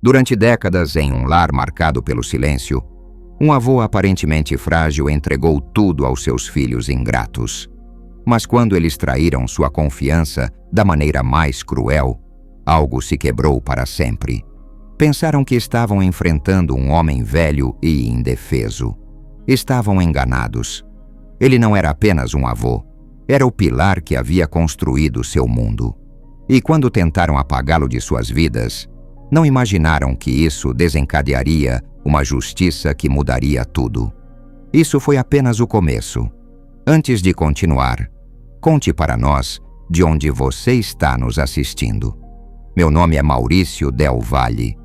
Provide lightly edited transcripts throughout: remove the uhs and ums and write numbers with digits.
Durante décadas, em um lar marcado pelo silêncio, um avô aparentemente frágil entregou tudo aos seus filhos ingratos. Mas quando eles traíram sua confiança da maneira mais cruel, algo se quebrou para sempre. Pensaram que estavam enfrentando um homem velho e indefeso. Estavam enganados. Ele não era apenas um avô, era o pilar que havia construído seu mundo. E quando tentaram apagá-lo de suas vidas, não imaginaram que isso desencadearia uma justiça que mudaria tudo. Isso foi apenas o começo. Antes de continuar, conte para nós de onde você está nos assistindo. Meu nome é Maurício Del Valle.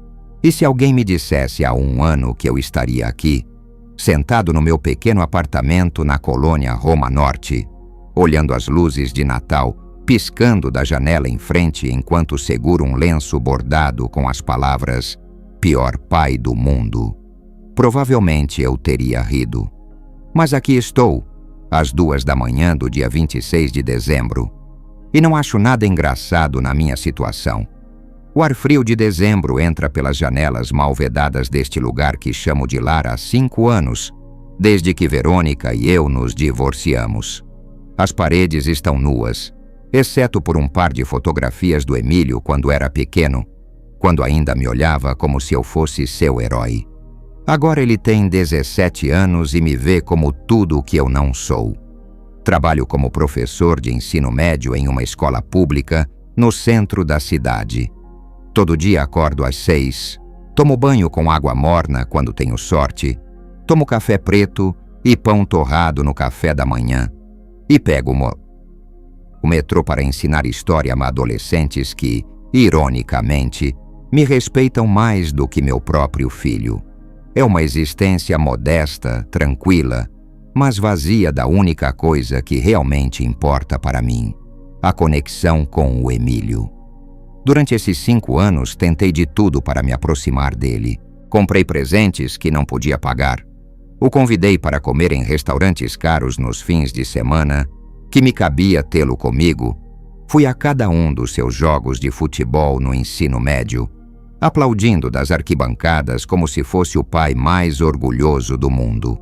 E se alguém me dissesse há um ano que eu estaria aqui, sentado no meu pequeno apartamento na colônia Roma Norte, olhando as luzes de Natal, piscando da janela em frente enquanto seguro um lenço bordado com as palavras "pior pai do mundo", provavelmente eu teria rido. Mas aqui estou, às 2 da manhã do dia 26 de dezembro, e não acho nada engraçado na minha situação. O ar frio de dezembro entra pelas janelas mal vedadas deste lugar que chamo de lar há 5 anos, desde que Verônica e eu nos divorciamos. As paredes estão nuas, exceto por um par de fotografias do Emílio quando era pequeno, quando ainda me olhava como se eu fosse seu herói. Agora ele tem 17 anos e me vê como tudo o que eu não sou. Trabalho como professor de ensino médio em uma escola pública no centro da cidade. Todo dia acordo às 6, tomo banho com água morna quando tenho sorte, tomo café preto e pão torrado no café da manhã e pego o metrô para ensinar história a adolescentes que, ironicamente, me respeitam mais do que meu próprio filho. É uma existência modesta, tranquila, mas vazia da única coisa que realmente importa para mim: a conexão com o Emílio. Durante esses 5 anos, tentei de tudo para me aproximar dele. Comprei presentes que não podia pagar. O convidei para comer em restaurantes caros nos fins de semana, que me cabia tê-lo comigo. Fui a cada um dos seus jogos de futebol no ensino médio, aplaudindo das arquibancadas como se fosse o pai mais orgulhoso do mundo.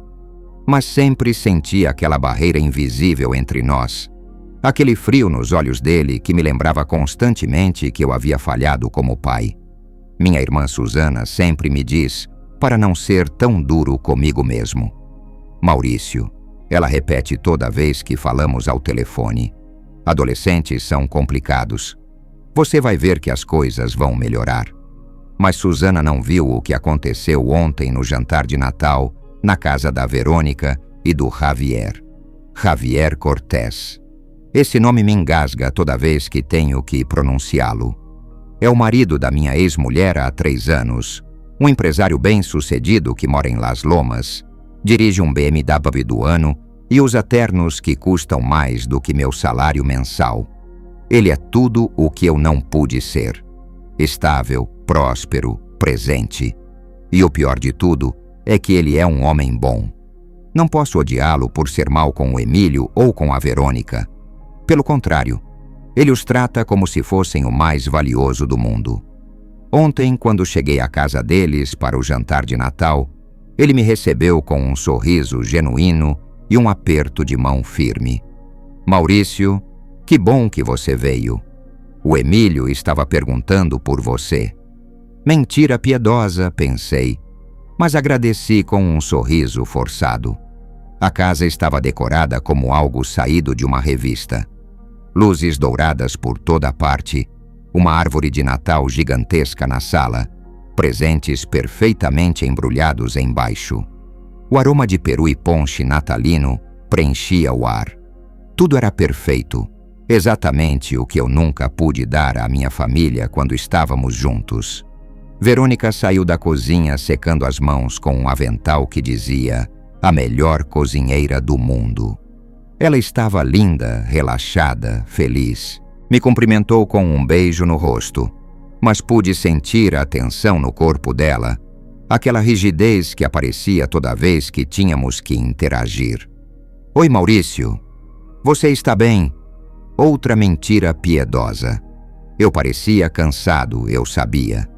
Mas sempre senti aquela barreira invisível entre nós, aquele frio nos olhos dele que me lembrava constantemente que eu havia falhado como pai. Minha irmã Susana sempre me diz para não ser tão duro comigo mesmo. Maurício, ela repete toda vez que falamos ao telefone. Adolescentes são complicados. Você vai ver que as coisas vão melhorar. Mas Susana não viu o que aconteceu ontem no jantar de Natal, na casa da Verônica e do Javier. Javier Cortés. Esse nome me engasga toda vez que tenho que pronunciá-lo. É o marido da minha ex-mulher há 3 anos, um empresário bem-sucedido que mora em Las Lomas, dirige um BMW do ano e usa ternos que custam mais do que meu salário mensal. Ele é tudo o que eu não pude ser. Estável, próspero, presente. E o pior de tudo é que ele é um homem bom. Não posso odiá-lo por ser mal com o Emílio ou com a Verônica. Pelo contrário, ele os trata como se fossem o mais valioso do mundo. Ontem, quando cheguei à casa deles para o jantar de Natal, ele me recebeu com um sorriso genuíno e um aperto de mão firme. Maurício, que bom que você veio. O Emílio estava perguntando por você. Mentira piedosa, pensei, mas agradeci com um sorriso forçado. A casa estava decorada como algo saído de uma revista. Luzes douradas por toda parte, uma árvore de Natal gigantesca na sala, presentes perfeitamente embrulhados embaixo. O aroma de peru e ponche natalino preenchia o ar. Tudo era perfeito, exatamente o que eu nunca pude dar à minha família quando estávamos juntos. Verônica saiu da cozinha secando as mãos com um avental que dizia "a melhor cozinheira do mundo". Ela estava linda, relaxada, feliz. Me cumprimentou com um beijo no rosto, mas pude sentir a tensão no corpo dela, aquela rigidez que aparecia toda vez que tínhamos que interagir. "Oi, Maurício. Você está bem?" Outra mentira piedosa. Eu parecia cansado, eu sabia.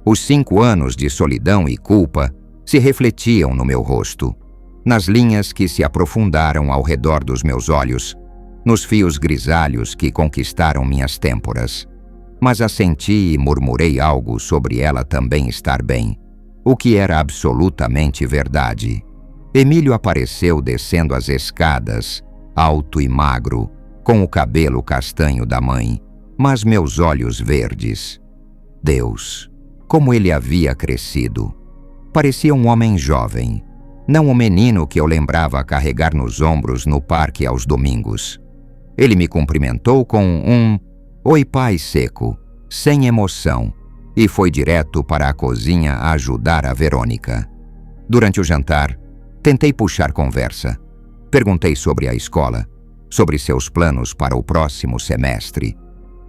Os 5 anos de solidão e culpa se refletiam no meu rosto, nas linhas que se aprofundaram ao redor dos meus olhos, nos fios grisalhos que conquistaram minhas têmporas. Mas assenti e murmurei algo sobre ela também estar bem, o que era absolutamente verdade. Emílio apareceu descendo as escadas, alto e magro, com o cabelo castanho da mãe, mas meus olhos verdes. Deus, como ele havia crescido! Parecia um homem jovem, não o menino que eu lembrava carregar nos ombros no parque aos domingos. Ele me cumprimentou com um "Oi, pai" seco, sem emoção, e foi direto para a cozinha a ajudar a Verônica. Durante o jantar, tentei puxar conversa. Perguntei sobre a escola, sobre seus planos para o próximo semestre,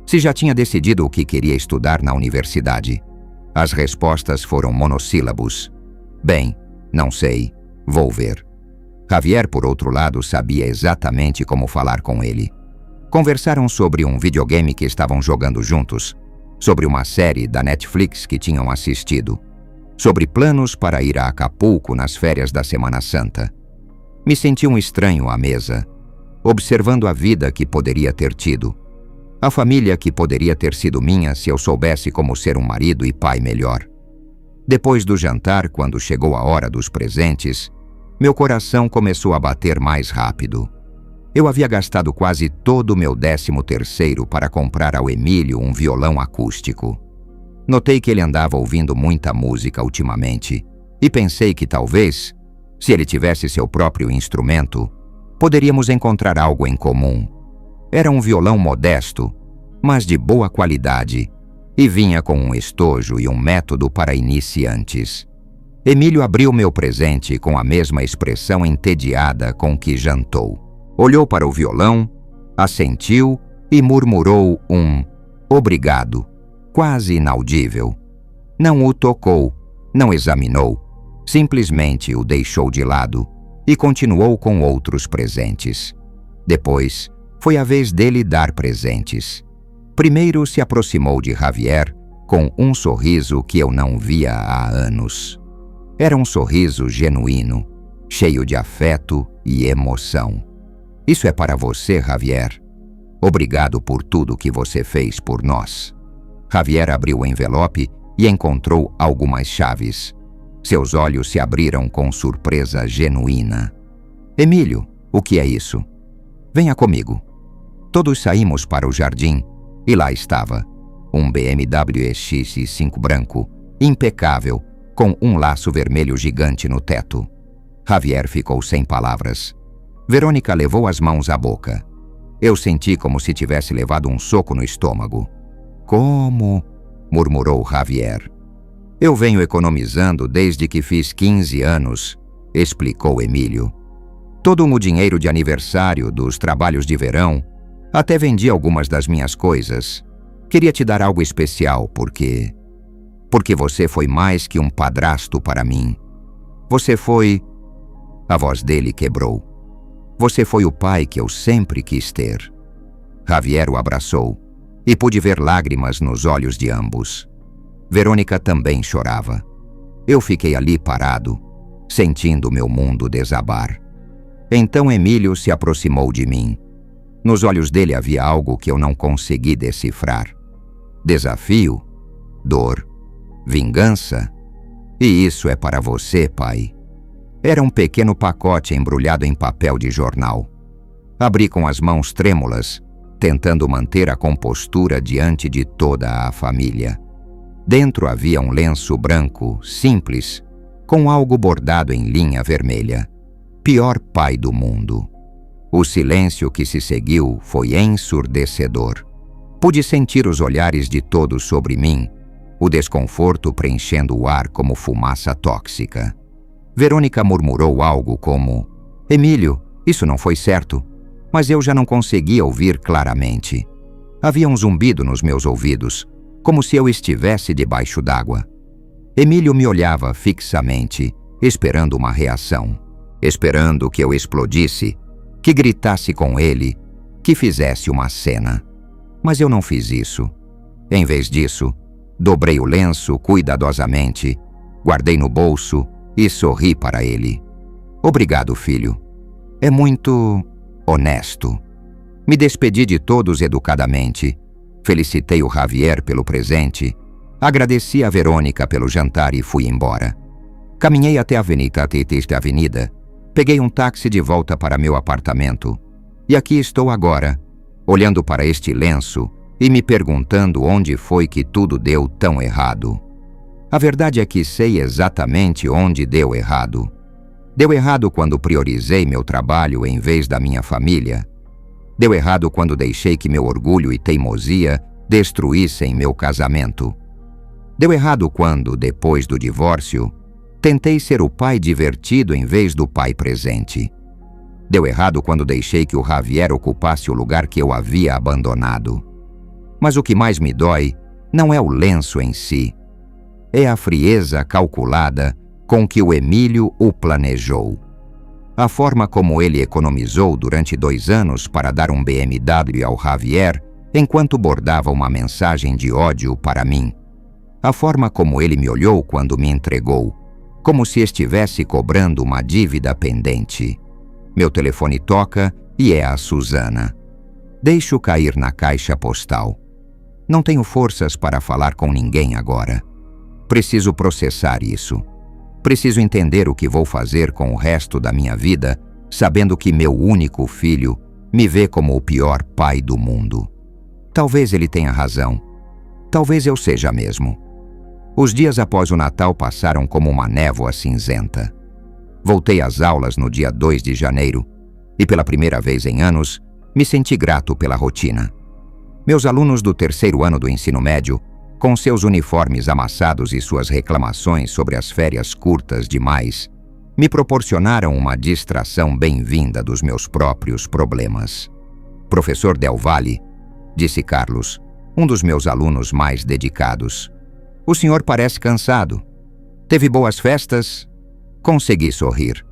se já tinha decidido o que queria estudar na universidade. As respostas foram monossílabos. Bem, não sei, vou ver. Javier, por outro lado, sabia exatamente como falar com ele. Conversaram sobre um videogame que estavam jogando juntos, sobre uma série da Netflix que tinham assistido, sobre planos para ir a Acapulco nas férias da Semana Santa. Me senti um estranho à mesa, observando a vida que poderia ter tido, a família que poderia ter sido minha se eu soubesse como ser um marido e pai melhor. Depois do jantar, quando chegou a hora dos presentes, meu coração começou a bater mais rápido. Eu havia gastado quase todo o meu 13º para comprar ao Emílio um violão acústico. Notei que ele andava ouvindo muita música ultimamente e pensei que talvez, se ele tivesse seu próprio instrumento, poderíamos encontrar algo em comum. Era um violão modesto, mas de boa qualidade, e vinha com um estojo e um método para iniciantes. Emílio abriu meu presente com a mesma expressão entediada com que jantou. Olhou para o violão, assentiu e murmurou um "obrigado", quase inaudível. Não o tocou, não examinou, simplesmente o deixou de lado e continuou com outros presentes. Depois, foi a vez dele dar presentes. Primeiro se aproximou de Javier com um sorriso que eu não via há anos. Era um sorriso genuíno, cheio de afeto e emoção. "Isso é para você, Javier. Obrigado por tudo que você fez por nós." Javier abriu o envelope e encontrou algumas chaves. Seus olhos se abriram com surpresa genuína. "Emílio, o que é isso?" "Venha comigo." Todos saímos para o jardim e lá estava, um BMW X5 branco, impecável, com um laço vermelho gigante no teto. Javier ficou sem palavras. Verônica levou as mãos à boca. Eu senti como se tivesse levado um soco no estômago. "Como?" murmurou Javier. "Eu venho economizando desde que fiz 15 anos, explicou Emílio. Todo o dinheiro de aniversário, dos trabalhos de verão, até vendi algumas das minhas coisas. Queria te dar algo especial porque você foi mais que um padrasto para mim. Você foi..." A voz dele quebrou. "Você foi o pai que eu sempre quis ter." Javier o abraçou e pude ver lágrimas nos olhos de ambos. Verônica também chorava. Eu fiquei ali parado, sentindo meu mundo desabar. Então Emílio se aproximou de mim. Nos olhos dele havia algo que eu não consegui decifrar. Desafio? Dor? Vingança? "E isso é para você, pai." Era um pequeno pacote embrulhado em papel de jornal. Abri com as mãos trêmulas, tentando manter a compostura diante de toda a família. Dentro havia um lenço branco, simples, com algo bordado em linha vermelha. Pior pai do mundo. O silêncio que se seguiu foi ensurdecedor. Pude sentir os olhares de todos sobre mim, o desconforto preenchendo o ar como fumaça tóxica. Verônica murmurou algo como: "Emílio, isso não foi certo." Mas eu já não conseguia ouvir claramente. Havia um zumbido nos meus ouvidos, como se eu estivesse debaixo d'água. Emílio me olhava fixamente, esperando uma reação. Esperando que eu explodisse, que gritasse com ele, que fizesse uma cena. Mas eu não fiz isso. Em vez disso, Dobrei o lenço cuidadosamente, guardei no bolso e sorri para ele. Obrigado, filho. É muito honesto. Me despedi de todos educadamente. Felicitei o Javier pelo presente. Agradeci a Verônica pelo jantar e fui embora. Caminhei até a avenida. Peguei um táxi de volta para meu apartamento. E aqui estou agora, olhando para este lenço e me perguntando onde foi que tudo deu tão errado. A verdade é que sei exatamente onde deu errado. Deu errado quando priorizei meu trabalho em vez da minha família. Deu errado quando deixei que meu orgulho e teimosia destruíssem meu casamento. Deu errado quando, depois do divórcio, tentei ser o pai divertido em vez do pai presente. Deu errado quando deixei que o Javier ocupasse o lugar que eu havia abandonado. Mas o que mais me dói não é o lenço em si. É a frieza calculada com que o Emílio o planejou. A forma como ele economizou durante 2 anos para dar um BMW ao Javier enquanto bordava uma mensagem de ódio para mim. A forma como ele me olhou quando me entregou, como se estivesse cobrando uma dívida pendente. Meu telefone toca e é a Susana. Deixo cair na caixa postal. Não tenho forças para falar com ninguém agora. Preciso processar isso. Preciso entender o que vou fazer com o resto da minha vida, sabendo que meu único filho me vê como o pior pai do mundo. Talvez ele tenha razão. Talvez eu seja mesmo. Os dias após o Natal passaram como uma névoa cinzenta. Voltei às aulas no dia 2 de janeiro e, pela primeira vez em anos, me senti grato pela rotina. Meus alunos do 3º ano do ensino médio, com seus uniformes amassados e suas reclamações sobre as férias curtas demais, me proporcionaram uma distração bem-vinda dos meus próprios problemas. Professor Del Valle, disse Carlos, um dos meus alunos mais dedicados. O senhor parece cansado. Teve boas festas? Consegui sorrir.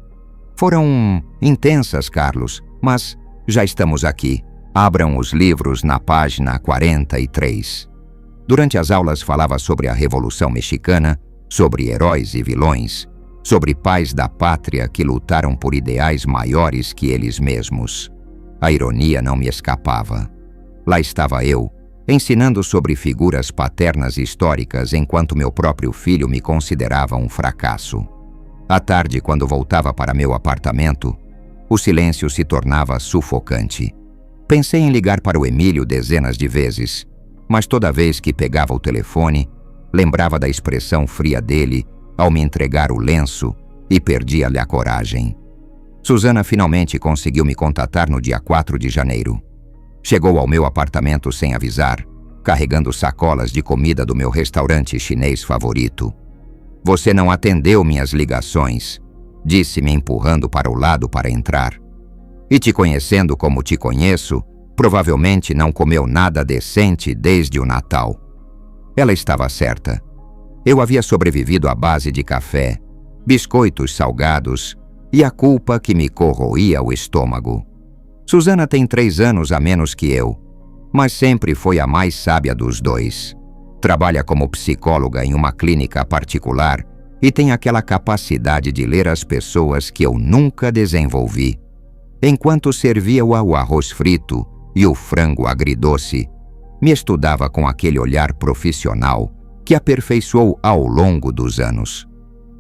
Foram intensas, Carlos, mas já estamos aqui. Abram os livros na página 43. Durante as aulas falava sobre a Revolução Mexicana, sobre heróis e vilões, sobre pais da pátria que lutaram por ideais maiores que eles mesmos. A ironia não me escapava. Lá estava eu, ensinando sobre figuras paternas históricas enquanto meu próprio filho me considerava um fracasso. À tarde, quando voltava para meu apartamento, o silêncio se tornava sufocante. Pensei em ligar para o Emílio dezenas de vezes, mas toda vez que pegava o telefone, lembrava da expressão fria dele ao me entregar o lenço e perdia-lhe a coragem. Susana finalmente conseguiu me contatar no dia 4 de janeiro. Chegou ao meu apartamento sem avisar, carregando sacolas de comida do meu restaurante chinês favorito. Você não atendeu minhas ligações, disse-me empurrando para o lado para entrar. E te conhecendo como te conheço, provavelmente não comeu nada decente desde o Natal. Ela estava certa. Eu havia sobrevivido à base de café, biscoitos salgados e a culpa que me corroía o estômago. Susana tem 3 anos a menos que eu, mas sempre foi a mais sábia dos dois. Trabalha como psicóloga em uma clínica particular e tem aquela capacidade de ler as pessoas que eu nunca desenvolvi. Enquanto servia o arroz frito e o frango agridoce, me estudava com aquele olhar profissional que aperfeiçoou ao longo dos anos.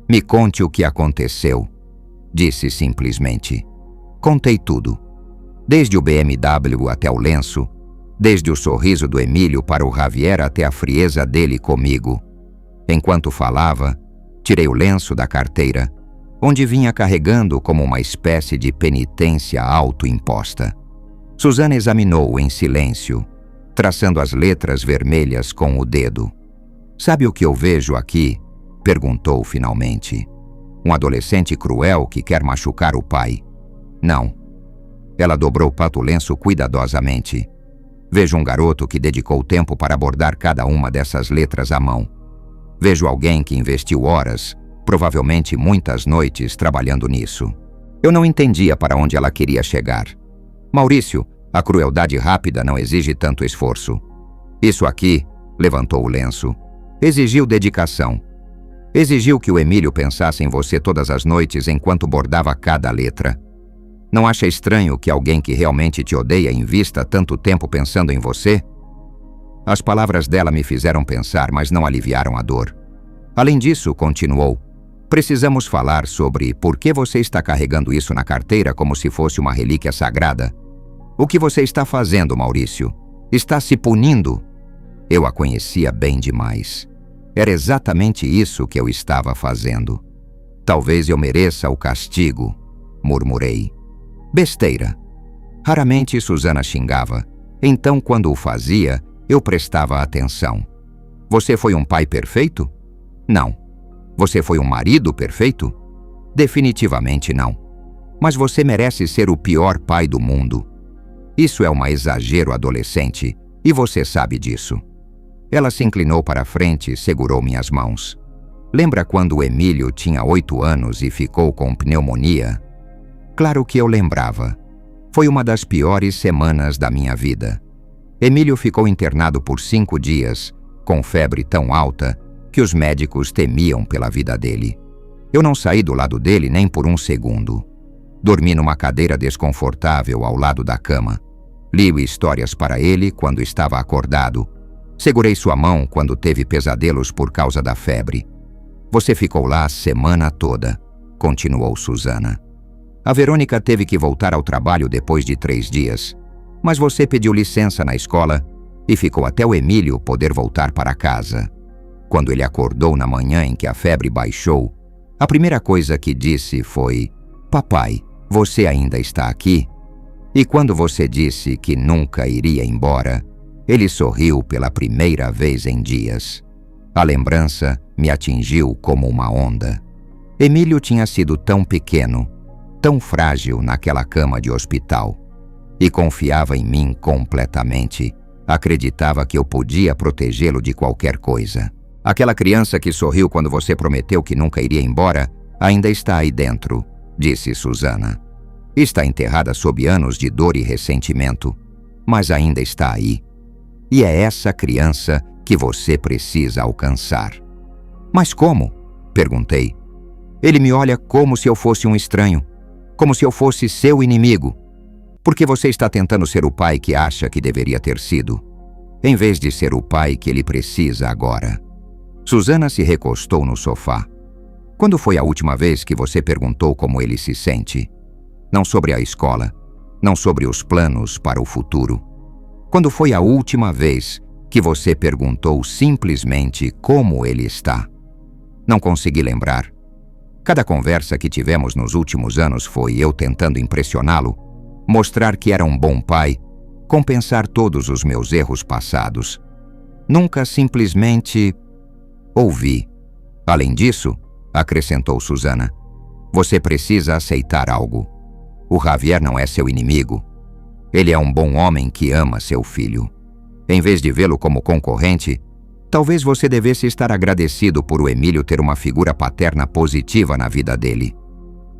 Me conte o que aconteceu, disse simplesmente. Contei tudo. Desde o BMW até o lenço, desde o sorriso do Emílio para o Javier até a frieza dele comigo. Enquanto falava, tirei o lenço da carteira, onde vinha carregando como uma espécie de penitência autoimposta. Susana examinou em silêncio, traçando as letras vermelhas com o dedo. Sabe o que eu vejo aqui? Perguntou finalmente. Um adolescente cruel que quer machucar o pai. Não. Ela dobrou o lenço cuidadosamente. Vejo um garoto que dedicou tempo para bordar cada uma dessas letras à mão. Vejo alguém que investiu horas, provavelmente muitas noites, trabalhando nisso. Eu não entendia para onde ela queria chegar. Maurício, a crueldade rápida não exige tanto esforço. Isso aqui, levantou o lenço. Exigiu dedicação. Exigiu que o Emílio pensasse em você todas as noites enquanto bordava cada letra. Não acha estranho que alguém que realmente te odeia invista tanto tempo pensando em você? As palavras dela me fizeram pensar, mas não aliviaram a dor. Além disso, continuou, precisamos falar sobre por que você está carregando isso na carteira como se fosse uma relíquia sagrada. O que você está fazendo, Maurício? Está se punindo? Eu a conhecia bem demais. Era exatamente isso que eu estava fazendo. Talvez eu mereça o castigo, murmurei. Besteira. Raramente Susana xingava. Então, quando o fazia, eu prestava atenção. Você foi um pai perfeito? Não. Você foi um marido perfeito? Definitivamente não. Mas você merece ser o pior pai do mundo. Isso é um exagero adolescente, e você sabe disso. Ela se inclinou para a frente e segurou minhas mãos. Lembra quando o Emílio tinha 8 anos e ficou com pneumonia? Claro que eu lembrava. Foi uma das piores semanas da minha vida. Emílio ficou internado por 5 dias, com febre tão alta que os médicos temiam pela vida dele. Eu não saí do lado dele nem por um segundo. Dormi numa cadeira desconfortável ao lado da cama. Li histórias para ele quando estava acordado. Segurei sua mão quando teve pesadelos por causa da febre. Você ficou lá a semana toda, continuou Susana. A Verônica teve que voltar ao trabalho depois de 3 dias, mas você pediu licença na escola e ficou até o Emílio poder voltar para casa. Quando ele acordou na manhã em que a febre baixou, a primeira coisa que disse foi: "Papai, você ainda está aqui?" E quando você disse que nunca iria embora, ele sorriu pela primeira vez em dias. A lembrança me atingiu como uma onda. Emílio tinha sido tão pequeno, tão frágil naquela cama de hospital. E confiava em mim completamente. Acreditava que eu podia protegê-lo de qualquer coisa. Aquela criança que sorriu quando você prometeu que nunca iria embora ainda está aí dentro, disse Susana. Está enterrada sob anos de dor e ressentimento, mas ainda está aí. E é essa criança que você precisa alcançar. Mas como? Perguntei. Ele me olha como se eu fosse um estranho, como se eu fosse seu inimigo. Porque você está tentando ser o pai que acha que deveria ter sido, em vez de ser o pai que ele precisa agora. Susana se recostou no sofá. Quando foi a última vez que você perguntou como ele se sente? Não sobre a escola, não sobre os planos para o futuro. Quando foi a última vez que você perguntou simplesmente como ele está? Não consegui lembrar. Cada conversa que tivemos nos últimos anos foi eu tentando impressioná-lo, mostrar que era um bom pai, compensar todos os meus erros passados. Nunca simplesmente ouvi. Além disso, acrescentou Susana, você precisa aceitar algo. O Javier não é seu inimigo. Ele é um bom homem que ama seu filho. Em vez de vê-lo como concorrente, talvez você devesse estar agradecido por o Emílio ter uma figura paterna positiva na vida dele.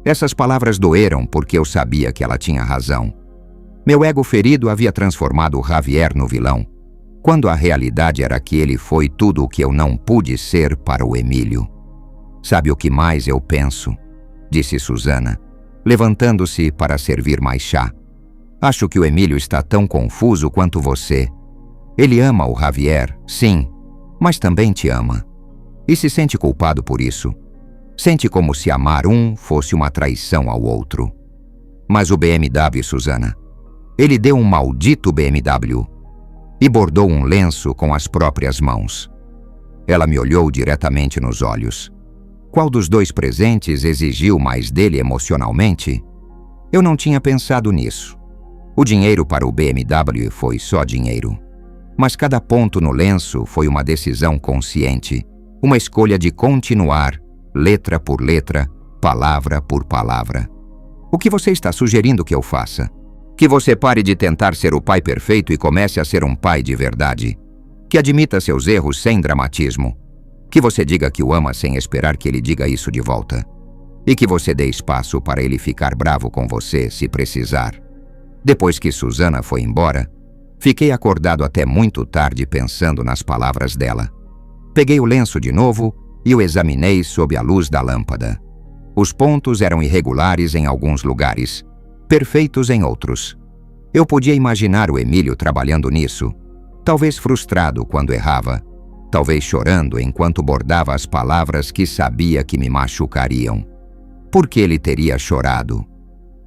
Essas palavras doeram porque eu sabia que ela tinha razão. Meu ego ferido havia transformado o Javier no vilão, quando a realidade era que ele foi tudo o que eu não pude ser para o Emílio. Sabe o que mais eu penso? Disse Susana, levantando-se para servir mais chá. Acho que o Emílio está tão confuso quanto você. Ele ama o Javier, sim, mas também te ama. E se sente culpado por isso. Sente como se amar um fosse uma traição ao outro. Mas o BMW, Susana, ele deu um maldito BMW e bordou um lenço com as próprias mãos. Ela me olhou diretamente nos olhos. Qual dos 2 presentes exigiu mais dele emocionalmente? Eu não tinha pensado nisso. O dinheiro para o BMW foi só dinheiro. Mas cada ponto no lenço foi uma decisão consciente, uma escolha de continuar, letra por letra, palavra por palavra. O que você está sugerindo que eu faça? Que você pare de tentar ser o pai perfeito e comece a ser um pai de verdade. Que admita seus erros sem dramatismo. Que você diga que o ama sem esperar que ele diga isso de volta. E que você dê espaço para ele ficar bravo com você se precisar. Depois que Susana foi embora, fiquei acordado até muito tarde pensando nas palavras dela. Peguei o lenço de novo e o examinei sob a luz da lâmpada. Os pontos eram irregulares em alguns lugares, perfeitos em outros. Eu podia imaginar o Emílio trabalhando nisso, talvez frustrado quando errava, talvez chorando enquanto bordava as palavras que sabia que me machucariam. Por que ele teria chorado?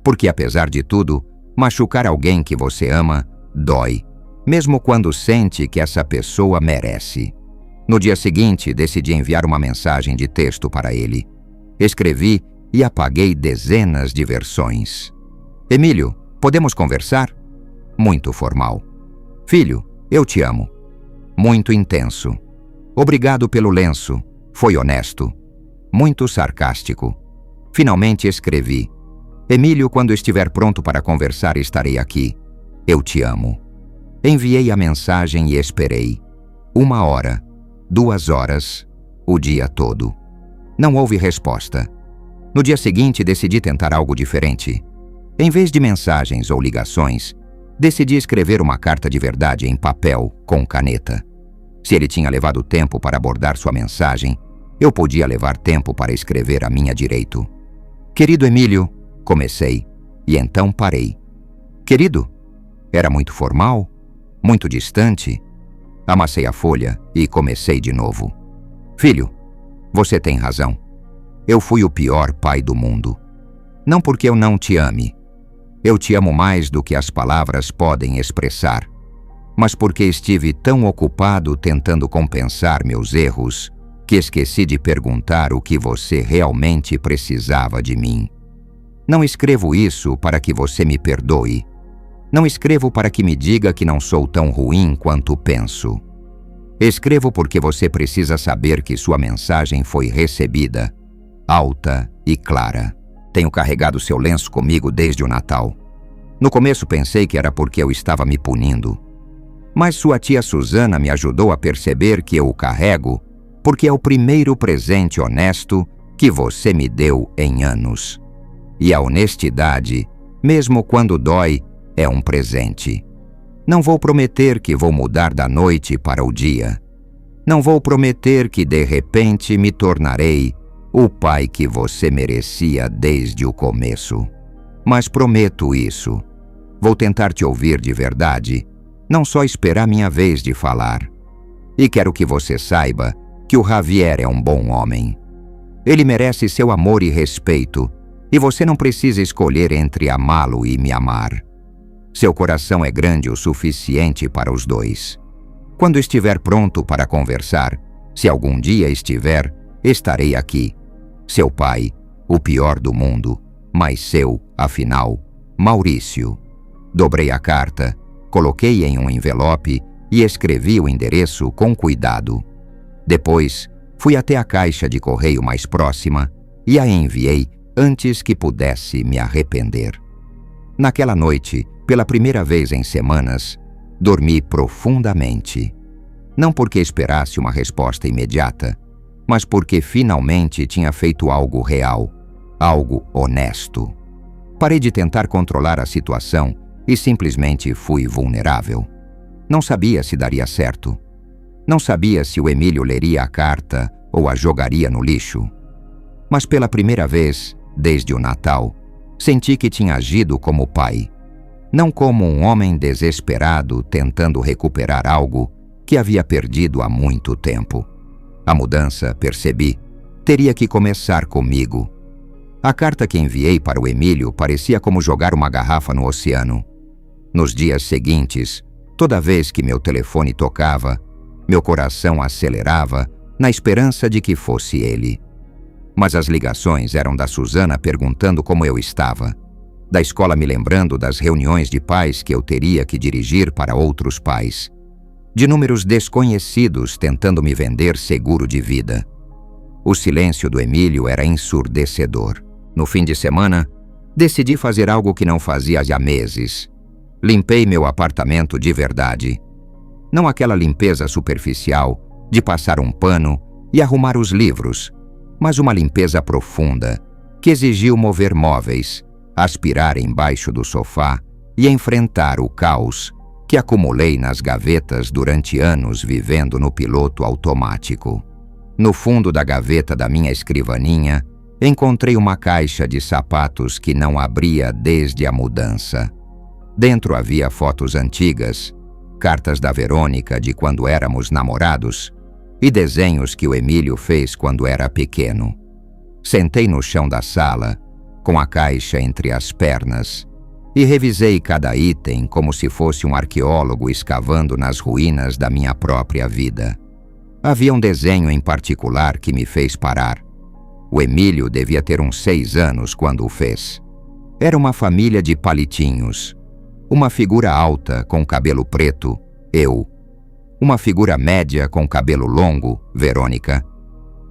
Porque, apesar de tudo, machucar alguém que você ama dói, mesmo quando sente que essa pessoa merece. No dia seguinte, decidi enviar uma mensagem de texto para ele. Escrevi e apaguei dezenas de versões. Emílio, podemos conversar? Muito formal. Filho, eu te amo. Muito intenso. Obrigado pelo lenço. Foi honesto. Muito sarcástico. Finalmente escrevi. Emílio, quando estiver pronto para conversar, estarei aqui. Eu te amo. Enviei a mensagem e esperei. 1 hora, 2 horas, o dia todo. Não houve resposta. No dia seguinte, decidi tentar algo diferente. Em vez de mensagens ou ligações, decidi escrever uma carta de verdade em papel, com caneta. Se ele tinha levado tempo para abordar sua mensagem, eu podia levar tempo para escrever a minha direito. Querido Emílio, comecei, e então parei. Querido? Era muito formal? Muito distante? Amassei a folha e comecei de novo. Filho, você tem razão. Eu fui o pior pai do mundo. Não porque eu não te ame. Eu te amo mais do que as palavras podem expressar, mas porque estive tão ocupado tentando compensar meus erros que esqueci de perguntar o que você realmente precisava de mim. Não escrevo isso para que você me perdoe. Não escrevo para que me diga que não sou tão ruim quanto penso. Escrevo porque você precisa saber que sua mensagem foi recebida, alta e clara. Tenho carregado seu lenço comigo desde o Natal. No começo pensei que era porque eu estava me punindo. Mas sua tia Susana me ajudou a perceber que eu o carrego porque é o primeiro presente honesto que você me deu em anos. E a honestidade, mesmo quando dói, é um presente. Não vou prometer que vou mudar da noite para o dia. Não vou prometer que de repente me tornarei o pai que você merecia desde o começo. Mas prometo isso. Vou tentar te ouvir de verdade, não só esperar minha vez de falar. E quero que você saiba que o Javier é um bom homem. Ele merece seu amor e respeito, e você não precisa escolher entre amá-lo e me amar. Seu coração é grande o suficiente para os dois. Quando estiver pronto para conversar, se algum dia estiver, estarei aqui. Seu pai, o pior do mundo, mas seu, afinal, Maurício. Dobrei a carta, coloquei em um envelope e escrevi o endereço com cuidado. Depois, fui até a caixa de correio mais próxima e a enviei antes que pudesse me arrepender. Naquela noite, pela primeira vez em semanas, dormi profundamente. Não porque esperasse uma resposta imediata, mas porque finalmente tinha feito algo real, algo honesto. Parei de tentar controlar a situação e simplesmente fui vulnerável. Não sabia se daria certo. Não sabia se o Emílio leria a carta ou a jogaria no lixo. Mas pela primeira vez, desde o Natal, senti que tinha agido como pai, não como um homem desesperado tentando recuperar algo que havia perdido há muito tempo. A mudança, percebi, teria que começar comigo. A carta que enviei para o Emílio parecia como jogar uma garrafa no oceano. Nos dias seguintes, toda vez que meu telefone tocava, meu coração acelerava na esperança de que fosse ele. Mas as ligações eram da Susana perguntando como eu estava, da escola me lembrando das reuniões de pais que eu teria que dirigir para outros pais, de números desconhecidos tentando me vender seguro de vida. O silêncio do Emílio era ensurdecedor. No fim de semana, decidi fazer algo que não fazia há meses. Limpei meu apartamento de verdade. Não aquela limpeza superficial de passar um pano e arrumar os livros, mas uma limpeza profunda que exigiu mover móveis, aspirar embaixo do sofá e enfrentar o caos que acumulei nas gavetas durante anos vivendo no piloto automático. No fundo da gaveta da minha escrivaninha, encontrei uma caixa de sapatos que não abria desde a mudança. Dentro havia fotos antigas, cartas da Verônica de quando éramos namorados e desenhos que o Emílio fez quando era pequeno. Sentei no chão da sala, com a caixa entre as pernas, e revisei cada item como se fosse um arqueólogo escavando nas ruínas da minha própria vida. Havia um desenho em particular que me fez parar. O Emílio devia ter uns 6 anos quando o fez. Era uma família de palitinhos. Uma figura alta com cabelo preto, eu. Uma figura média com cabelo longo, Verônica.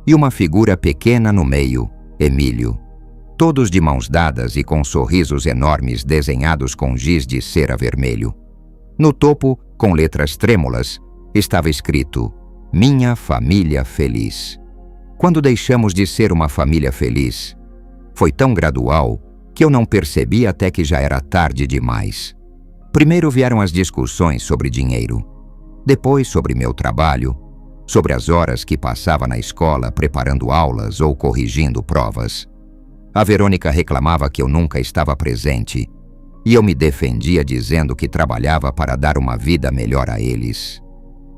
E uma figura pequena no meio, Emílio. Todos de mãos dadas e com sorrisos enormes desenhados com giz de cera vermelho. No topo, com letras trêmulas, estava escrito: Minha família feliz. Quando deixamos de ser uma família feliz? Foi tão gradual que eu não percebi até que já era tarde demais. Primeiro vieram as discussões sobre dinheiro, depois sobre meu trabalho, sobre as horas que passava na escola preparando aulas ou corrigindo provas. A Verônica reclamava que eu nunca estava presente e eu me defendia dizendo que trabalhava para dar uma vida melhor a eles.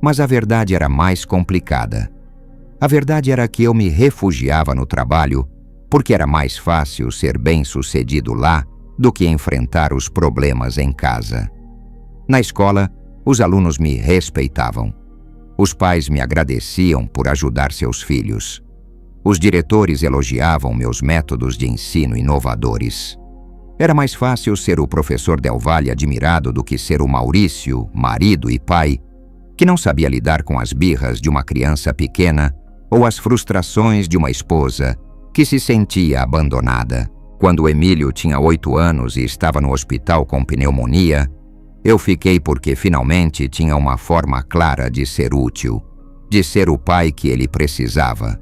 Mas a verdade era mais complicada. A verdade era que eu me refugiava no trabalho porque era mais fácil ser bem-sucedido lá do que enfrentar os problemas em casa. Na escola, os alunos me respeitavam. Os pais me agradeciam por ajudar seus filhos. Os diretores elogiavam meus métodos de ensino inovadores. Era mais fácil ser o professor Del Valle admirado do que ser o Maurício, marido e pai, que não sabia lidar com as birras de uma criança pequena ou as frustrações de uma esposa que se sentia abandonada. Quando o Emílio tinha 8 anos e estava no hospital com pneumonia, eu fiquei porque finalmente tinha uma forma clara de ser útil, de ser o pai que ele precisava.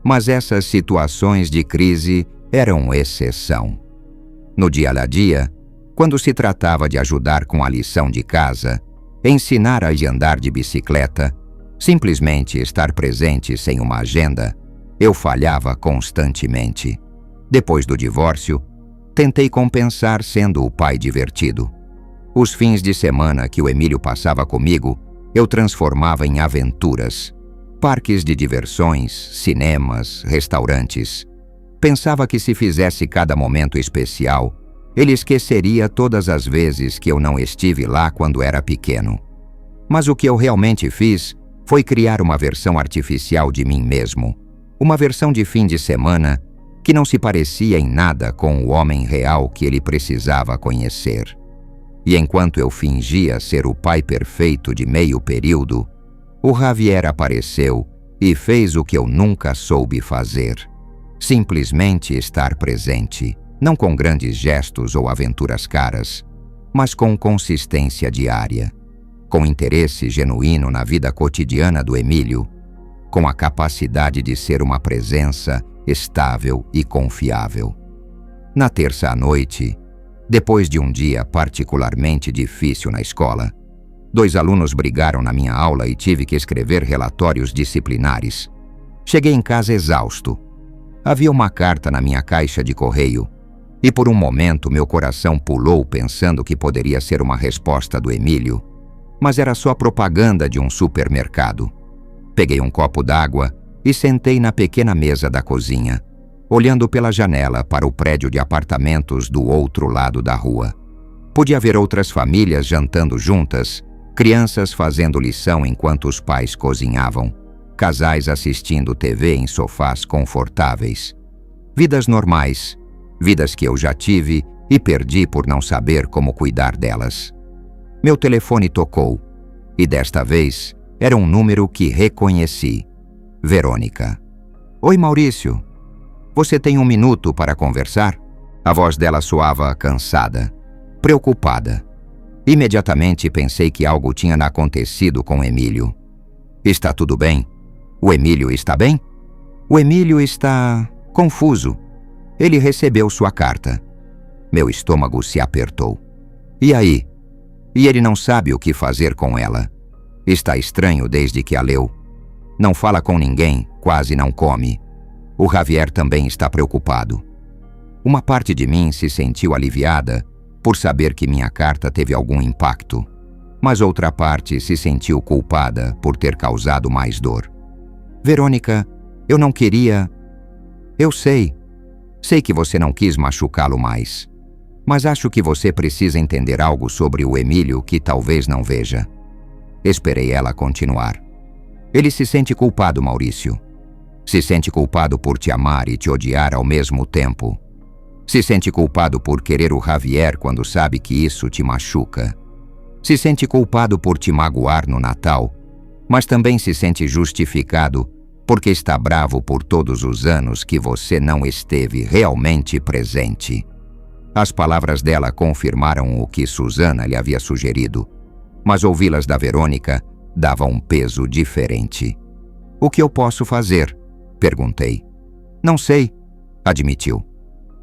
Mas essas situações de crise eram exceção. No dia a dia, quando se tratava de ajudar com a lição de casa, ensinar a andar de bicicleta, simplesmente estar presente sem uma agenda, eu falhava constantemente. Depois do divórcio, tentei compensar sendo o pai divertido. Os fins de semana que o Emílio passava comigo, eu transformava em aventuras. Parques de diversões, cinemas, restaurantes. Pensava que se fizesse cada momento especial, ele esqueceria todas as vezes que eu não estive lá quando era pequeno. Mas o que eu realmente fiz foi criar uma versão artificial de mim mesmo. Uma versão de fim de semana que não se parecia em nada com o homem real que ele precisava conhecer. E enquanto eu fingia ser o pai perfeito de meio período, o Javier apareceu e fez o que eu nunca soube fazer. Simplesmente estar presente, não com grandes gestos ou aventuras caras, mas com consistência diária, com interesse genuíno na vida cotidiana do Emílio, com a capacidade de ser uma presença estável e confiável. Na terça à noite, depois de um dia particularmente difícil na escola, 2 alunos brigaram na minha aula e tive que escrever relatórios disciplinares. Cheguei em casa exausto. Havia uma carta na minha caixa de correio e por um momento meu coração pulou pensando que poderia ser uma resposta do Emílio, mas era só propaganda de um supermercado. Peguei um copo d'água e sentei na pequena mesa da cozinha, olhando pela janela para o prédio de apartamentos do outro lado da rua. Podia ver outras famílias jantando juntas, crianças fazendo lição enquanto os pais cozinhavam, casais assistindo TV em sofás confortáveis. Vidas normais, vidas que eu já tive e perdi por não saber como cuidar delas. Meu telefone tocou, e desta vez era um número que reconheci. Verônica. Oi, Maurício. Você tem 1 minuto para conversar? A voz dela soava cansada, preocupada. Imediatamente pensei que algo tinha acontecido com Emílio. Está tudo bem? O Emílio está bem? O Emílio está confuso. Ele recebeu sua carta. Meu estômago se apertou. E aí? E ele não sabe o que fazer com ela. Está estranho desde que a leu. Não fala com ninguém, quase não come. O Javier também está preocupado. Uma parte de mim se sentiu aliviada por saber que minha carta teve algum impacto, mas outra parte se sentiu culpada por ter causado mais dor. Verônica, eu não queria... Eu sei que você não quis machucá-lo mais, mas acho que você precisa entender algo sobre o Emílio que talvez não veja. Esperei ela continuar. Ele se sente culpado, Maurício. Se sente culpado por te amar e te odiar ao mesmo tempo. Se sente culpado por querer o Javier quando sabe que isso te machuca. Se sente culpado por te magoar no Natal, mas também se sente justificado porque está bravo por todos os anos que você não esteve realmente presente. As palavras dela confirmaram o que Susana lhe havia sugerido, mas ouvi-las da Verônica dava um peso diferente. O que eu posso fazer? Perguntei. Não sei, admitiu.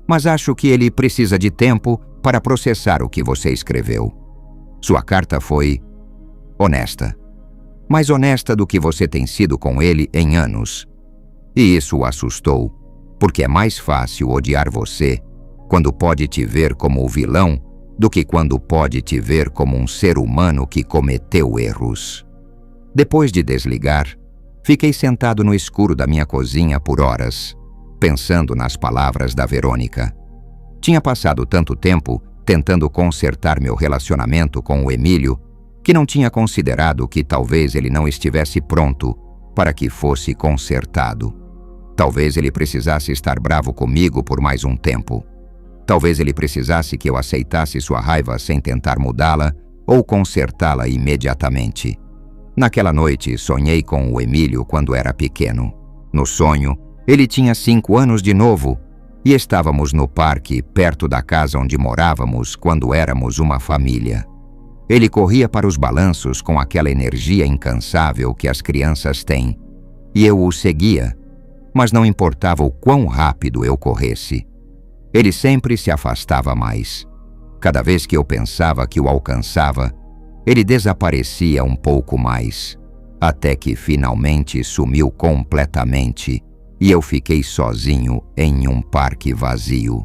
Mas acho que ele precisa de tempo para processar o que você escreveu. Sua carta foi honesta. Mais honesta do que você tem sido com ele em anos. E isso o assustou, porque é mais fácil odiar você quando pode te ver como o vilão do que quando pode te ver como um ser humano que cometeu erros. Depois de desligar, fiquei sentado no escuro da minha cozinha por horas, pensando nas palavras da Verônica. Tinha passado tanto tempo tentando consertar meu relacionamento com o Emílio que não tinha considerado que talvez ele não estivesse pronto para que fosse consertado. Talvez ele precisasse estar bravo comigo por mais um tempo. Talvez ele precisasse que eu aceitasse sua raiva sem tentar mudá-la ou consertá-la imediatamente. Naquela noite, sonhei com o Emílio quando era pequeno. No sonho, ele tinha 5 anos de novo e estávamos no parque perto da casa onde morávamos quando éramos uma família. Ele corria para os balanços com aquela energia incansável que as crianças têm, e eu o seguia, mas não importava o quão rápido eu corresse. Ele sempre se afastava mais. Cada vez que eu pensava que o alcançava, ele desaparecia um pouco mais, até que finalmente sumiu completamente e eu fiquei sozinho em um parque vazio.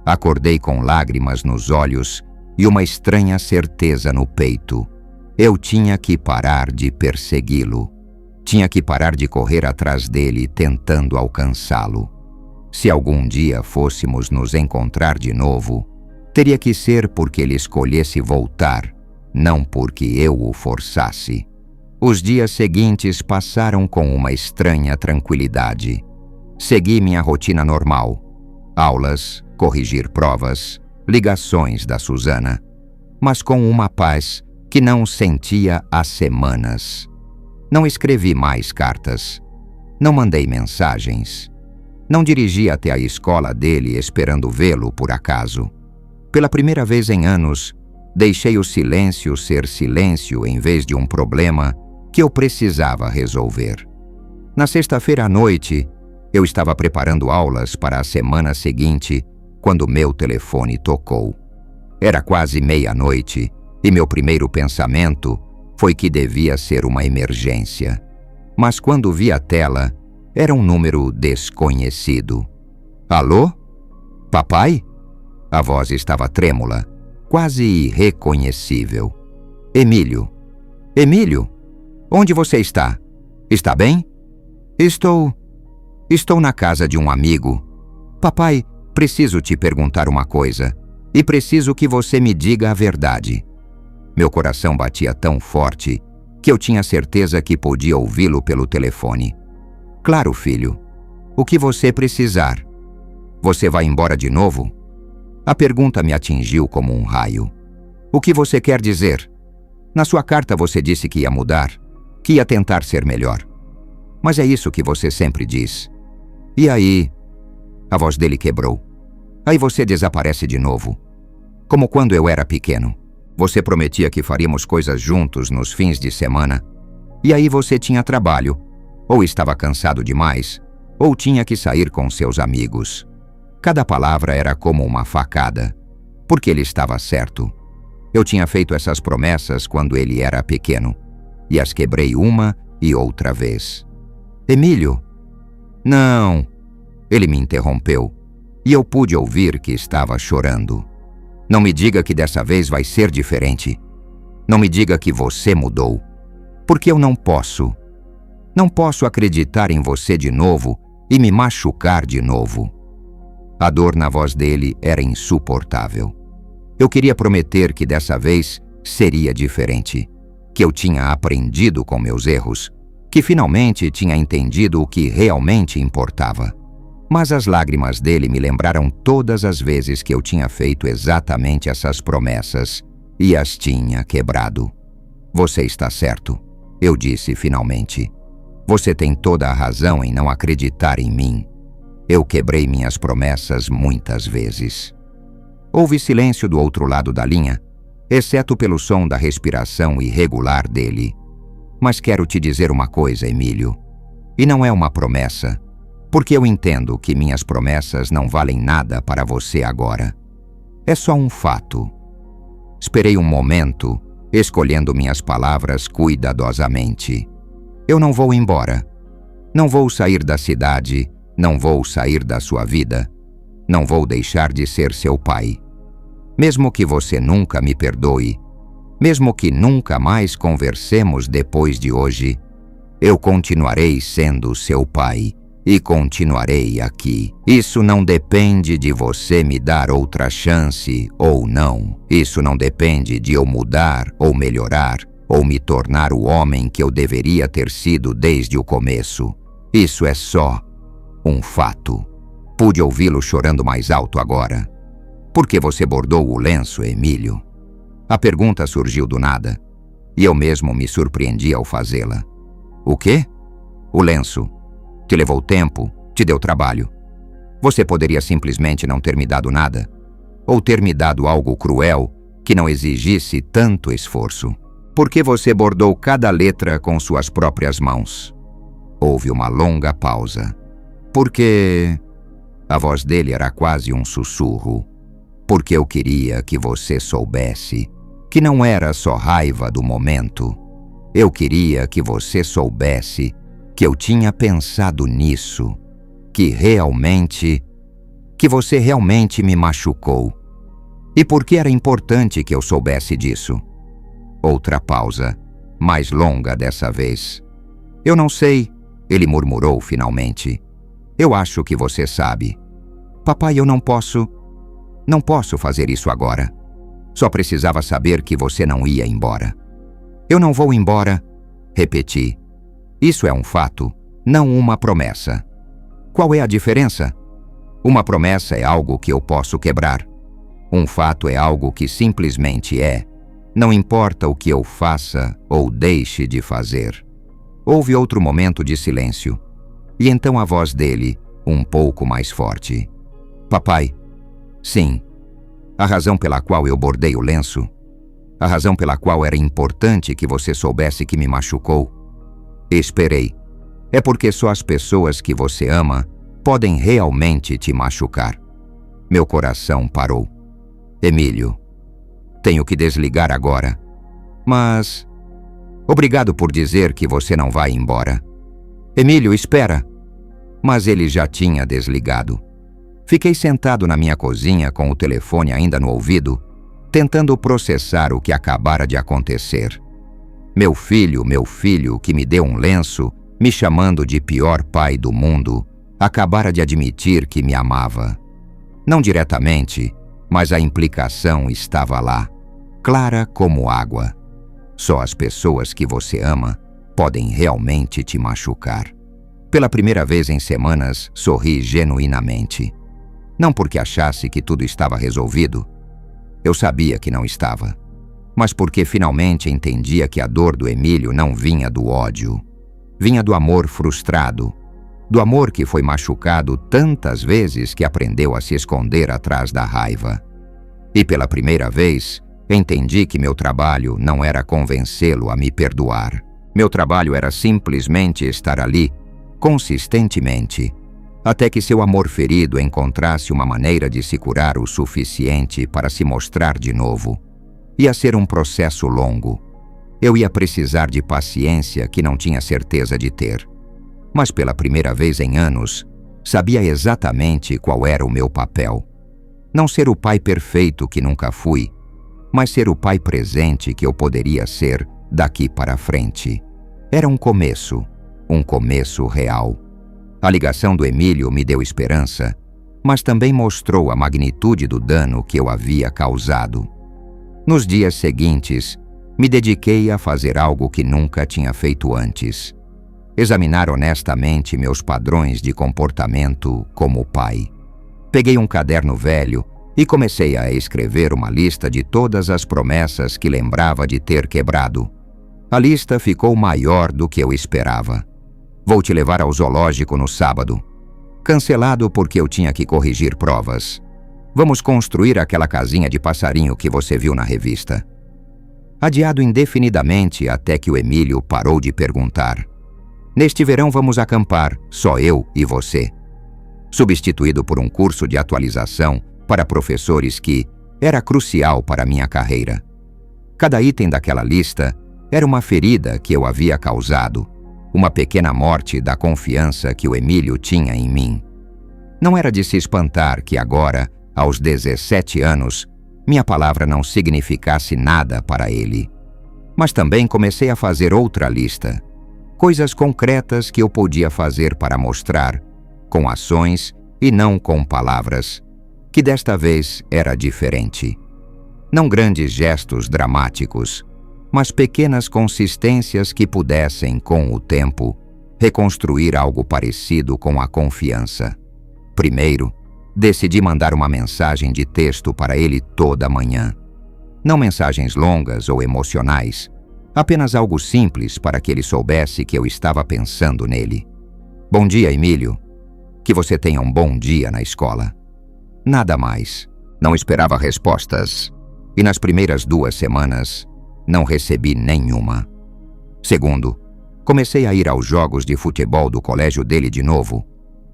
Acordei com lágrimas nos olhos e uma estranha certeza no peito. Eu tinha que parar de persegui-lo. Tinha que parar de correr atrás dele tentando alcançá-lo. Se algum dia fôssemos nos encontrar de novo, teria que ser porque ele escolhesse voltar, não porque eu o forçasse. Os dias seguintes passaram com uma estranha tranquilidade. Segui minha rotina normal. Aulas, corrigir provas, ligações da Susana, mas com uma paz que não sentia há semanas. Não escrevi mais cartas. Não mandei mensagens. Não dirigi até a escola dele esperando vê-lo por acaso. Pela primeira vez em anos, deixei o silêncio ser silêncio em vez de um problema que eu precisava resolver. Na sexta-feira à noite, eu estava preparando aulas para a semana seguinte quando meu telefone tocou. Era quase meia-noite e meu primeiro pensamento foi que devia ser uma emergência. Mas quando vi a tela, era um número desconhecido. Alô? Papai? A voz estava trêmula, quase irreconhecível. Emílio. Emílio? Onde você está? Está bem? Estou na casa de um amigo. Papai, preciso te perguntar uma coisa, e preciso que você me diga a verdade. Meu coração batia tão forte que eu tinha certeza que podia ouvi-lo pelo telefone. Claro, filho. O que você precisar. Você vai embora de novo? A pergunta me atingiu como um raio. O que você quer dizer? Na sua carta você disse que ia mudar, que ia tentar ser melhor. Mas é isso que você sempre diz. E aí? A voz dele quebrou. Aí você desaparece de novo. Como quando eu era pequeno. Você prometia que faríamos coisas juntos nos fins de semana. E aí você tinha trabalho. Ou estava cansado demais, ou tinha que sair com seus amigos. Cada palavra era como uma facada. Porque ele estava certo. Eu tinha feito essas promessas quando ele era pequeno, e as quebrei uma e outra vez. Emílio! Não! Ele me interrompeu, e eu pude ouvir que estava chorando. Não me diga que dessa vez vai ser diferente. Não me diga que você mudou, porque eu não posso. Não posso acreditar em você de novo e me machucar de novo. A dor na voz dele era insuportável. Eu queria prometer que dessa vez seria diferente, que eu tinha aprendido com meus erros, que finalmente tinha entendido o que realmente importava. Mas as lágrimas dele me lembraram todas as vezes que eu tinha feito exatamente essas promessas e as tinha quebrado. Você está certo, eu disse finalmente. Você tem toda a razão em não acreditar em mim. Eu quebrei minhas promessas muitas vezes. Houve silêncio do outro lado da linha, exceto pelo som da respiração irregular dele. Mas quero te dizer uma coisa, Emílio. E não é uma promessa, porque eu entendo que minhas promessas não valem nada para você agora. É só um fato. Esperei um momento, escolhendo minhas palavras cuidadosamente. Eu não vou embora. Não vou sair da cidade, não vou sair da sua vida. Não vou deixar de ser seu pai. Mesmo que você nunca me perdoe, mesmo que nunca mais conversemos depois de hoje, eu continuarei sendo seu pai e continuarei aqui. Isso não depende de você me dar outra chance ou não. Isso não depende de eu mudar ou melhorar ou me tornar o homem que eu deveria ter sido desde o começo. Isso é só um fato. Pude ouvi-lo chorando mais alto agora. Por que você bordou o lenço, Emílio? A pergunta surgiu do nada, e eu mesmo me surpreendi ao fazê-la. O quê? O lenço. Te levou tempo, te deu trabalho. Você poderia simplesmente não ter me dado nada, ou ter me dado algo cruel que não exigisse tanto esforço. Por que você bordou cada letra com suas próprias mãos? Houve uma longa pausa. Porque... A voz dele era quase um sussurro. Porque eu queria que você soubesse que não era só raiva do momento. Eu queria que você soubesse que eu tinha pensado nisso, que você realmente me machucou. E por que era importante que eu soubesse disso? Outra pausa, mais longa dessa vez. Eu não sei, ele murmurou finalmente. Eu acho que você sabe. Papai, eu não posso fazer isso agora. Só precisava saber que você não ia embora. Eu não vou embora, repeti. Isso é um fato, não uma promessa. Qual é a diferença? Uma promessa é algo que eu posso quebrar. Um fato é algo que simplesmente é. Não importa o que eu faça ou deixe de fazer. Houve outro momento de silêncio. E então a voz dele, um pouco mais forte. Papai, sim. A razão pela qual eu bordei o lenço, a razão pela qual era importante que você soubesse que me machucou. Esperei. É porque só as pessoas que você ama podem realmente te machucar. Meu coração parou. Emílio, tenho que desligar agora. Mas... Obrigado por dizer que você não vai embora. Emílio, espera. Mas ele já tinha desligado. Fiquei sentado na minha cozinha com o telefone ainda no ouvido, tentando processar o que acabara de acontecer. Meu filho, que me deu um lenço, me chamando de pior pai do mundo, acabara de admitir que me amava. Não diretamente, mas a implicação estava lá, clara como água. Só as pessoas que você ama podem realmente te machucar. Pela primeira vez em semanas, sorri genuinamente. Não porque achasse que tudo estava resolvido. Eu sabia que não estava. Mas porque finalmente entendia que a dor do Emílio não vinha do ódio. Vinha do amor frustrado. Do amor que foi machucado tantas vezes que aprendeu a se esconder atrás da raiva. E pela primeira vez, entendi que meu trabalho não era convencê-lo a me perdoar. Meu trabalho era simplesmente estar ali, consistentemente, até que seu amor ferido encontrasse uma maneira de se curar o suficiente para se mostrar de novo. Ia ser um processo longo. Eu ia precisar de paciência que não tinha certeza de ter. Mas pela primeira vez em anos, sabia exatamente qual era o meu papel. Não ser o pai perfeito que nunca fui, mas ser o pai presente que eu poderia ser daqui para frente. Era um começo real. A ligação do Emílio me deu esperança, mas também mostrou a magnitude do dano que eu havia causado. Nos dias seguintes, me dediquei a fazer algo que nunca tinha feito antes: examinar honestamente meus padrões de comportamento como pai. Peguei um caderno velho e comecei a escrever uma lista de todas as promessas que lembrava de ter quebrado. A lista ficou maior do que eu esperava. Vou te levar ao zoológico no sábado. Cancelado porque eu tinha que corrigir provas. Vamos construir aquela casinha de passarinho que você viu na revista. Adiado indefinidamente até que o Emílio parou de perguntar. Neste verão vamos acampar, só eu e você. Substituído por um curso de atualização para professores que era crucial para minha carreira. Cada item daquela lista era uma ferida que eu havia causado, uma pequena morte da confiança que o Emílio tinha em mim. Não era de se espantar que agora, aos 17 anos, minha palavra não significasse nada para ele. Mas também comecei a fazer outra lista. Coisas concretas que eu podia fazer para mostrar, com ações e não com palavras, que desta vez era diferente. Não grandes gestos dramáticos, mas pequenas consistências que pudessem, com o tempo, reconstruir algo parecido com a confiança. Primeiro, decidi mandar uma mensagem de texto para ele toda manhã. Não mensagens longas ou emocionais, apenas algo simples para que ele soubesse que eu estava pensando nele. Bom dia, Emílio. Que você tenha um bom dia na escola. Nada mais. Não esperava respostas. E nas primeiras 2 semanas, não recebi nenhuma. Segundo, comecei a ir aos jogos de futebol do colégio dele de novo,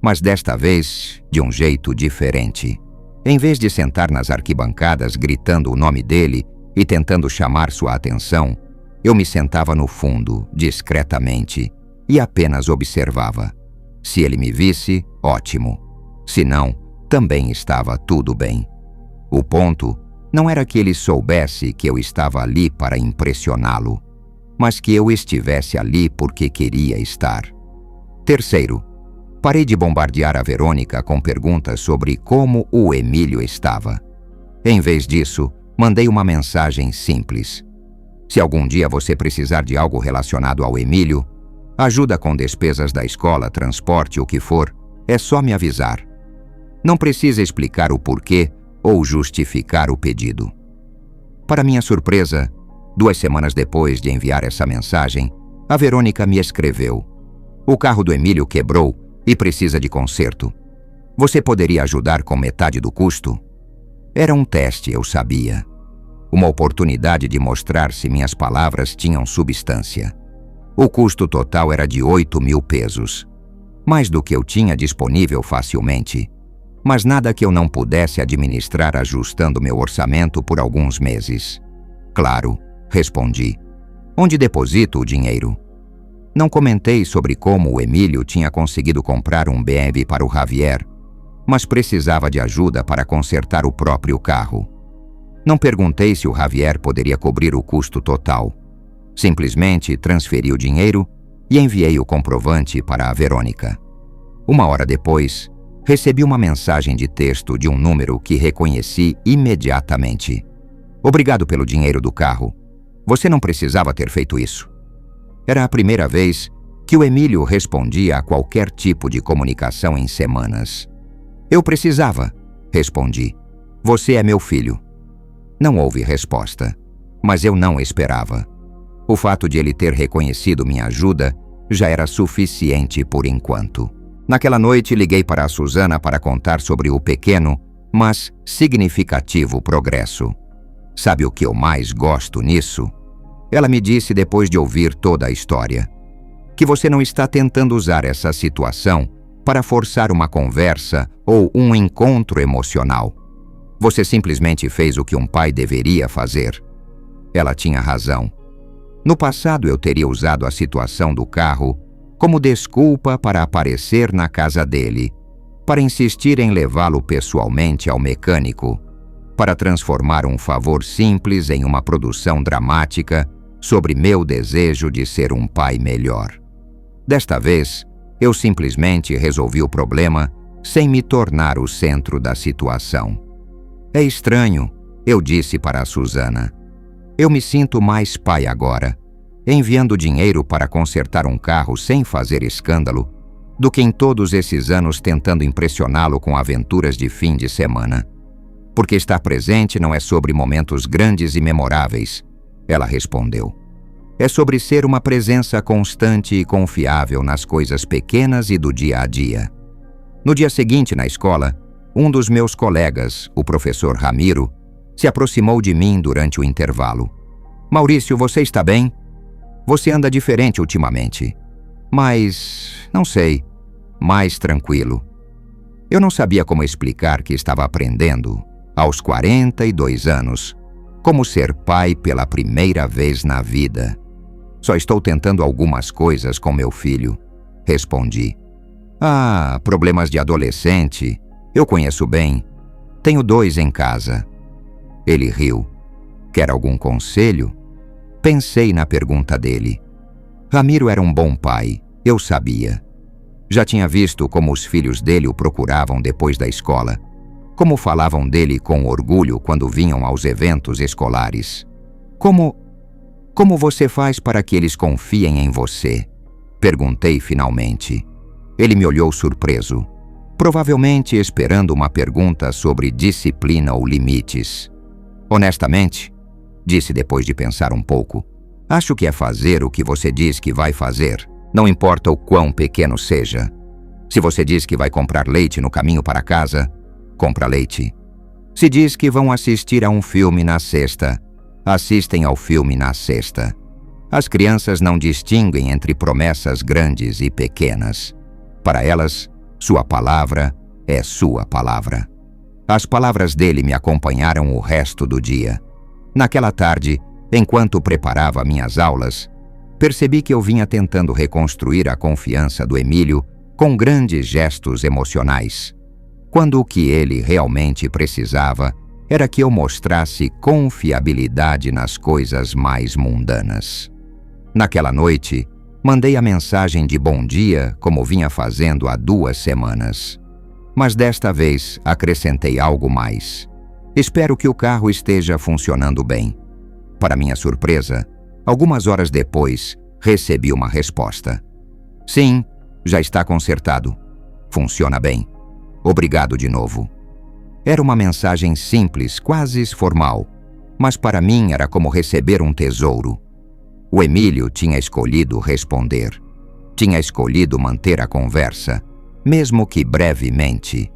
mas desta vez de um jeito diferente. Em vez de sentar nas arquibancadas gritando o nome dele e tentando chamar sua atenção, eu me sentava no fundo, discretamente, e apenas observava. Se ele me visse, ótimo. Se não, também estava tudo bem. O ponto não era que ele soubesse que eu estava ali para impressioná-lo, mas que eu estivesse ali porque queria estar. Terceiro, parei de bombardear a Verônica com perguntas sobre como o Emílio estava. Em vez disso, mandei uma mensagem simples. Se algum dia você precisar de algo relacionado ao Emílio, ajuda com despesas da escola, transporte, o que for, é só me avisar. Não precisa explicar o porquê ou justificar o pedido. Para minha surpresa, 2 semanas depois de enviar essa mensagem, a Verônica me escreveu: o carro do Emílio quebrou e precisa de conserto. Você poderia ajudar com metade do custo? Era um teste, eu sabia. Uma oportunidade de mostrar se minhas palavras tinham substância. O custo total era de 8.000 pesos. Mais do que eu tinha disponível facilmente, mas nada que eu não pudesse administrar ajustando meu orçamento por alguns meses. Claro, respondi. Onde deposito o dinheiro? Não comentei sobre como o Emílio tinha conseguido comprar um BMW para o Javier, mas precisava de ajuda para consertar o próprio carro. Não perguntei se o Javier poderia cobrir o custo total. Simplesmente transferi o dinheiro e enviei o comprovante para a Verônica. 1 hora depois, recebi uma mensagem de texto de um número que reconheci imediatamente. Obrigado pelo dinheiro do carro. Você não precisava ter feito isso. Era a primeira vez que o Emílio respondia a qualquer tipo de comunicação em semanas. Eu precisava, respondi. Você é meu filho. Não houve resposta, mas eu não esperava. O fato de ele ter reconhecido minha ajuda já era suficiente por enquanto. Naquela noite, liguei para a Susana para contar sobre o pequeno, mas significativo progresso. Sabe o que eu mais gosto nisso? Ela me disse depois de ouvir toda a história, que você não está tentando usar essa situação para forçar uma conversa ou um encontro emocional. Você simplesmente fez o que um pai deveria fazer. Ela tinha razão. No passado eu teria usado a situação do carro como desculpa para aparecer na casa dele, para insistir em levá-lo pessoalmente ao mecânico, para transformar um favor simples em uma produção dramática sobre meu desejo de ser um pai melhor. Desta vez, eu simplesmente resolvi o problema sem me tornar o centro da situação. É estranho, eu disse para a Susana. Eu me sinto mais pai agora, enviando dinheiro para consertar um carro sem fazer escândalo, do que em todos esses anos tentando impressioná-lo com aventuras de fim de semana. Porque estar presente não é sobre momentos grandes e memoráveis, ela respondeu. É sobre ser uma presença constante e confiável nas coisas pequenas e do dia a dia. No dia seguinte, na escola, um dos meus colegas, o professor Ramiro, se aproximou de mim durante o intervalo. Maurício, você está bem? Você anda diferente ultimamente. Mas, não sei, mais tranquilo. Eu não sabia como explicar que estava aprendendo, aos 42 anos, como ser pai pela primeira vez na vida. Só estou tentando algumas coisas com meu filho, respondi. Ah, problemas de adolescente, eu conheço bem. Tenho 2 em casa. Ele riu. Quer algum conselho? Pensei na pergunta dele. Ramiro era um bom pai, eu sabia. Já tinha visto como os filhos dele o procuravam depois da escola, como falavam dele com orgulho quando vinham aos eventos escolares. Como você faz para que eles confiem em você? Perguntei finalmente. Ele me olhou surpreso, provavelmente esperando uma pergunta sobre disciplina ou limites. Honestamente, disse depois de pensar um pouco, acho que é fazer o que você diz que vai fazer, não importa o quão pequeno seja. Se você diz que vai comprar leite no caminho para casa, compra leite. Se diz que vão assistir a um filme na sexta, assistem ao filme na sexta. As crianças não distinguem entre promessas grandes e pequenas. Para elas, sua palavra é sua palavra. As palavras dele me acompanharam o resto do dia. Naquela tarde, enquanto preparava minhas aulas, percebi que eu vinha tentando reconstruir a confiança do Emílio com grandes gestos emocionais, quando o que ele realmente precisava era que eu mostrasse confiabilidade nas coisas mais mundanas. Naquela noite, mandei a mensagem de bom dia como vinha fazendo há 2 semanas. Mas desta vez acrescentei algo mais. Espero que o carro esteja funcionando bem. Para minha surpresa, algumas horas depois, recebi uma resposta. Sim, já está consertado. Funciona bem. Obrigado de novo. Era uma mensagem simples, quase formal, mas para mim era como receber um tesouro. O Emílio tinha escolhido responder. Tinha escolhido manter a conversa, mesmo que brevemente.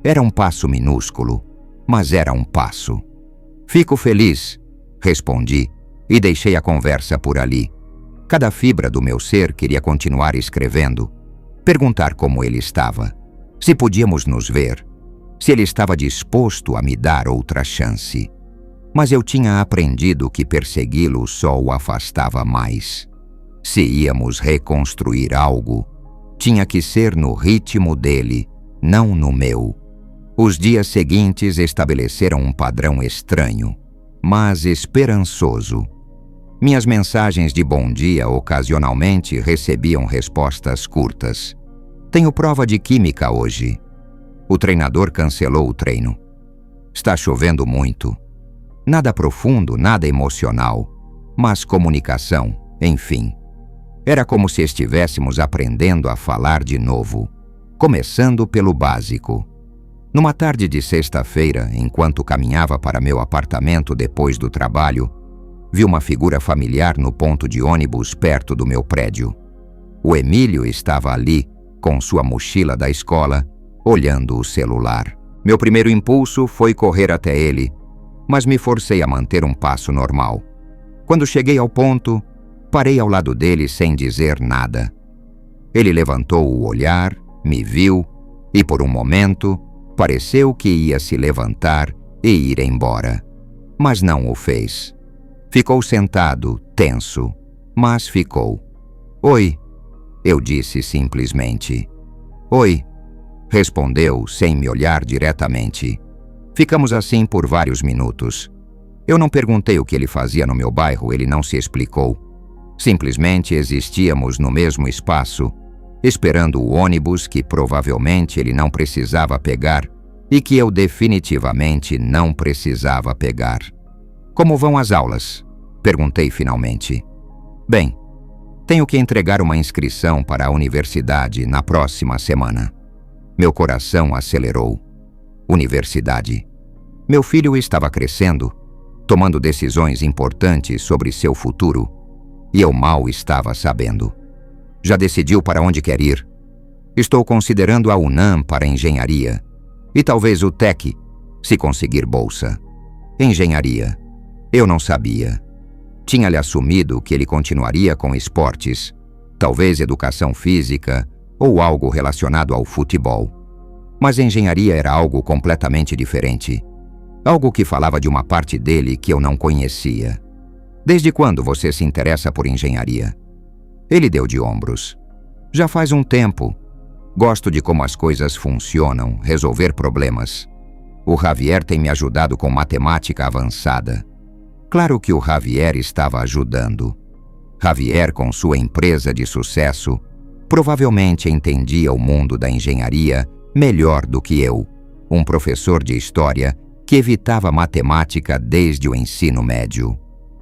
Era um passo minúsculo, mas era um passo. Fico feliz, respondi e deixei a conversa por ali. Cada fibra do meu ser queria continuar escrevendo, perguntar como ele estava, se podíamos nos ver, se ele estava disposto a me dar outra chance. Mas eu tinha aprendido que persegui-lo só o afastava mais. Se íamos reconstruir algo, tinha que ser no ritmo dele, não no meu. Os dias seguintes estabeleceram um padrão estranho, mas esperançoso. Minhas mensagens de bom dia ocasionalmente recebiam respostas curtas. Tenho prova de química hoje. O treinador cancelou o treino. Está chovendo muito. Nada profundo, nada emocional, mas comunicação, enfim. Era como se estivéssemos aprendendo a falar de novo, começando pelo básico. Numa tarde de sexta-feira, enquanto caminhava para meu apartamento depois do trabalho, vi uma figura familiar no ponto de ônibus perto do meu prédio. O Emílio estava ali, com sua mochila da escola, olhando o celular. Meu primeiro impulso foi correr até ele, mas me forcei a manter um passo normal. Quando cheguei ao ponto, parei ao lado dele sem dizer nada. Ele levantou o olhar, me viu e, por um momento, pareceu que ia se levantar e ir embora. Mas não o fez. Ficou sentado, tenso, mas ficou. Oi, eu disse simplesmente. Oi, respondeu sem me olhar diretamente. Ficamos assim por vários minutos. Eu não perguntei o que ele fazia no meu bairro, ele não se explicou. Simplesmente existíamos no mesmo espaço, esperando o ônibus que provavelmente ele não precisava pegar e que eu definitivamente não precisava pegar. Como vão as aulas? Perguntei finalmente. Bem, tenho que entregar uma inscrição para a universidade na próxima semana. Meu coração acelerou. Universidade. Meu filho estava crescendo, tomando decisões importantes sobre seu futuro, e eu mal estava sabendo. Já decidiu para onde quer ir? Estou considerando a UNAM para engenharia, e talvez o TEC, se conseguir bolsa. Engenharia. Eu não sabia. Tinha-lhe assumido que ele continuaria com esportes, talvez educação física ou algo relacionado ao futebol. Mas engenharia era algo completamente diferente. Algo que falava de uma parte dele que eu não conhecia. Desde quando você se interessa por engenharia? Ele deu de ombros. Já faz um tempo. Gosto de como as coisas funcionam, resolver problemas. O Javier tem me ajudado com matemática avançada. Claro que o Javier estava ajudando. Javier, com sua empresa de sucesso, provavelmente entendia o mundo da engenharia melhor do que eu, um professor de história que evitava matemática desde o ensino médio.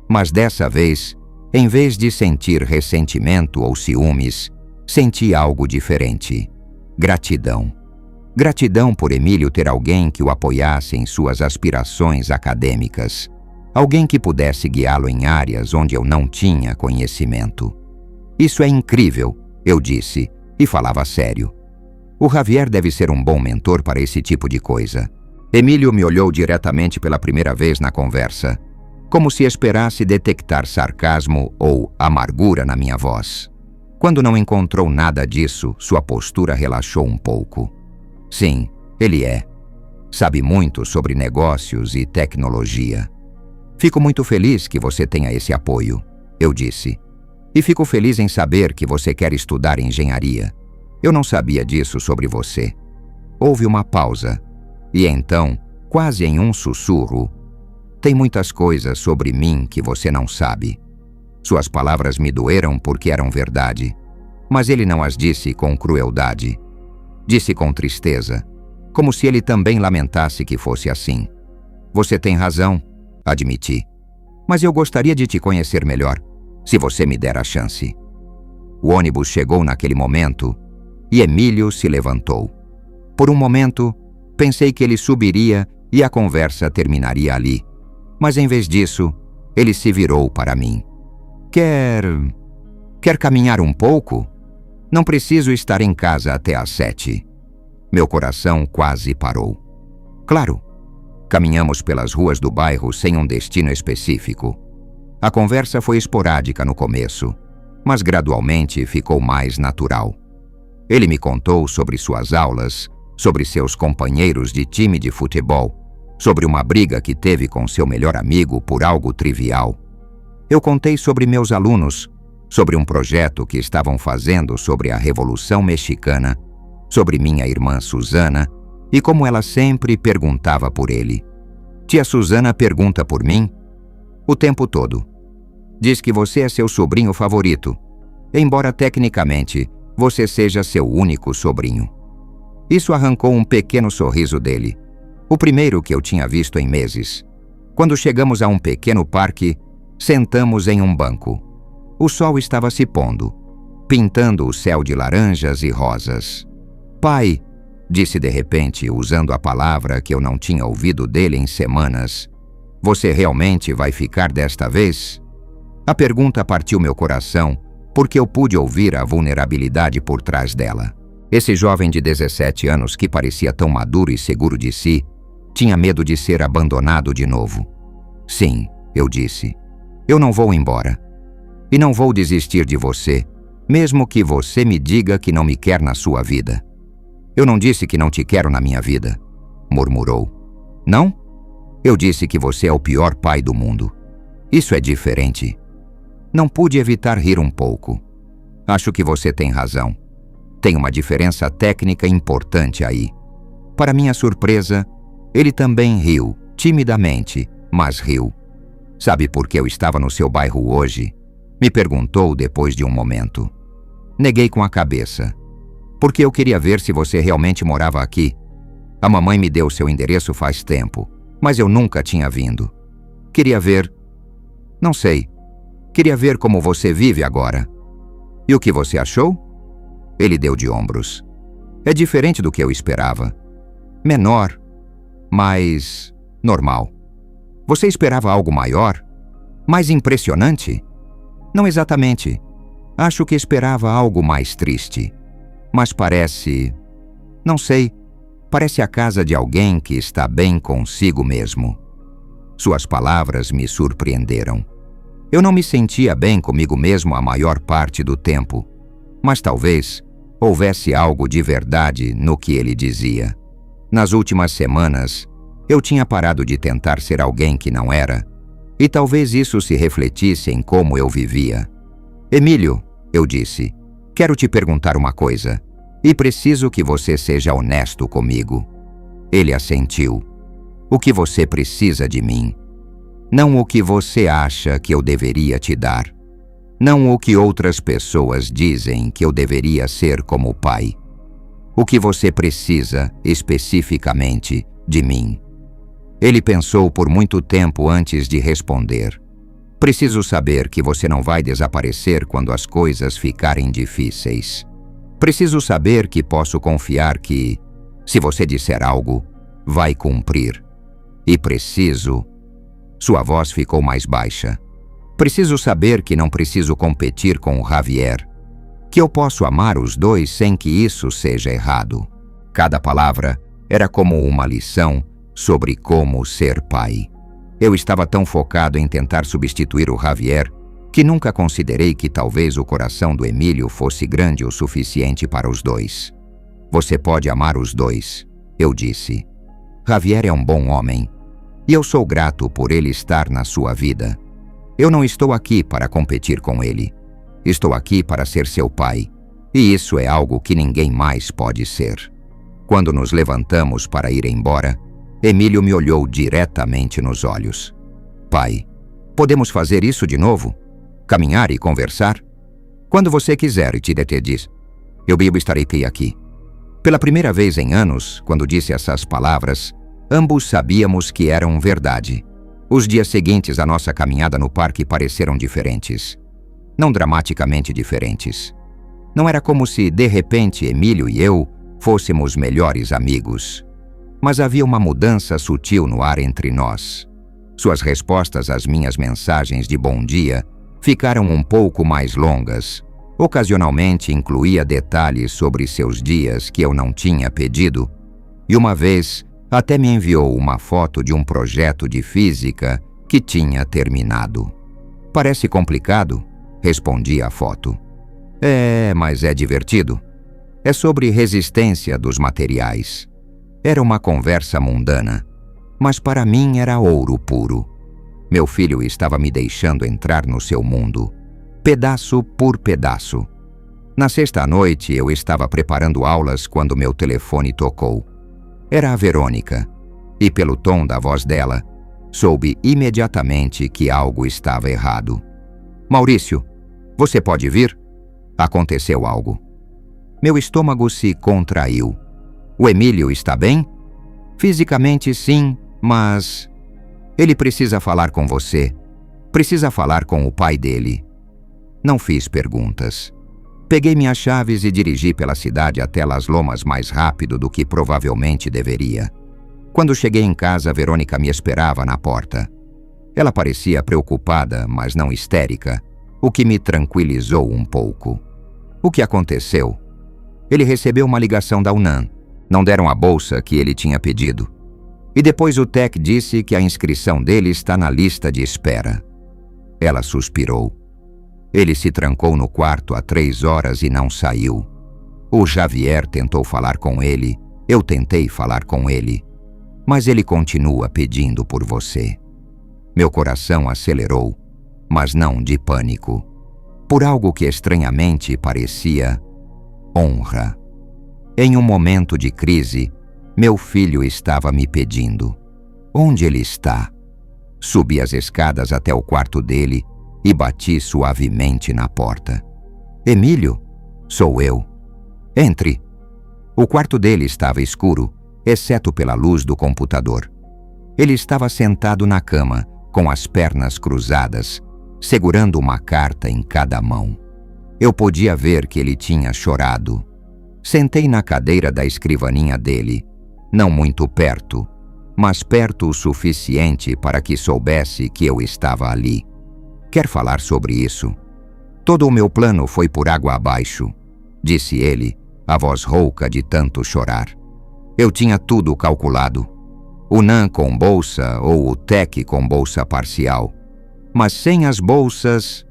Mas dessa vez, em vez de sentir ressentimento ou ciúmes, senti algo diferente. Gratidão. Gratidão por Emílio ter alguém que o apoiasse em suas aspirações acadêmicas. Alguém que pudesse guiá-lo em áreas onde eu não tinha conhecimento. Isso é incrível, eu disse, e falava sério. O Javier deve ser um bom mentor para esse tipo de coisa. Emílio me olhou diretamente pela primeira vez na conversa, como se esperasse detectar sarcasmo ou amargura na minha voz. Quando não encontrou nada disso, sua postura relaxou um pouco. Sim, ele é. Sabe muito sobre negócios e tecnologia. Fico muito feliz que você tenha esse apoio, eu disse. E fico feliz em saber que você quer estudar engenharia. Eu não sabia disso sobre você. Houve uma pausa. E então, quase em um sussurro, tem muitas coisas sobre mim que você não sabe. Suas palavras me doeram porque eram verdade. Mas ele não as disse com crueldade. Disse com tristeza, como se ele também lamentasse que fosse assim. Você tem razão, admiti. Mas eu gostaria de te conhecer melhor, se você me der a chance. O ônibus chegou naquele momento e Emílio se levantou. Por um momento, pensei que ele subiria e a conversa terminaria ali. Mas em vez disso, ele se virou para mim. Quer caminhar um pouco? Não preciso estar em casa até às 7. Meu coração quase parou. Claro. Caminhamos pelas ruas do bairro sem um destino específico. A conversa foi esporádica no começo, mas gradualmente ficou mais natural. Ele me contou sobre suas aulas, sobre seus companheiros de time de futebol, sobre uma briga que teve com seu melhor amigo por algo trivial. Eu contei sobre meus alunos, sobre um projeto que estavam fazendo sobre a Revolução Mexicana, sobre minha irmã Susana e como ela sempre perguntava por ele. Tia Susana pergunta por mim o tempo todo. Diz que você é seu sobrinho favorito, embora tecnicamente você seja seu único sobrinho. Isso arrancou um pequeno sorriso dele, o primeiro que eu tinha visto em meses. Quando chegamos a um pequeno parque, sentamos em um banco. O sol estava se pondo, pintando o céu de laranjas e rosas. Pai, disse de repente, usando a palavra que eu não tinha ouvido dele em semanas, você realmente vai ficar desta vez? A pergunta partiu meu coração, porque eu pude ouvir a vulnerabilidade por trás dela. Esse jovem de 17 anos que parecia tão maduro e seguro de si, tinha medo de ser abandonado de novo. Sim, eu disse. Eu não vou embora. E não vou desistir de você, mesmo que você me diga que não me quer na sua vida. Eu não disse que não te quero na minha vida, murmurou. Não? Eu disse que você é o pior pai do mundo. Isso é diferente. Não pude evitar rir um pouco. Acho que você tem razão. Tem uma diferença técnica importante aí. Para minha surpresa, ele também riu, timidamente, mas riu. Sabe por que eu estava no seu bairro hoje? Me perguntou depois de um momento. Neguei com a cabeça. Porque eu queria ver se você realmente morava aqui. A mamãe me deu seu endereço faz tempo, mas eu nunca tinha vindo. Queria ver... Não sei. Queria ver como você vive agora. E o que você achou? Ele deu de ombros. É diferente do que eu esperava. Menor, mas normal. Você esperava algo maior? Mais impressionante? Não exatamente. Acho que esperava algo mais triste. Mas parece... Não sei. Parece a casa de alguém que está bem consigo mesmo. Suas palavras me surpreenderam. Eu não me sentia bem comigo mesmo a maior parte do tempo, mas talvez houvesse algo de verdade no que ele dizia. Nas últimas semanas, eu tinha parado de tentar ser alguém que não era, e talvez isso se refletisse em como eu vivia. Emílio, eu disse, quero te perguntar uma coisa, e preciso que você seja honesto comigo. Ele assentiu. O que você precisa de mim? Não o que você acha que eu deveria te dar. Não o que outras pessoas dizem que eu deveria ser como pai. O que você precisa, especificamente, de mim? Ele pensou por muito tempo antes de responder. Preciso saber que você não vai desaparecer quando as coisas ficarem difíceis. Preciso saber que posso confiar que, se você disser algo, vai cumprir. E preciso... Sua voz ficou mais baixa. Preciso saber que não preciso competir com o Javier. Que eu posso amar os dois sem que isso seja errado. Cada palavra era como uma lição sobre como ser pai. Eu estava tão focado em tentar substituir o Javier que nunca considerei que talvez o coração do Emílio fosse grande o suficiente para os dois. Você pode amar os dois, eu disse. Javier é um bom homem. E eu sou grato por ele estar na sua vida. Eu não estou aqui para competir com ele. Estou aqui para ser seu pai. E isso é algo que ninguém mais pode ser. Quando nos levantamos para ir embora, Emílio me olhou diretamente nos olhos. Pai, podemos fazer isso de novo? Caminhar e conversar? Quando você quiser, Tidete disse. Eu estarei aqui. Pela primeira vez em anos, quando disse essas palavras, ambos sabíamos que eram verdade. Os dias seguintes à nossa caminhada no parque pareceram diferentes. Não dramaticamente diferentes. Não era como se, de repente, Emílio e eu fôssemos melhores amigos. Mas havia uma mudança sutil no ar entre nós. Suas respostas às minhas mensagens de bom dia ficaram um pouco mais longas. Ocasionalmente incluía detalhes sobre seus dias que eu não tinha pedido. E uma vez... até me enviou uma foto de um projeto de física que tinha terminado. Parece complicado, respondi à foto. Mas é divertido. É sobre resistência dos materiais. Era uma conversa mundana, mas para mim era ouro puro. Meu filho estava me deixando entrar no seu mundo, pedaço por pedaço. Na sexta noite eu estava preparando aulas quando meu telefone tocou. Era a Verônica, e pelo tom da voz dela, soube imediatamente que algo estava errado. Maurício, você pode vir? Aconteceu algo. Meu estômago se contraiu. O Emílio está bem? Fisicamente sim, mas... Ele precisa falar com você. Precisa falar com o pai dele. Não fiz perguntas. Peguei minhas chaves e dirigi pela cidade até Las Lomas mais rápido do que provavelmente deveria. Quando cheguei em casa, Verônica me esperava na porta. Ela parecia preocupada, mas não histérica, o que me tranquilizou um pouco. O que aconteceu? Ele recebeu uma ligação da UNAM. Não deram a bolsa que ele tinha pedido. E depois o Tec disse que a inscrição dele está na lista de espera. Ela suspirou. Ele se trancou no quarto há 3 horas e não saiu. O Javier tentou falar com ele, eu tentei falar com ele, mas ele continua pedindo por você. Meu coração acelerou, mas não de pânico, por algo que estranhamente parecia honra. Em um momento de crise, meu filho estava me pedindo: onde ele está? Subi as escadas até o quarto dele e bati suavemente na porta. Emílio, sou eu. Entre. O quarto dele estava escuro, exceto pela luz do computador. Ele estava sentado na cama, com as pernas cruzadas, segurando uma carta em cada mão. Eu podia ver que ele tinha chorado. Sentei na cadeira da escrivaninha dele, não muito perto, mas perto o suficiente para que soubesse que eu estava ali. Quer falar sobre isso? Todo o meu plano foi por água abaixo, disse ele, a voz rouca de tanto chorar. Eu tinha tudo calculado. O NAN com bolsa ou o TEC com bolsa parcial. Mas sem as bolsas...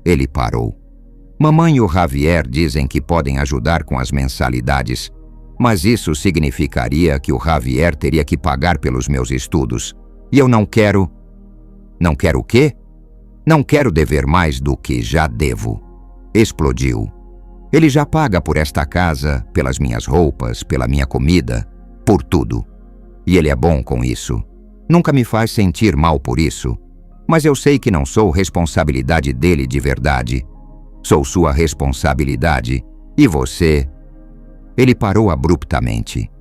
Ele parou. Mamãe e o Javier dizem que podem ajudar com as mensalidades, mas isso significaria que o Javier teria que pagar pelos meus estudos. E eu não quero... Não quero o quê? Não quero dever mais do que já devo. Explodiu. Ele já paga por esta casa, pelas minhas roupas, pela minha comida, por tudo. E ele é bom com isso. Nunca me faz sentir mal por isso. Mas eu sei que não sou responsabilidade dele de verdade. Sou sua responsabilidade. E você... Ele parou abruptamente.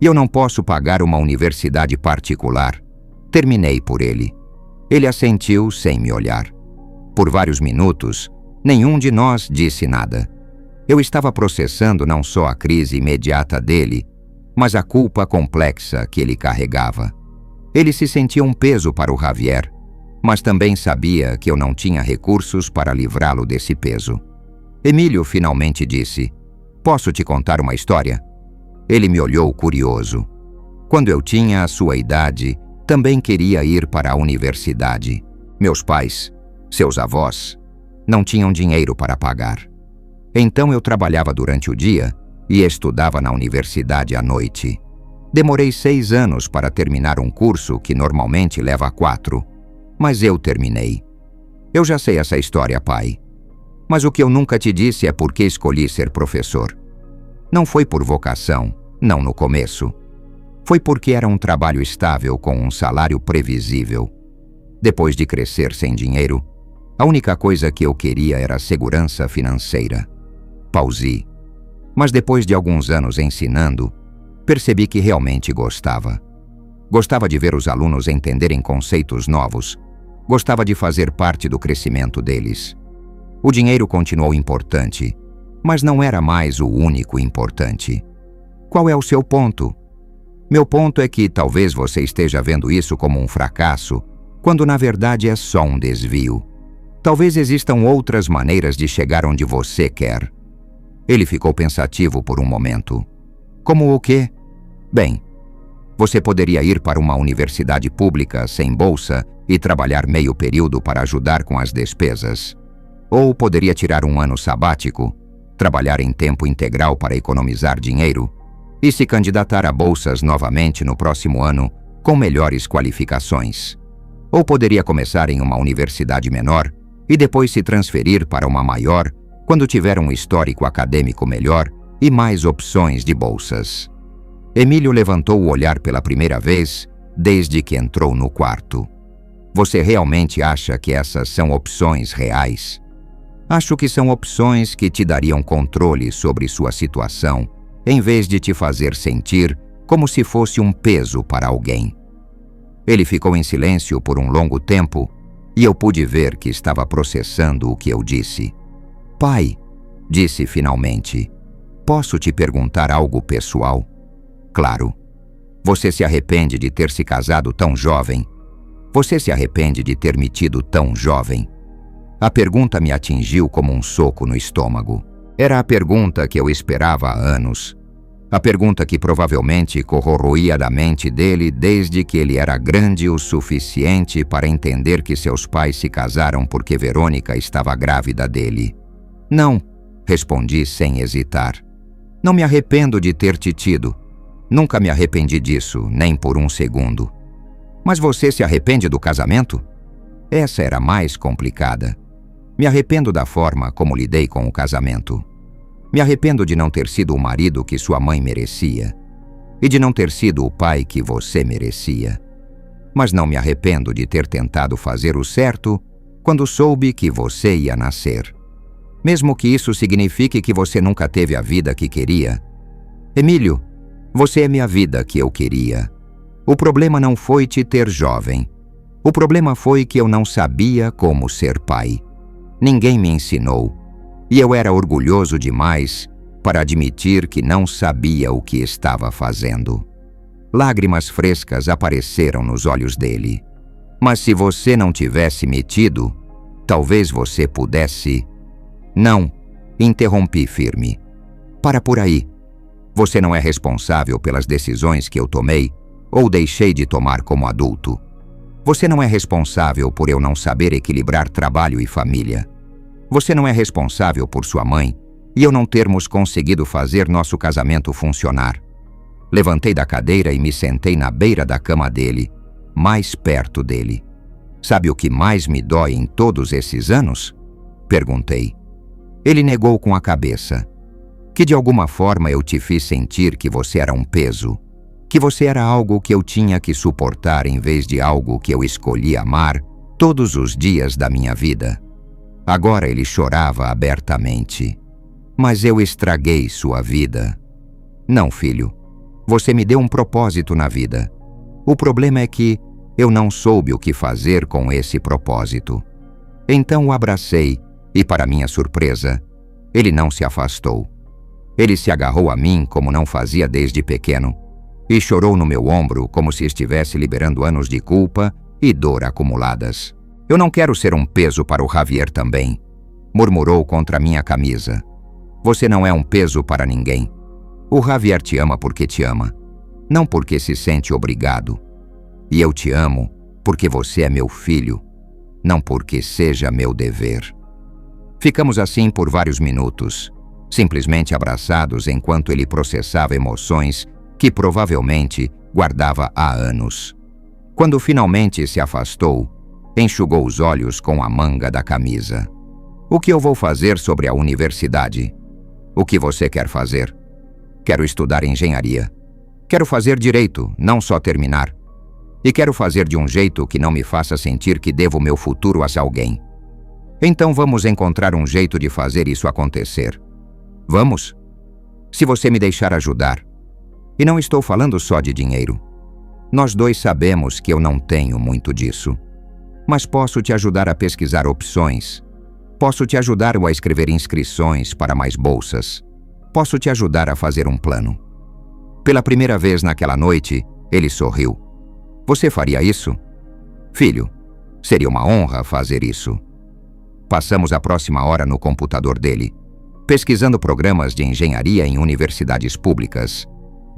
E eu não posso pagar uma universidade particular. Terminei por ele. Ele assentiu sem me olhar. Por vários minutos, nenhum de nós disse nada. Eu estava processando não só a crise imediata dele, mas a culpa complexa que ele carregava. Ele se sentia um peso para o Javier, mas também sabia que eu não tinha recursos para livrá-lo desse peso. Emílio finalmente disse: posso te contar uma história? Ele me olhou curioso. Quando eu tinha a sua idade, também queria ir para a universidade. Meus pais, seus avós, não tinham dinheiro para pagar. Então eu trabalhava durante o dia e estudava na universidade à noite. Demorei 6 anos para terminar um curso que normalmente leva 4, mas eu terminei. Eu já sei essa história, pai. Mas o que eu nunca te disse é por que escolhi ser professor. Não foi por vocação, não no começo. Foi porque era um trabalho estável com um salário previsível. Depois de crescer sem dinheiro, a única coisa que eu queria era segurança financeira. Pausei. Mas depois de alguns anos ensinando, percebi que realmente gostava. Gostava de ver os alunos entenderem conceitos novos. Gostava de fazer parte do crescimento deles. O dinheiro continuou importante, mas não era mais o único importante. Qual é o seu ponto? Meu ponto é que talvez você esteja vendo isso como um fracasso, quando na verdade é só um desvio. Talvez existam outras maneiras de chegar onde você quer. Ele ficou pensativo por um momento. Como o quê? Bem, você poderia ir para uma universidade pública sem bolsa e trabalhar meio período para ajudar com as despesas. Ou poderia tirar um ano sabático, trabalhar em tempo integral para economizar dinheiro e se candidatar a bolsas novamente no próximo ano com melhores qualificações. Ou poderia começar em uma universidade menor e depois se transferir para uma maior quando tiver um histórico acadêmico melhor e mais opções de bolsas. Emílio levantou o olhar pela primeira vez desde que entrou no quarto. Você realmente acha que essas são opções reais? Acho que são opções que te dariam controle sobre sua situação, em vez de te fazer sentir como se fosse um peso para alguém. Ele ficou em silêncio por um longo tempo e eu pude ver que estava processando o que eu disse. Pai, disse finalmente, posso te perguntar algo pessoal? Claro. Você se arrepende de ter se casado tão jovem? Você se arrepende de ter me tido tão jovem? A pergunta me atingiu como um soco no estômago. Era a pergunta que eu esperava há anos. A pergunta que provavelmente corroía da mente dele desde que ele era grande o suficiente para entender que seus pais se casaram porque Verônica estava grávida dele. Não, respondi sem hesitar. Não me arrependo de ter te tido. Nunca me arrependi disso, nem por um segundo. Mas você se arrepende do casamento? Essa era mais complicada. Me arrependo da forma como lidei com o casamento. Me arrependo de não ter sido o marido que sua mãe merecia e de não ter sido o pai que você merecia. Mas não me arrependo de ter tentado fazer o certo quando soube que você ia nascer. Mesmo que isso signifique que você nunca teve a vida que queria. Emílio, você é minha vida que eu queria. O problema não foi te ter jovem. O problema foi que eu não sabia como ser pai. Ninguém me ensinou. E eu era orgulhoso demais para admitir que não sabia o que estava fazendo. Lágrimas frescas apareceram nos olhos dele. Mas se você não tivesse metido, talvez você pudesse... Não, interrompi firme. Para por aí. Você não é responsável pelas decisões que eu tomei ou deixei de tomar como adulto. Você não é responsável por eu não saber equilibrar trabalho e família. Você não é responsável por sua mãe e eu não termos conseguido fazer nosso casamento funcionar. Levantei da cadeira e me sentei na beira da cama dele, mais perto dele. Sabe o que mais me dói em todos esses anos? Perguntei. Ele negou com a cabeça. Que de alguma forma eu te fiz sentir que você era um peso, que você era algo que eu tinha que suportar em vez de algo que eu escolhi amar todos os dias da minha vida. Agora ele chorava abertamente. Mas eu estraguei sua vida. Não, filho. Você me deu um propósito na vida. O problema é que eu não soube o que fazer com esse propósito. Então o abracei e, para minha surpresa, ele não se afastou. Ele se agarrou a mim como não fazia desde pequeno e chorou no meu ombro como se estivesse liberando anos de culpa e dor acumuladas. Eu não quero ser um peso para o Javier também, murmurou contra minha camisa. Você não é um peso para ninguém. O Javier te ama porque te ama, não porque se sente obrigado. E eu te amo porque você é meu filho, não porque seja meu dever. Ficamos assim por vários minutos, simplesmente abraçados enquanto ele processava emoções que provavelmente guardava há anos. Quando finalmente se afastou, enxugou os olhos com a manga da camisa. O que eu vou fazer sobre a universidade? O que você quer fazer? Quero estudar engenharia. Quero fazer direito, não só terminar. E quero fazer de um jeito que não me faça sentir que devo meu futuro a alguém. Então vamos encontrar um jeito de fazer isso acontecer. Vamos? Se você me deixar ajudar. E não estou falando só de dinheiro. Nós dois sabemos que eu não tenho muito disso. Mas posso te ajudar a pesquisar opções. Posso te ajudar a escrever inscrições para mais bolsas. Posso te ajudar a fazer um plano. Pela primeira vez naquela noite, ele sorriu. Você faria isso? Filho, seria uma honra fazer isso. Passamos a próxima hora no computador dele, pesquisando programas de engenharia em universidades públicas,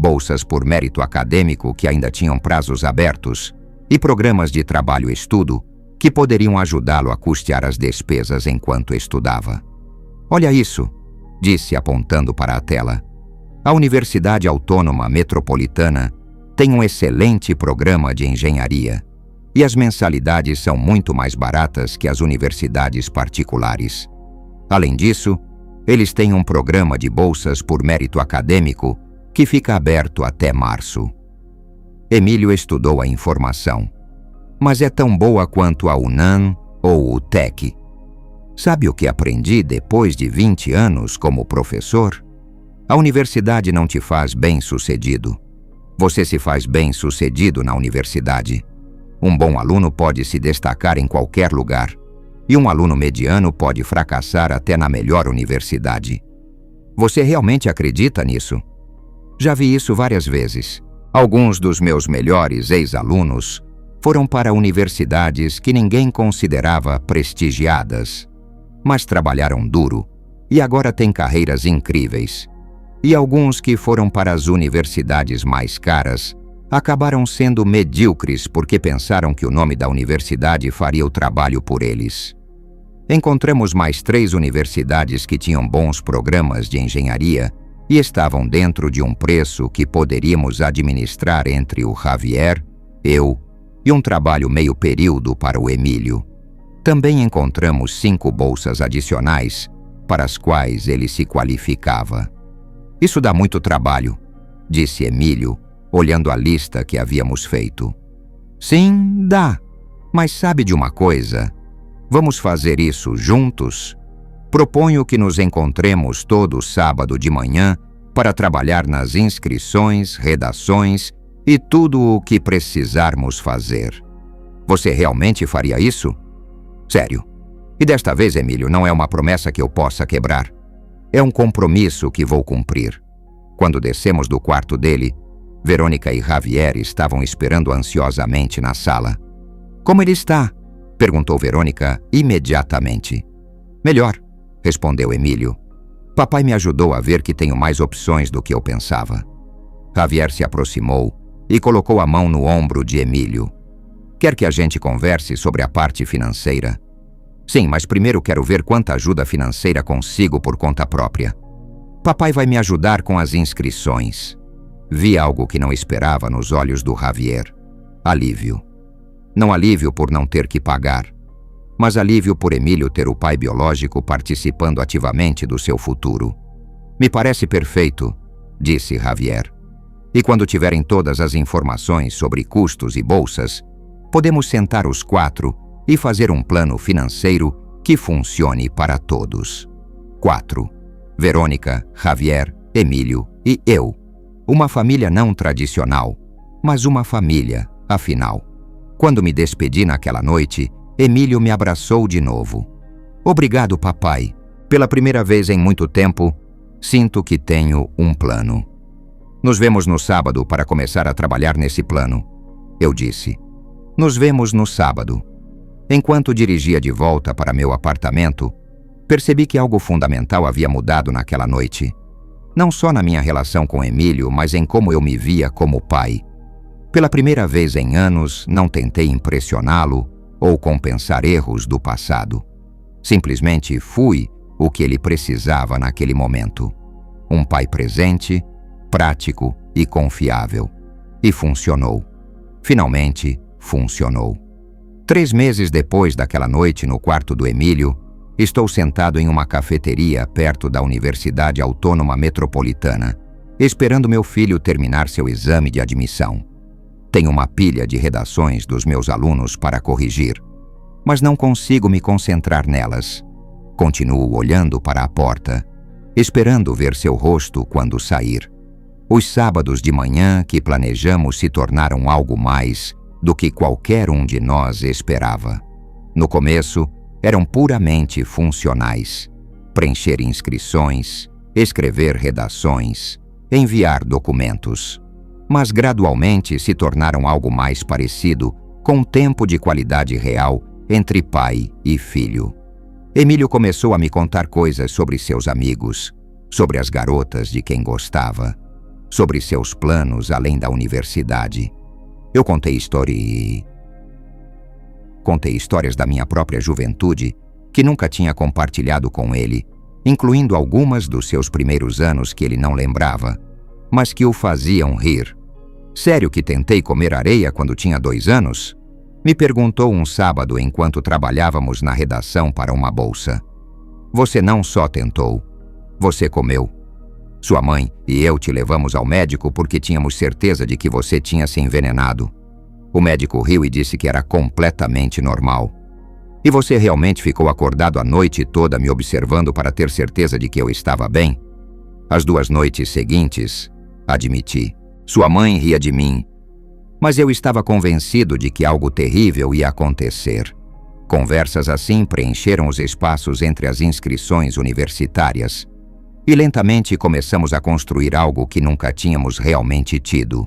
bolsas por mérito acadêmico que ainda tinham prazos abertos e programas de trabalho-estudo que poderiam ajudá-lo a custear as despesas enquanto estudava. Olha isso, disse apontando para a tela. A Universidade Autônoma Metropolitana tem um excelente programa de engenharia e as mensalidades são muito mais baratas que as universidades particulares. Além disso, eles têm um programa de bolsas por mérito acadêmico que fica aberto até março. Emílio estudou a informação, mas é tão boa quanto a UNAM ou o TEC. Sabe o que aprendi depois de 20 anos como professor? A universidade não te faz bem-sucedido. Você se faz bem-sucedido na universidade. Um bom aluno pode se destacar em qualquer lugar, e um aluno mediano pode fracassar até na melhor universidade. Você realmente acredita nisso? Já vi isso várias vezes. Alguns dos meus melhores ex-alunos foram para universidades que ninguém considerava prestigiadas, mas trabalharam duro e agora têm carreiras incríveis. E alguns que foram para as universidades mais caras acabaram sendo medíocres porque pensaram que o nome da universidade faria o trabalho por eles. Encontramos mais 3 universidades que tinham bons programas de engenharia e estavam dentro de um preço que poderíamos administrar entre o Javier, eu e um trabalho meio período para o Emílio. Também encontramos 5 bolsas adicionais para as quais ele se qualificava. Isso dá muito trabalho, disse Emílio, olhando a lista que havíamos feito. Sim, dá. Mas sabe de uma coisa? Vamos fazer isso juntos? Proponho que nos encontremos todo sábado de manhã para trabalhar nas inscrições, redações e tudo o que precisarmos fazer. Você realmente faria isso? Sério. E desta vez, Emílio, não é uma promessa que eu possa quebrar. É um compromisso que vou cumprir. Quando descemos do quarto dele, Verônica e Javier estavam esperando ansiosamente na sala. Como ele está? Perguntou Verônica imediatamente. Melhor, respondeu Emílio. Papai me ajudou a ver que tenho mais opções do que eu pensava. Javier se aproximou e colocou a mão no ombro de Emílio. Quer que a gente converse sobre a parte financeira? Sim, mas primeiro quero ver quanta ajuda financeira consigo por conta própria. Papai vai me ajudar com as inscrições. Vi algo que não esperava nos olhos do Javier. Alívio. Não alívio por não ter que pagar, mas alívio por Emílio ter o pai biológico participando ativamente do seu futuro. Me parece perfeito, disse Javier. E quando tiverem todas as informações sobre custos e bolsas, podemos sentar os 4 e fazer um plano financeiro que funcione para todos. 4. Verônica, Javier, Emílio e eu. Uma família não tradicional, mas uma família, afinal. Quando me despedi naquela noite, Emílio me abraçou de novo. Obrigado, papai. Pela primeira vez em muito tempo, sinto que tenho um plano. Nos vemos no sábado para começar a trabalhar nesse plano, eu disse. Nos vemos no sábado. Enquanto dirigia de volta para meu apartamento, percebi que algo fundamental havia mudado naquela noite. Não só na minha relação com Emílio, mas em como eu me via como pai. Pela primeira vez em anos, não tentei impressioná-lo ou compensar erros do passado. Simplesmente fui o que ele precisava naquele momento. Um pai presente, prático e confiável. E funcionou. Finalmente, funcionou. 3 meses depois daquela noite no quarto do Emílio, estou sentado em uma cafeteria perto da Universidade Autônoma Metropolitana, esperando meu filho terminar seu exame de admissão. Tenho uma pilha de redações dos meus alunos para corrigir, mas não consigo me concentrar nelas. Continuo olhando para a porta, esperando ver seu rosto quando sair. Os sábados de manhã que planejamos se tornaram algo mais do que qualquer um de nós esperava. No começo, eram puramente funcionais. Preencher inscrições, escrever redações, enviar documentos. Mas gradualmente se tornaram algo mais parecido com tempo de qualidade real entre pai e filho. Emílio começou a me contar coisas sobre seus amigos, sobre as garotas de quem gostava, sobre seus planos além da universidade. Eu contei histórias da minha própria juventude que nunca tinha compartilhado com ele, incluindo algumas dos seus primeiros anos que ele não lembrava, mas que o faziam rir. Sério que tentei comer areia quando tinha 2 anos? Me perguntou um sábado enquanto trabalhávamos na redação para uma bolsa. Você não só tentou, você comeu. Sua mãe e eu te levamos ao médico porque tínhamos certeza de que você tinha se envenenado. O médico riu e disse que era completamente normal. E você realmente ficou acordado a noite toda me observando para ter certeza de que eu estava bem? As 2 noites seguintes, admiti. Sua mãe ria de mim, mas eu estava convencido de que algo terrível ia acontecer. Conversas assim preencheram os espaços entre as inscrições universitárias. E lentamente começamos a construir algo que nunca tínhamos realmente tido.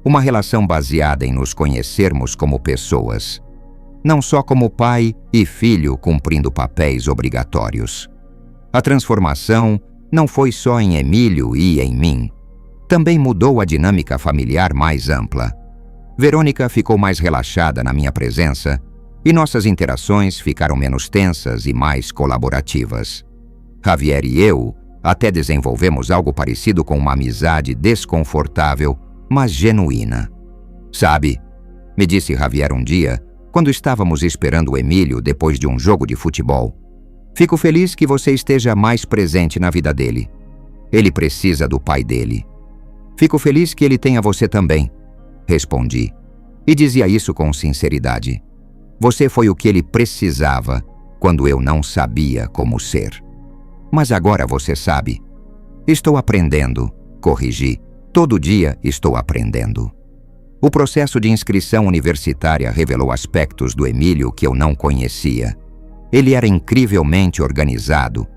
Uma relação baseada em nos conhecermos como pessoas, não só como pai e filho cumprindo papéis obrigatórios. A transformação não foi só em Emílio e em mim. Também mudou a dinâmica familiar mais ampla. Verônica ficou mais relaxada na minha presença e nossas interações ficaram menos tensas e mais colaborativas. Javier e eu até desenvolvemos algo parecido com uma amizade desconfortável, mas genuína. Sabe, me disse Javier um dia, quando estávamos esperando o Emílio depois de um jogo de futebol. Fico feliz que você esteja mais presente na vida dele. Ele precisa do pai dele. Fico feliz que ele tenha você também, respondi. E dizia isso com sinceridade. Você foi o que ele precisava quando eu não sabia como ser. Mas agora você sabe. Estou aprendendo, corrigi. Todo dia estou aprendendo. O processo de inscrição universitária revelou aspectos do Emílio que eu não conhecia. Ele era incrivelmente organizado,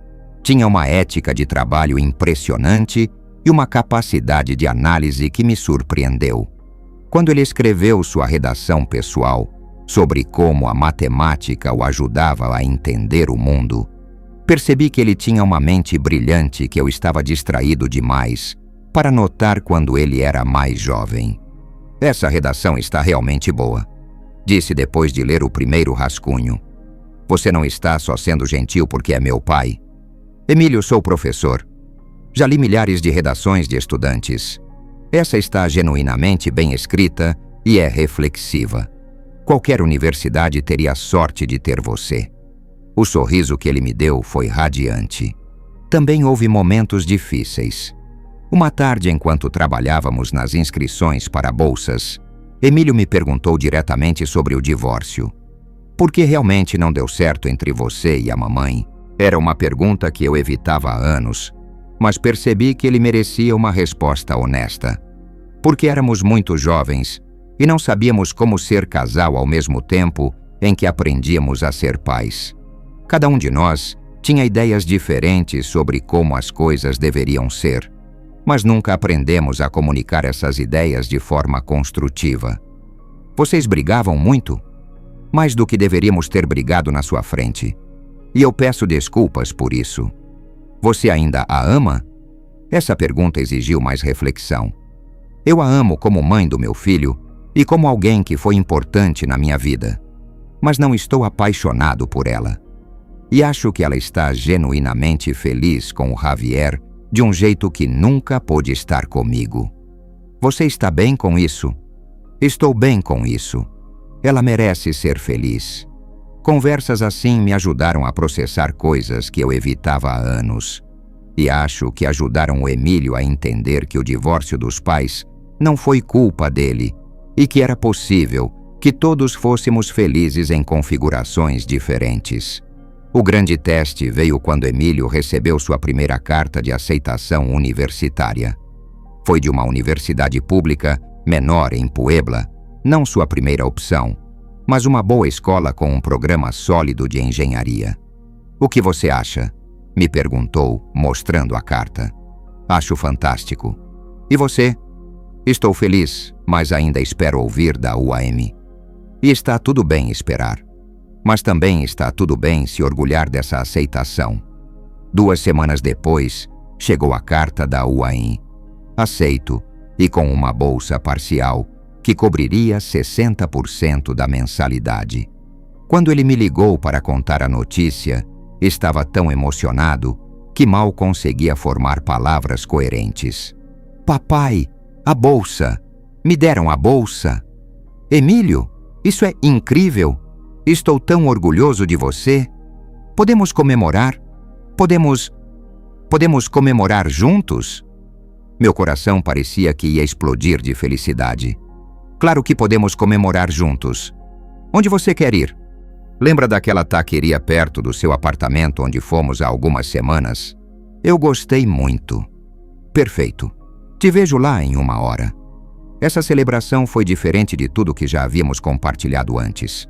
tinha uma ética de trabalho impressionante e uma capacidade de análise que me surpreendeu. Quando ele escreveu sua redação pessoal sobre como a matemática o ajudava a entender o mundo, percebi que ele tinha uma mente brilhante que eu estava distraído demais para notar quando ele era mais jovem. Essa redação está realmente boa, disse depois de ler o primeiro rascunho. Você não está só sendo gentil porque é meu pai. Emílio, sou professor. Já li milhares de redações de estudantes. Essa está genuinamente bem escrita e é reflexiva. Qualquer universidade teria sorte de ter você. O sorriso que ele me deu foi radiante. Também houve momentos difíceis. Uma tarde, enquanto trabalhávamos nas inscrições para bolsas, Emílio me perguntou diretamente sobre o divórcio. Por que realmente não deu certo entre você e a mamãe? Era uma pergunta que eu evitava há anos, mas percebi que ele merecia uma resposta honesta. Porque éramos muito jovens e não sabíamos como ser casal ao mesmo tempo em que aprendíamos a ser pais. Cada um de nós tinha ideias diferentes sobre como as coisas deveriam ser, mas nunca aprendemos a comunicar essas ideias de forma construtiva. Vocês brigavam muito? Mais do que deveríamos ter brigado na sua frente. E eu peço desculpas por isso. Você ainda a ama? Essa pergunta exigiu mais reflexão. Eu a amo como mãe do meu filho e como alguém que foi importante na minha vida. Mas não estou apaixonado por ela. E acho que ela está genuinamente feliz com o Javier de um jeito que nunca pôde estar comigo. Você está bem com isso? Estou bem com isso. Ela merece ser feliz. Conversas assim me ajudaram a processar coisas que eu evitava há anos. E acho que ajudaram o Emílio a entender que o divórcio dos pais não foi culpa dele e que era possível que todos fôssemos felizes em configurações diferentes. O grande teste veio quando Emílio recebeu sua primeira carta de aceitação universitária. Foi de uma universidade pública, menor em Puebla, não sua primeira opção, mas uma boa escola com um programa sólido de engenharia. O que você acha? Me perguntou, mostrando a carta. Acho fantástico. E você? Estou feliz, mas ainda espero ouvir da UAM. E está tudo bem esperar. Mas também está tudo bem se orgulhar dessa aceitação. 2 semanas depois, chegou a carta da UAM. Aceito, e com uma bolsa parcial, que cobriria 60% da mensalidade. Quando ele me ligou para contar a notícia, estava tão emocionado que mal conseguia formar palavras coerentes. Papai, a bolsa! Me deram a bolsa! Emílio, isso é incrível! Estou tão orgulhoso de você! Podemos comemorar? Podemos comemorar juntos? Meu coração parecia que ia explodir de felicidade. Claro que podemos comemorar juntos. Onde você quer ir? Lembra daquela taqueria perto do seu apartamento onde fomos há algumas semanas? Eu gostei muito. Perfeito. Te vejo lá em 1 hora. Essa celebração foi diferente de tudo que já havíamos compartilhado antes.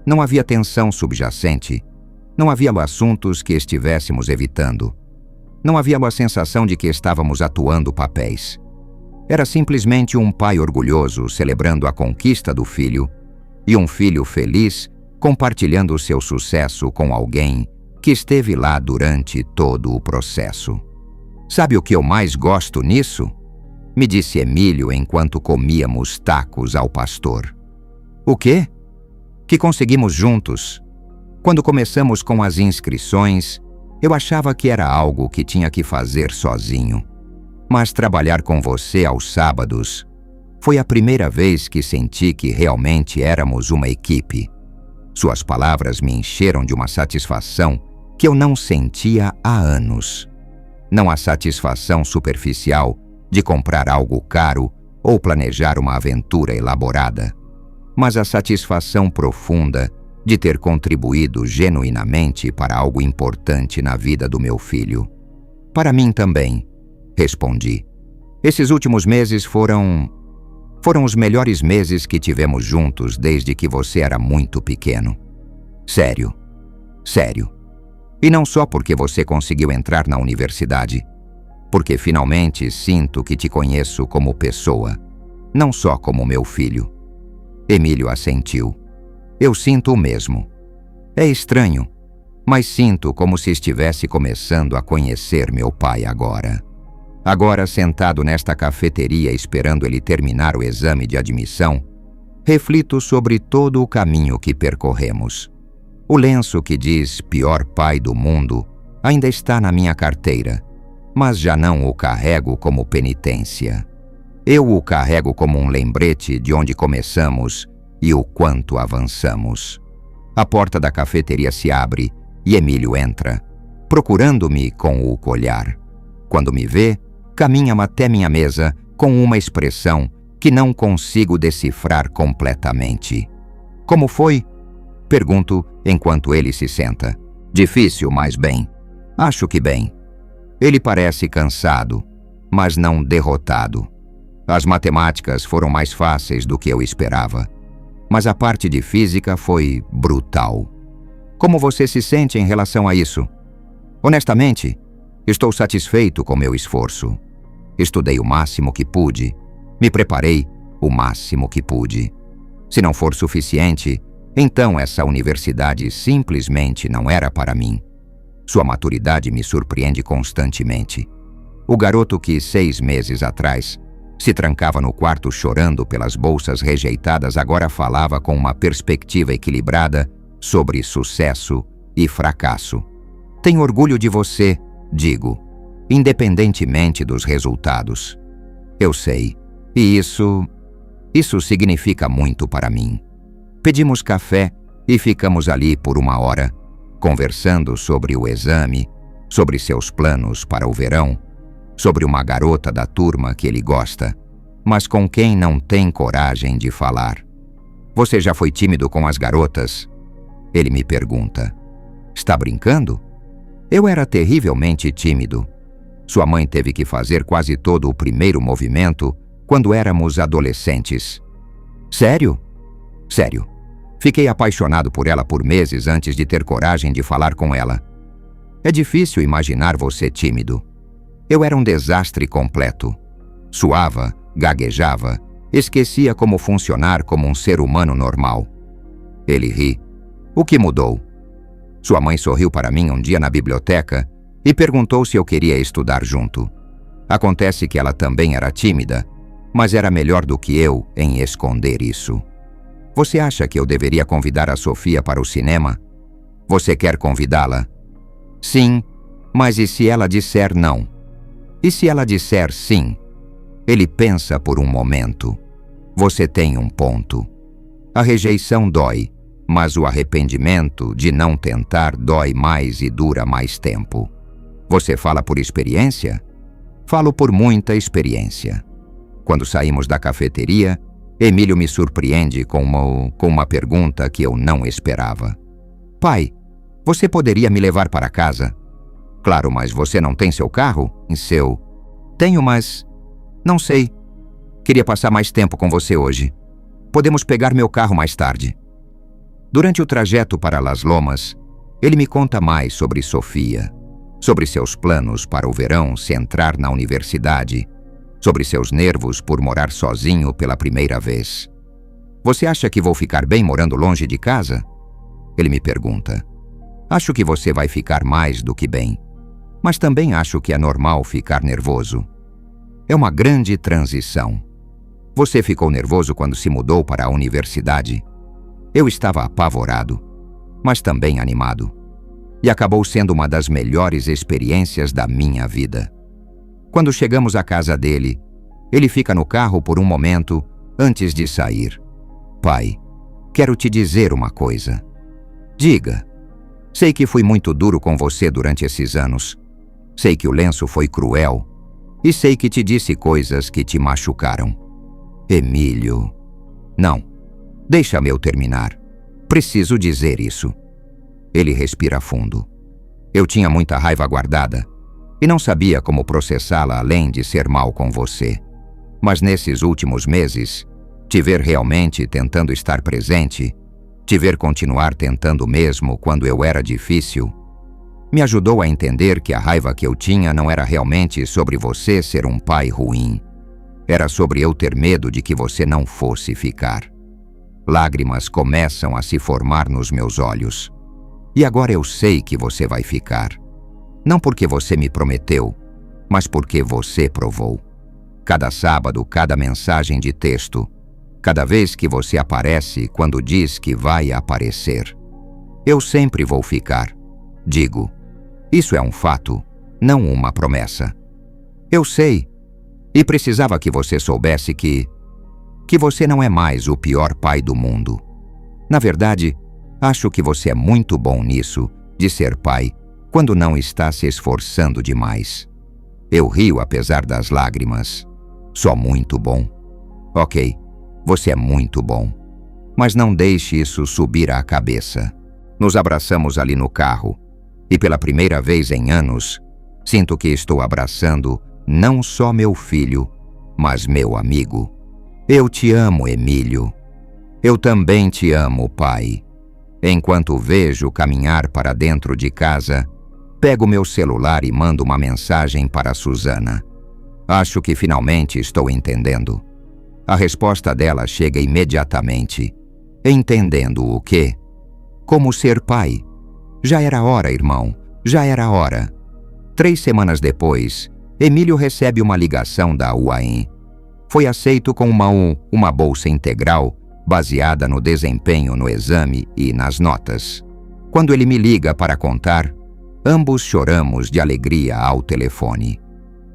Não havia tensão subjacente. Não havia assuntos que estivéssemos evitando. Não havia a sensação de que estávamos atuando papéis. Era simplesmente um pai orgulhoso celebrando a conquista do filho e um filho feliz compartilhando o seu sucesso com alguém que esteve lá durante todo o processo. Sabe o que eu mais gosto nisso? Me disse Emílio enquanto comíamos tacos ao pastor. O quê? Que conseguimos juntos. Quando começamos com as inscrições, eu achava que era algo que tinha que fazer sozinho. Mas trabalhar com você aos sábados Foi a primeira vez que senti que realmente éramos uma equipe. Suas palavras me encheram de uma satisfação que eu não sentia há anos. Não a satisfação superficial de comprar algo caro ou planejar uma aventura elaborada, mas a satisfação profunda de ter contribuído genuinamente para algo importante na vida do meu filho. Para mim também, respondi. Esses últimos meses foram os melhores meses que tivemos juntos desde que você era muito pequeno. Sério. E não só porque você conseguiu entrar na universidade, porque finalmente sinto que te conheço como pessoa, não só como meu filho. Emílio assentiu. Eu sinto o mesmo. É estranho, mas sinto como se estivesse começando a conhecer meu pai agora. Agora, sentado nesta cafeteria esperando ele terminar o exame de admissão, reflito sobre todo o caminho que percorremos. O lenço que diz pior pai do mundo ainda está na minha carteira, mas já não o carrego como penitência. Eu o carrego como um lembrete de onde começamos e o quanto avançamos. A porta da cafeteria se abre e Emílio entra, procurando-me com o olhar. Quando me vê, caminha até minha mesa com uma expressão que não consigo decifrar completamente. Como foi? Pergunto enquanto ele se senta. Difícil, mas bem. Acho que bem. Ele parece cansado, mas não derrotado. As matemáticas foram mais fáceis do que eu esperava, mas a parte de física foi brutal. Como você se sente em relação a isso? Honestamente, estou satisfeito com meu esforço. Estudei o máximo que pude, me preparei o máximo que pude. Se não for suficiente, então essa universidade simplesmente não era para mim. Sua maturidade me surpreende constantemente. O garoto que 6 meses atrás se trancava no quarto chorando pelas bolsas rejeitadas agora falava com uma perspectiva equilibrada sobre sucesso e fracasso. Tenho orgulho de você, digo, independentemente dos resultados. Eu sei, e isso significa muito para mim. Pedimos café e ficamos ali por 1 hora, conversando sobre o exame, sobre seus planos para o verão, sobre uma garota da turma que ele gosta, mas com quem não tem coragem de falar. Você já foi tímido com as garotas? Ele me pergunta. Está brincando? Eu era terrivelmente tímido. Sua mãe teve que fazer quase todo o primeiro movimento quando éramos adolescentes. Sério? Sério. Fiquei apaixonado por ela por meses antes de ter coragem de falar com ela. É difícil imaginar você tímido. Eu era um desastre completo. Suava, gaguejava, esquecia como funcionar como um ser humano normal. Ele ri. O que mudou? Sua mãe sorriu para mim um dia na biblioteca e perguntou se eu queria estudar junto. Acontece que ela também era tímida, mas era melhor do que eu em esconder isso. Você acha que eu deveria convidar a Sofia para o cinema? Você quer convidá-la? Sim, mas e se ela disser não? E se ela disser sim? Ele pensa por um momento. Você tem um ponto. A rejeição dói, mas o arrependimento de não tentar dói mais e dura mais tempo. Você fala por experiência? Falo por muita experiência. Quando saímos da cafeteria, Emílio me surpreende com uma pergunta que eu não esperava. Pai, você poderia me levar para casa? Claro, mas você não tem seu carro? Tenho, mas... Não sei. Queria passar mais tempo com você hoje. Podemos pegar meu carro mais tarde. Durante o trajeto para Las Lomas, ele me conta mais sobre Sofia, sobre seus planos para o verão se entrar na universidade, sobre seus nervos por morar sozinho pela primeira vez. Você acha que vou ficar bem morando longe de casa? Ele me pergunta. Acho que você vai ficar mais do que bem, mas também acho que é normal ficar nervoso. É uma grande transição. Você ficou nervoso quando se mudou para a universidade? Eu estava apavorado, mas também animado. E acabou sendo uma das melhores experiências da minha vida. Quando chegamos à casa dele, ele fica no carro por um momento antes de sair: pai, quero te dizer uma coisa. Diga. Sei que fui muito duro com você durante esses anos. Sei que o lenço foi cruel. E sei que te disse coisas que te machucaram. Emílio. Não. Deixa-me eu terminar. Preciso dizer isso. Ele respira fundo. Eu tinha muita raiva guardada e não sabia como processá-la além de ser mal com você. Mas nesses últimos meses, te ver realmente tentando estar presente, te ver continuar tentando mesmo quando eu era difícil, me ajudou a entender que a raiva que eu tinha não era realmente sobre você ser um pai ruim. Era sobre eu ter medo de que você não fosse ficar. Lágrimas começam a se formar nos meus olhos. E agora eu sei que você vai ficar. Não porque você me prometeu, mas porque você provou. Cada sábado, cada mensagem de texto, cada vez que você aparece quando diz que vai aparecer. Eu sempre vou ficar. Digo, isso é um fato, não uma promessa. Eu sei, e precisava que você soubesse que você não é mais o pior pai do mundo. Na verdade, acho que você é muito bom nisso, de ser pai, quando não está se esforçando demais. Eu rio apesar das lágrimas. Só muito bom. Ok, você é muito bom. Mas não deixe isso subir à cabeça. Nos abraçamos ali no carro, e pela primeira vez em anos, sinto que estou abraçando não só meu filho, mas meu amigo. Eu te amo, Emílio. Eu também te amo, pai. Enquanto vejo caminhar para dentro de casa, pego meu celular e mando uma mensagem para a Susana. Acho que finalmente estou entendendo. A resposta dela chega imediatamente. Entendendo o quê? Como ser pai. Já era hora, irmão. Já era hora. 3 semanas depois, Emílio recebe uma ligação da UAM. Foi aceito com uma bolsa integral baseada no desempenho no exame e nas notas. Quando ele me liga para contar, ambos choramos de alegria ao telefone.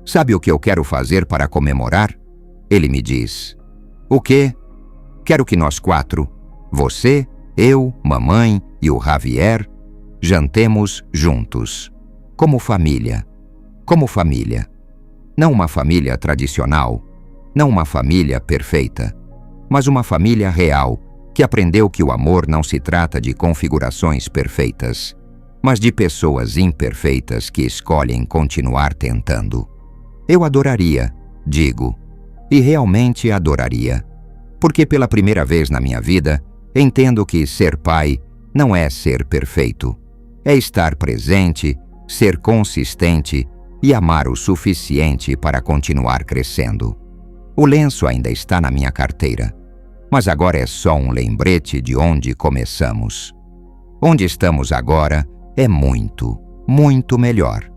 Sabe o que eu quero fazer para comemorar? Ele me diz. O quê? Quero que nós 4, você, eu, mamãe e o Javier, jantemos juntos. Como família. Como família. Não uma família tradicional, não uma família perfeita, mas uma família real que aprendeu que o amor não se trata de configurações perfeitas, mas de pessoas imperfeitas que escolhem continuar tentando. Eu adoraria, digo, e realmente adoraria, porque pela primeira vez na minha vida entendo que ser pai não é ser perfeito, é estar presente, ser consistente e amar o suficiente para continuar crescendo. O lenço ainda está na minha carteira, mas agora é só um lembrete de onde começamos. Onde estamos agora é muito, muito melhor.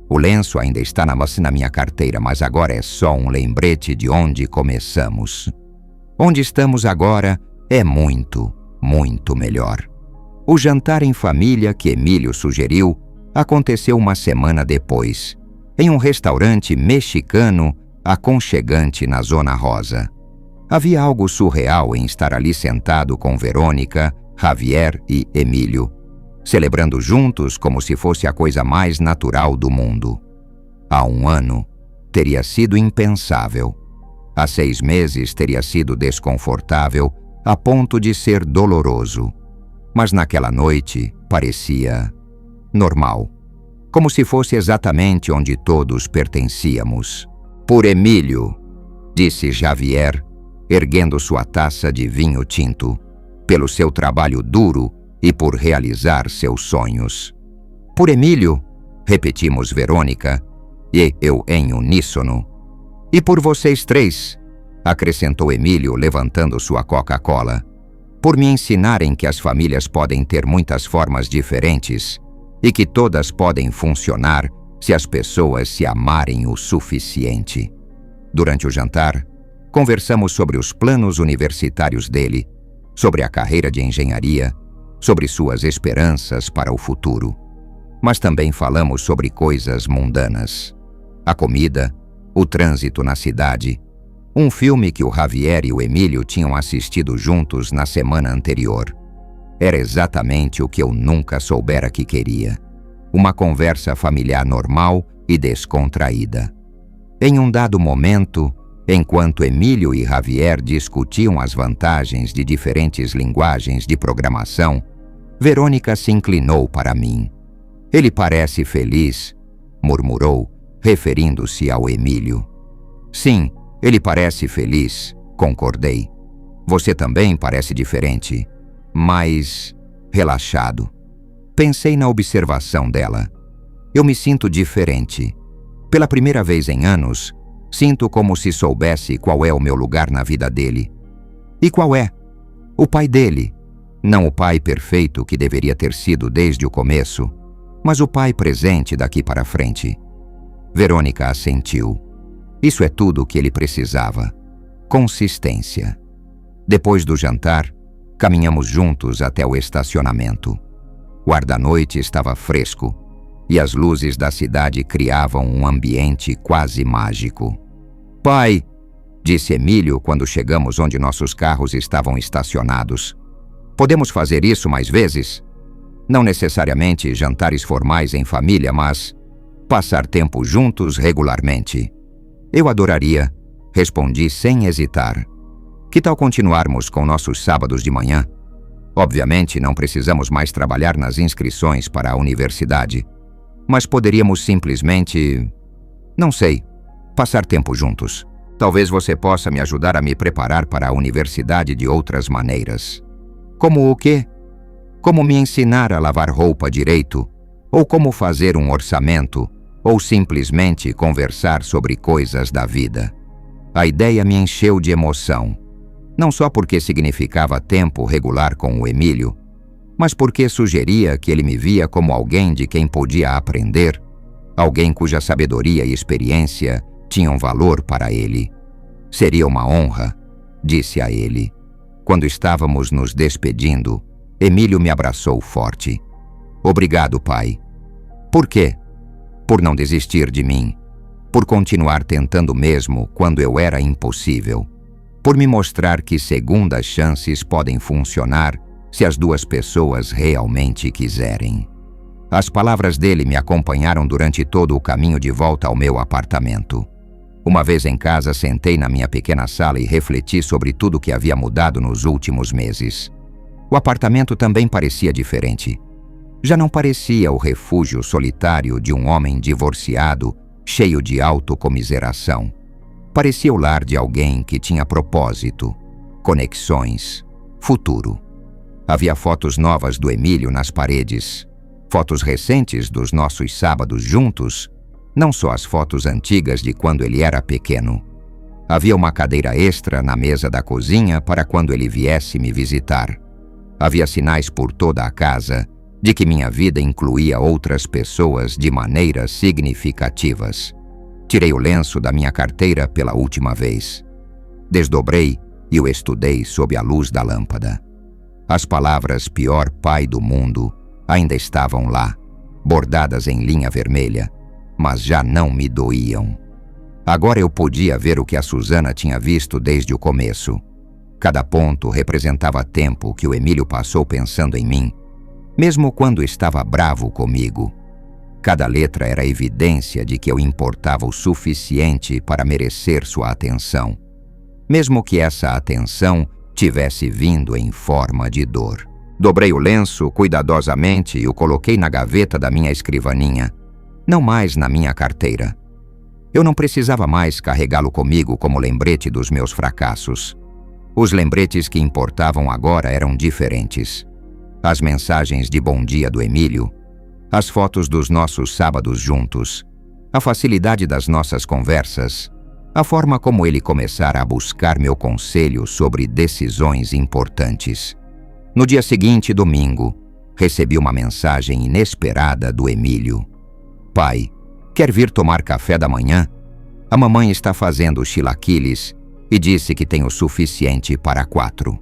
O lenço ainda está na minha carteira, mas agora é só um lembrete de onde começamos. Onde estamos agora é muito, muito melhor. O jantar em família que Emílio sugeriu aconteceu uma semana depois, em um restaurante mexicano aconchegante na Zona Rosa. Havia algo surreal em estar ali sentado com Verônica, Javier e Emílio, celebrando juntos como se fosse a coisa mais natural do mundo. Há 1 ano, teria sido impensável. Há 6 meses teria sido desconfortável a ponto de ser doloroso. Mas naquela noite parecia normal, como se fosse exatamente onde todos pertencíamos. Por Emílio, disse Javier, erguendo sua taça de vinho tinto, pelo seu trabalho duro e por realizar seus sonhos. Por Emílio, repetimos Verônica e eu em uníssono. E por vocês 3, acrescentou Emílio levantando sua Coca-Cola, por me ensinarem que as famílias podem ter muitas formas diferentes e que todas podem funcionar se as pessoas se amarem o suficiente. Durante o jantar, conversamos sobre os planos universitários dele, sobre a carreira de engenharia, sobre suas esperanças para o futuro. Mas também falamos sobre coisas mundanas. A comida, o trânsito na cidade, Um filme que o Javier e o Emílio tinham assistido juntos na semana anterior. Era exatamente o que eu nunca soubera que queria. Uma conversa familiar normal e descontraída. Em um dado momento, enquanto Emílio e Javier discutiam as vantagens de diferentes linguagens de programação, Verônica se inclinou para mim. "Ele parece feliz", murmurou, referindo-se ao Emílio. "Sim, ele parece feliz", concordei. "Você também parece diferente, mais relaxado." Pensei na observação dela. Eu me sinto diferente. Pela primeira vez em anos, sinto como se soubesse qual é o meu lugar na vida dele. E qual é? O pai dele. Não o pai perfeito que deveria ter sido desde o começo, mas o pai presente daqui para frente. Verônica assentiu. Isso é tudo o que ele precisava. Consistência. Depois do jantar, caminhamos juntos até o estacionamento. O ar da noite estava fresco e as luzes da cidade criavam um ambiente quase mágico. "Pai", disse Emílio quando chegamos onde nossos carros estavam estacionados, "podemos fazer isso mais vezes? Não necessariamente jantares formais em família, mas passar tempo juntos regularmente." "Eu adoraria", respondi sem hesitar. "Que tal continuarmos com nossos sábados de manhã? Obviamente não precisamos mais trabalhar nas inscrições para a universidade, mas poderíamos simplesmente, não sei, passar tempo juntos. Talvez você possa me ajudar a me preparar para a universidade de outras maneiras." "Como o quê?" "Como me ensinar a lavar roupa direito, ou como fazer um orçamento, ou simplesmente conversar sobre coisas da vida." A ideia me encheu de emoção. Não só porque significava tempo regular com o Emílio, mas porque sugeria que ele me via como alguém de quem podia aprender, alguém cuja sabedoria e experiência tinham valor para ele. "Seria uma honra", disse a ele. Quando estávamos nos despedindo, Emílio me abraçou forte. "Obrigado, pai." "Por quê?" "Por não desistir de mim. Por continuar tentando mesmo quando eu era impossível. Por me mostrar que segundas chances podem funcionar se as duas pessoas realmente quiserem." As palavras dele me acompanharam durante todo o caminho de volta ao meu apartamento. Uma vez em casa, sentei na minha pequena sala e refleti sobre tudo que havia mudado nos últimos meses. O apartamento também parecia diferente. Já não parecia o refúgio solitário de um homem divorciado, cheio de autocomiseração. Parecia o lar de alguém que tinha propósito, conexões, futuro. Havia fotos novas do Emílio nas paredes, fotos recentes dos nossos sábados juntos, não só as fotos antigas de quando ele era pequeno. Havia uma cadeira extra na mesa da cozinha para quando ele viesse me visitar. Havia sinais por toda a casa de que minha vida incluía outras pessoas de maneiras significativas. Tirei o lenço da minha carteira pela última vez. Desdobrei e o estudei sob a luz da lâmpada. As palavras "pior pai do mundo" ainda estavam lá, bordadas em linha vermelha, mas já não me doíam. Agora eu podia ver o que a Susana tinha visto desde o começo. Cada ponto representava tempo que o Emílio passou pensando em mim, mesmo quando estava bravo comigo. Cada letra era evidência de que eu importava o suficiente para merecer sua atenção, mesmo que essa atenção tivesse vindo em forma de dor. Dobrei o lenço cuidadosamente e o coloquei na gaveta da minha escrivaninha, não mais na minha carteira. Eu não precisava mais carregá-lo comigo como lembrete dos meus fracassos. Os lembretes que importavam agora eram diferentes. As mensagens de bom dia do Emílio, as fotos dos nossos sábados juntos, a facilidade das nossas conversas, a forma como ele começara a buscar meu conselho sobre decisões importantes. No dia seguinte, domingo, recebi uma mensagem inesperada do Emílio. "Pai, quer vir tomar café da manhã? A mamãe está fazendo chilaquiles e disse que tem o suficiente para 4.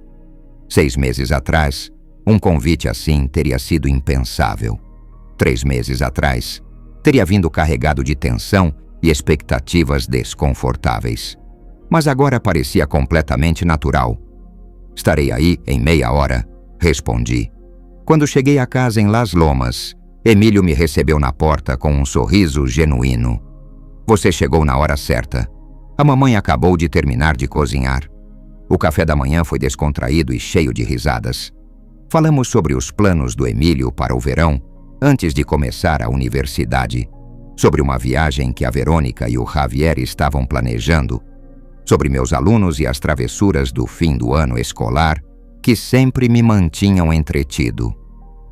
6 meses atrás, um convite assim teria sido impensável. 3 meses atrás, teria vindo carregado de tensão e expectativas desconfortáveis. mas agora parecia completamente natural. Estarei aí em meia hora, respondi. Quando cheguei à casa em Las Lomas, Emílio me recebeu na porta com um sorriso genuíno. Você chegou na hora certa. A mamãe acabou de terminar de cozinhar. O café da manhã foi descontraído e cheio de risadas. Falamos sobre os planos do Emílio para o verão, antes de começar a universidade, sobre uma viagem que a Verônica e o Javier estavam planejando, sobre meus alunos e as travessuras do fim do ano escolar, que sempre me mantinham entretido.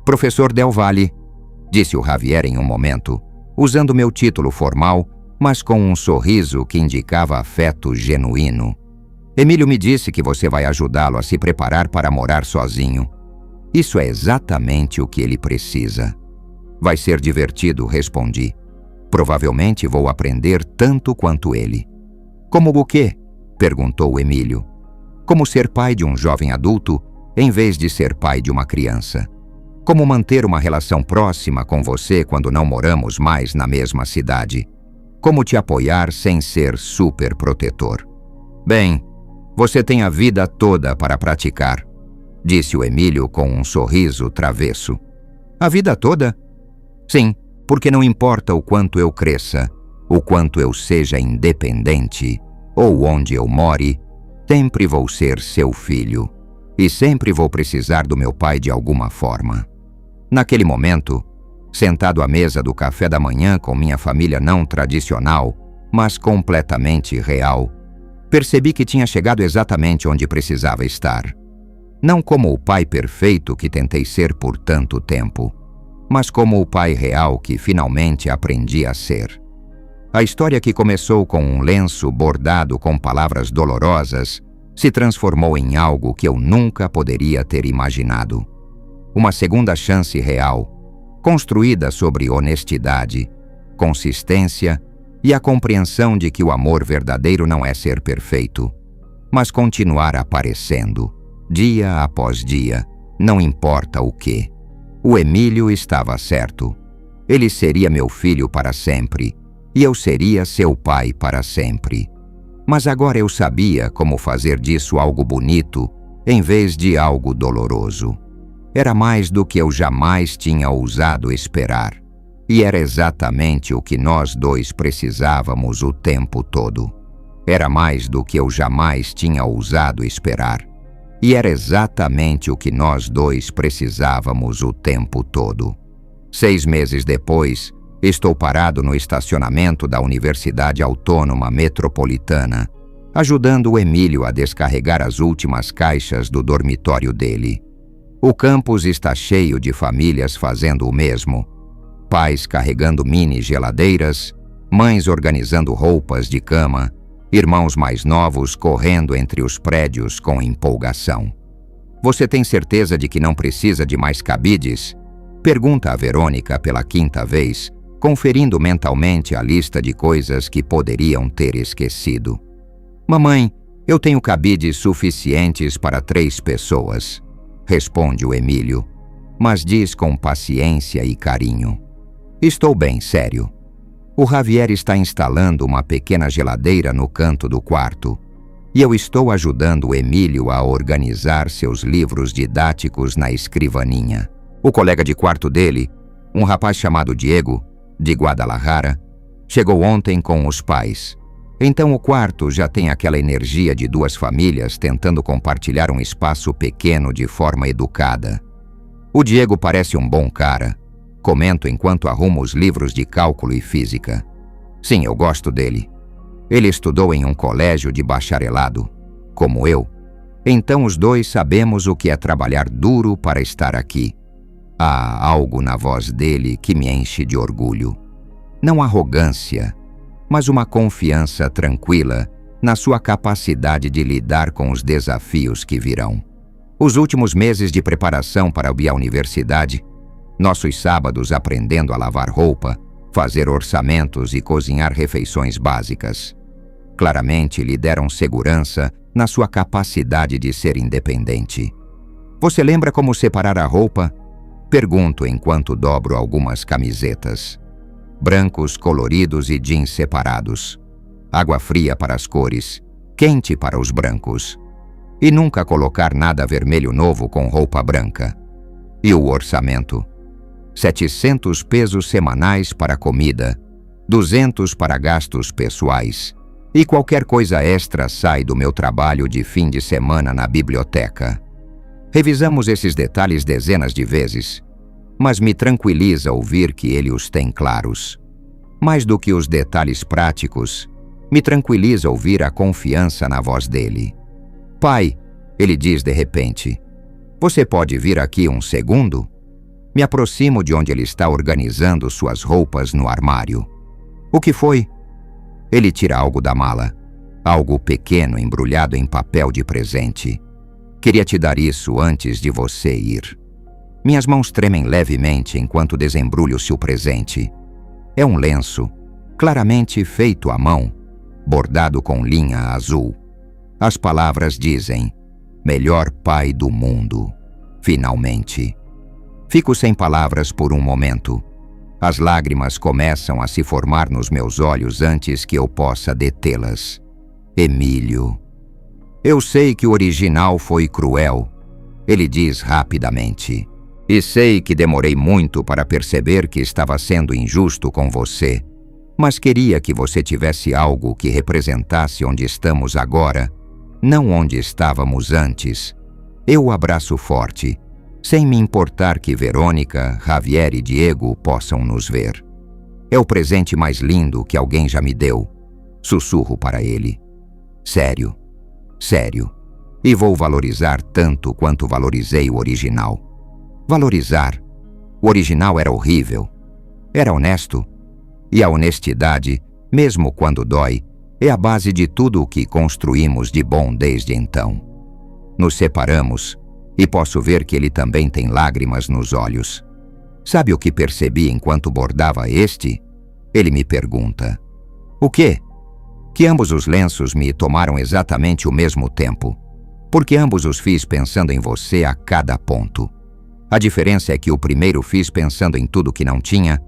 Professor Del Valle, disse o Javier em um momento, usando meu título formal, mas com um sorriso que indicava afeto genuíno. Emílio me disse que você vai ajudá-lo a se preparar para morar sozinho. Isso é exatamente o que ele precisa. Vai ser divertido, respondi. Provavelmente vou aprender tanto quanto ele. Como o quê? Perguntou Emílio. Como ser pai de um jovem adulto em vez de ser pai de uma criança. Como manter uma relação próxima com você quando não moramos mais na mesma cidade. Como te apoiar sem ser super protetor. Bem, você tem a vida toda para praticar, disse o Emílio com um sorriso travesso. A vida toda? Sim, porque não importa o quanto eu cresça, o quanto eu seja independente, ou onde eu more, sempre vou ser seu filho, e sempre vou precisar do meu pai de alguma forma. Naquele momento, sentado à mesa do café da manhã com minha família não tradicional, mas completamente real, percebi que tinha chegado exatamente onde precisava estar. Não como o pai perfeito que tentei ser por tanto tempo, mas como o pai real que finalmente aprendi a ser. A história que começou com um lenço bordado com palavras dolorosas se transformou em algo que eu nunca poderia ter imaginado. Uma segunda chance real, construída sobre honestidade, consistência e a compreensão de que o amor verdadeiro não é ser perfeito, mas continuar aparecendo, dia após dia, não importa o quê. O Emílio estava certo. Ele seria meu filho para sempre, e eu seria seu pai para sempre. Mas agora eu sabia como fazer disso algo bonito, em vez de algo doloroso. Era mais do que eu jamais tinha ousado esperar. E era exatamente o que nós dois precisávamos o tempo todo. Era mais do que eu jamais tinha ousado esperar. E era exatamente o que nós dois precisávamos o tempo todo. 6 meses depois, estou parado no estacionamento da Universidade Autônoma Metropolitana, ajudando o Emílio a descarregar as últimas caixas do dormitório dele. O campus está cheio de famílias fazendo o mesmo. Pais carregando mini geladeiras, mães organizando roupas de cama, irmãos mais novos correndo entre os prédios com empolgação. Você tem certeza de que não precisa de mais cabides? Pergunta a Verônica pela 5ª vez, conferindo mentalmente a lista de coisas que poderiam ter esquecido. Mamãe, eu tenho cabides suficientes para 3 pessoas, responde o Emílio, mas diz com paciência e carinho. Estou bem sério. O Javier está instalando uma pequena geladeira no canto do quarto e eu estou ajudando o Emílio a organizar seus livros didáticos na escrivaninha. O colega de quarto dele, um rapaz chamado Diego, de Guadalajara, chegou ontem com os pais. Então o quarto já tem aquela energia de 2 famílias tentando compartilhar um espaço pequeno de forma educada. O Diego parece um bom cara. Comento enquanto arrumo os livros de cálculo e física. Sim, eu gosto dele. Ele estudou em um colégio de bacharelado, como eu. Então os dois sabemos o que é trabalhar duro para estar aqui. Há algo na voz dele que me enche de orgulho. Não arrogância, mas uma confiança tranquila na sua capacidade de lidar com os desafios que virão. Os últimos meses de preparação para a universidade, nossos sábados aprendendo a lavar roupa, fazer orçamentos e cozinhar refeições básicas. Claramente lhe deram segurança na sua capacidade de ser independente. Você lembra como separar a roupa? Pergunto enquanto dobro algumas camisetas. Brancos coloridos e jeans separados. Água fria para as cores. quente para os brancos. E nunca colocar nada vermelho novo com roupa branca. E o orçamento? 700 pesos semanais para comida, 200 para gastos pessoais. E qualquer coisa extra sai do meu trabalho de fim de semana na biblioteca. Revisamos esses detalhes dezenas de vezes, mas me tranquiliza ouvir que ele os tem claros. Mais do que os detalhes práticos, me tranquiliza ouvir a confiança na voz dele. Pai, ele diz de repente, você pode vir aqui um segundo? Me aproximo de onde ele está organizando suas roupas no armário. O que foi? Ele tira algo da mala, algo pequeno embrulhado em papel de presente. Queria te dar isso antes de você ir. Minhas mãos tremem levemente enquanto desembrulho-se o presente. É um lenço, claramente feito à mão, bordado com linha azul. As palavras dizem, melhor pai do mundo, finalmente. Fico sem palavras por um momento. As lágrimas começam a se formar nos meus olhos antes que eu possa detê-las. Emílio. Eu sei que o original foi cruel, ele diz rapidamente. E sei que demorei muito para perceber que estava sendo injusto com você, mas queria que você tivesse algo que representasse onde estamos agora, não onde estávamos antes. Eu o abraço forte, sem me importar que Verônica, Javier e Diego possam nos ver. É o presente mais lindo que alguém já me deu. Sussurro para ele. Sério, sério. E vou valorizar tanto quanto valorizei o original. Valorizar. O original era horrível. Era honesto. E a honestidade, mesmo quando dói, é a base de tudo o que construímos de bom desde então. Nos separamos, e posso ver que ele também tem lágrimas nos olhos. Sabe o que percebi enquanto bordava este? Ele me pergunta. O quê? Que ambos os lenços me tomaram exatamente o mesmo tempo, porque ambos os fiz pensando em você a cada ponto. A diferença é que o primeiro fiz pensando em tudo que não tinha,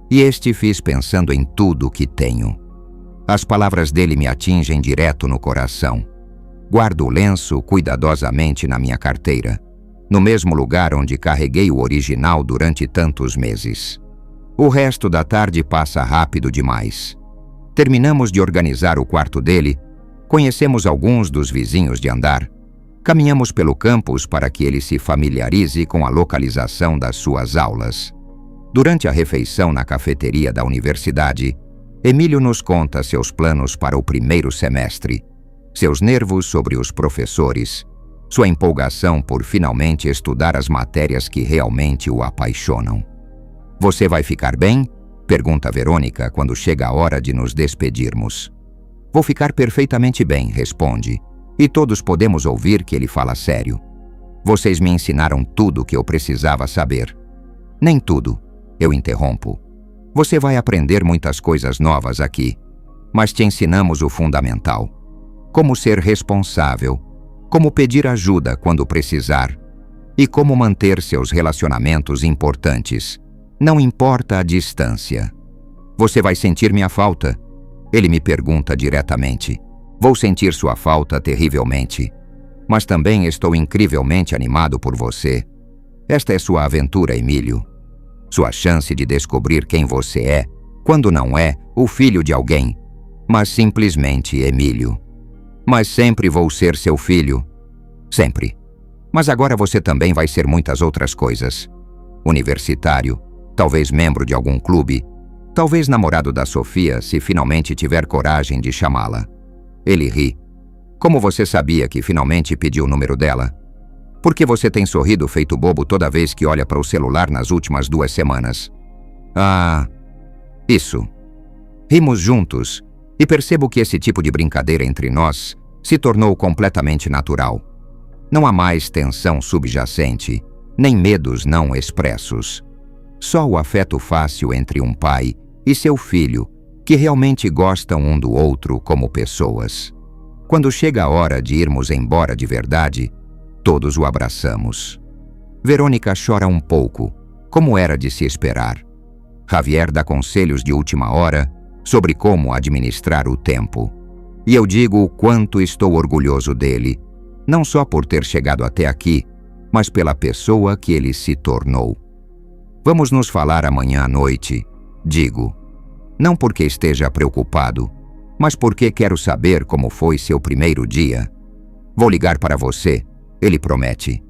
e este fiz pensando em tudo que tenho. As palavras dele me atingem direto no coração. Guardo o lenço cuidadosamente na minha carteira, no mesmo lugar onde carreguei o original durante tantos meses. O resto da tarde passa rápido demais. Terminamos de organizar o quarto dele, conhecemos alguns dos vizinhos de andar, caminhamos pelo campus para que ele se familiarize com a localização das suas aulas. Durante a refeição na cafeteria da universidade, Emílio nos conta seus planos para o primeiro semestre, seus nervos sobre os professores, sua empolgação por finalmente estudar as matérias que realmente o apaixonam. Você vai ficar bem? Pergunta Verônica quando chega a hora de nos despedirmos. Vou ficar perfeitamente bem, responde, e todos podemos ouvir que ele fala sério. Vocês me ensinaram tudo o que eu precisava saber. Nem tudo, eu interrompo. Você vai aprender muitas coisas novas aqui, mas te ensinamos o fundamental. Como ser responsável, como pedir ajuda quando precisar e como manter seus relacionamentos importantes, não importa a distância. Você vai sentir minha falta? Ele me pergunta diretamente. Vou sentir sua falta terrivelmente, mas também estou incrivelmente animado por você. Esta é sua aventura, Emílio. Sua chance de descobrir quem você é, quando não é o filho de alguém, mas simplesmente Emílio. Mas sempre vou ser seu filho. Sempre. Mas agora você também vai ser muitas outras coisas. Universitário, talvez membro de algum clube, talvez namorado da Sofia, se finalmente tiver coragem de chamá-la. Ele ri. Como você sabia que finalmente pediu o número dela? Por que você tem sorrido feito bobo toda vez que olha para o celular nas últimas 2 semanas? Ah, isso. Rimos juntos e percebo que esse tipo de brincadeira entre nós se tornou completamente natural. Não há mais tensão subjacente, nem medos não expressos. Só o afeto fácil entre um pai e seu filho, que realmente gostam um do outro como pessoas. Quando chega a hora de irmos embora de verdade, todos o abraçamos. Verônica chora um pouco, como era de se esperar. Javier dá conselhos de última hora sobre como administrar o tempo. E eu digo o quanto estou orgulhoso dele, não só por ter chegado até aqui, mas pela pessoa que ele se tornou. Vamos nos falar amanhã à noite, digo. Não porque esteja preocupado, mas porque quero saber como foi seu primeiro dia. Vou ligar para você, ele promete.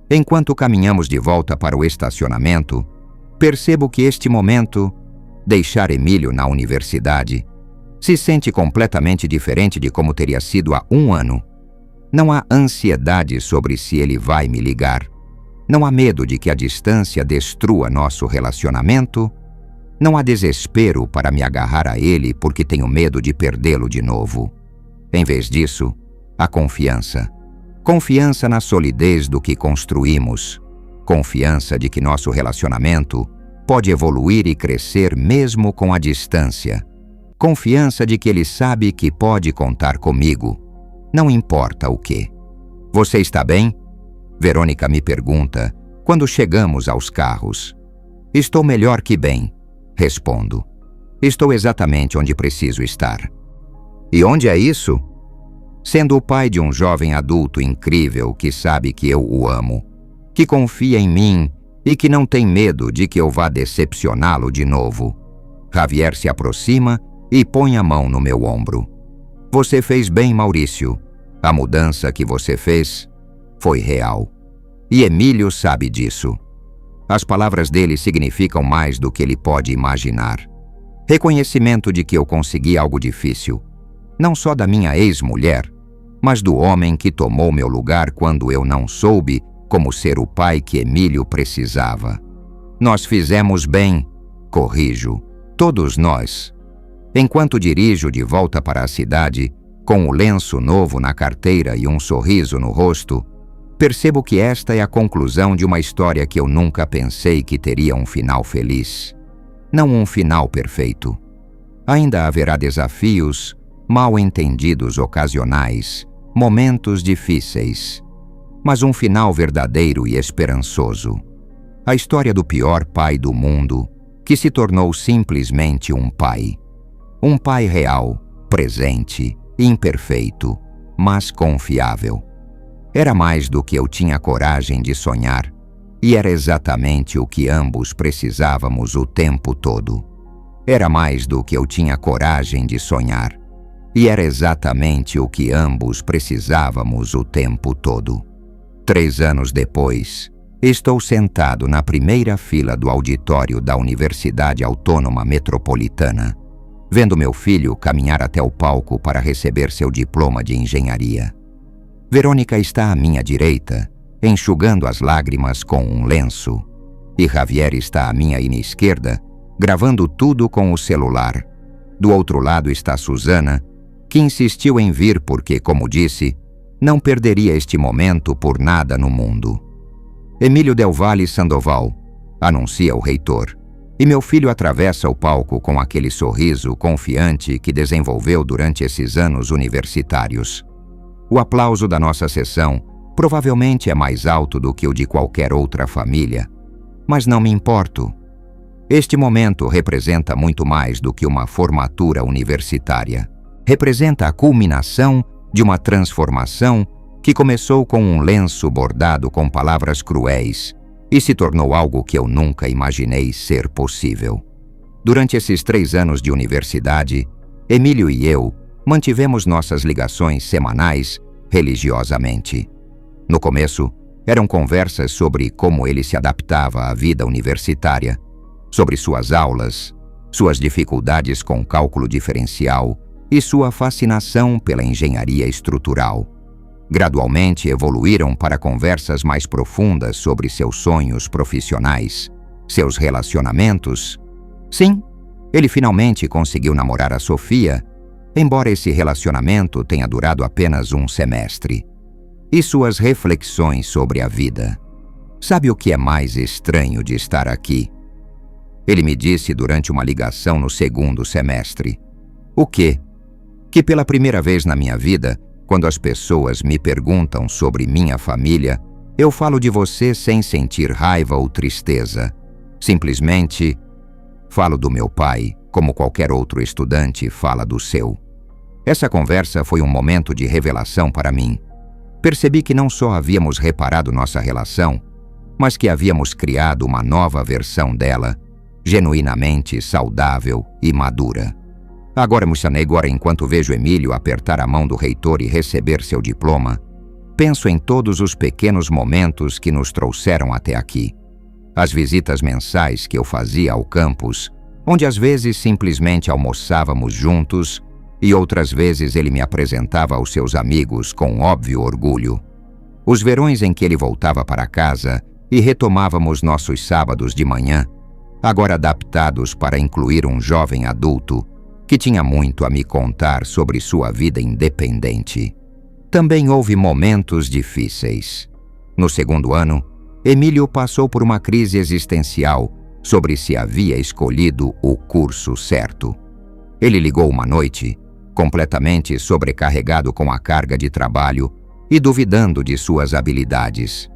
Enquanto caminhamos de volta para o estacionamento, percebo que este momento, deixar Emílio na universidade, se sente completamente diferente de como teria sido há 1 ano. Não há ansiedade sobre se ele vai me ligar. Não há medo de que a distância destrua nosso relacionamento. Não há desespero para me agarrar a ele porque tenho medo de perdê-lo de novo. Em vez disso, há confiança. Confiança na solidez do que construímos. Confiança de que nosso relacionamento pode evoluir e crescer mesmo com a distância. Confiança de que ele sabe que pode contar comigo. Não importa o quê. Você está bem? Verônica me pergunta quando chegamos aos carros. Estou melhor que bem, respondo. Estou exatamente onde preciso estar. E onde é isso? Sendo o pai de um jovem adulto incrível que sabe que eu o amo, que confia em mim e que não tem medo de que eu vá decepcioná-lo de novo. Javier se aproxima e põe a mão no meu ombro. Você fez bem, Maurício. A mudança que você fez foi real. E Emílio sabe disso. As palavras dele significam mais do que ele pode imaginar. Reconhecimento de que eu consegui algo difícil. Não só da minha ex-mulher, mas do homem que tomou meu lugar quando eu não soube como ser o pai que Emílio precisava. Nós fizemos bem, corrijo, todos nós. Enquanto dirijo de volta para a cidade, com o lenço novo na carteira e um sorriso no rosto, percebo que esta é a conclusão de uma história que eu nunca pensei que teria um final feliz. Não um final perfeito. Ainda haverá desafios, mal-entendidos ocasionais, momentos difíceis, mas um final verdadeiro e esperançoso. A história do pior pai do mundo, que se tornou simplesmente um pai. Um pai real, presente, imperfeito, mas confiável. Era mais do que eu tinha coragem de sonhar, e era exatamente o que ambos precisávamos o tempo todo. Era mais do que eu tinha coragem de sonhar, e era exatamente o que ambos precisávamos o tempo todo. 3 anos depois, estou sentado na primeira fila do auditório da Universidade Autônoma Metropolitana, vendo meu filho caminhar até o palco para receber seu diploma de engenharia. Verônica está à minha direita, enxugando as lágrimas com um lenço, e Javier está à minha esquerda, gravando tudo com o celular. Do outro lado está Susana, que insistiu em vir porque, como disse, não perderia este momento por nada no mundo. Emílio Del Valle Sandoval, anuncia o reitor, e meu filho atravessa o palco com aquele sorriso confiante que desenvolveu durante esses anos universitários. O aplauso da nossa sessão provavelmente é mais alto do que o de qualquer outra família, mas não me importo. Este momento representa muito mais do que uma formatura universitária. Representa a culminação de uma transformação que começou com um lenço bordado com palavras cruéis e se tornou algo que eu nunca imaginei ser possível. Durante esses 3 anos de universidade, Emílio e eu mantivemos nossas ligações semanais religiosamente. No começo, eram conversas sobre como ele se adaptava à vida universitária, sobre suas aulas, suas dificuldades com cálculo diferencial e sua fascinação pela engenharia estrutural. Gradualmente evoluíram para conversas mais profundas sobre seus sonhos profissionais, seus relacionamentos. Sim, ele finalmente conseguiu namorar a Sofia, embora esse relacionamento tenha durado apenas 1 semestre. E suas reflexões sobre a vida. Sabe o que é mais estranho de estar aqui? Ele me disse durante uma ligação no 2º semestre. O quê? Que pela primeira vez na minha vida, quando as pessoas me perguntam sobre minha família, eu falo de você sem sentir raiva ou tristeza. Simplesmente falo do meu pai, como qualquer outro estudante fala do seu. Essa conversa foi um momento de revelação para mim. Percebi que não só havíamos reparado nossa relação, mas que havíamos criado uma nova versão dela, genuinamente saudável e madura. Agora, Montenegro, enquanto vejo Emílio apertar a mão do reitor e receber seu diploma, penso em todos os pequenos momentos que nos trouxeram até aqui. As visitas mensais que eu fazia ao campus, onde às vezes simplesmente almoçávamos juntos e outras vezes ele me apresentava aos seus amigos com óbvio orgulho. Os verões em que ele voltava para casa e retomávamos nossos sábados de manhã, agora adaptados para incluir um jovem adulto que tinha muito a me contar sobre sua vida independente. Também houve momentos difíceis. No segundo ano, Emílio passou por uma crise existencial sobre se havia escolhido o curso certo. Ele ligou uma noite, completamente sobrecarregado com a carga de trabalho e duvidando de suas habilidades.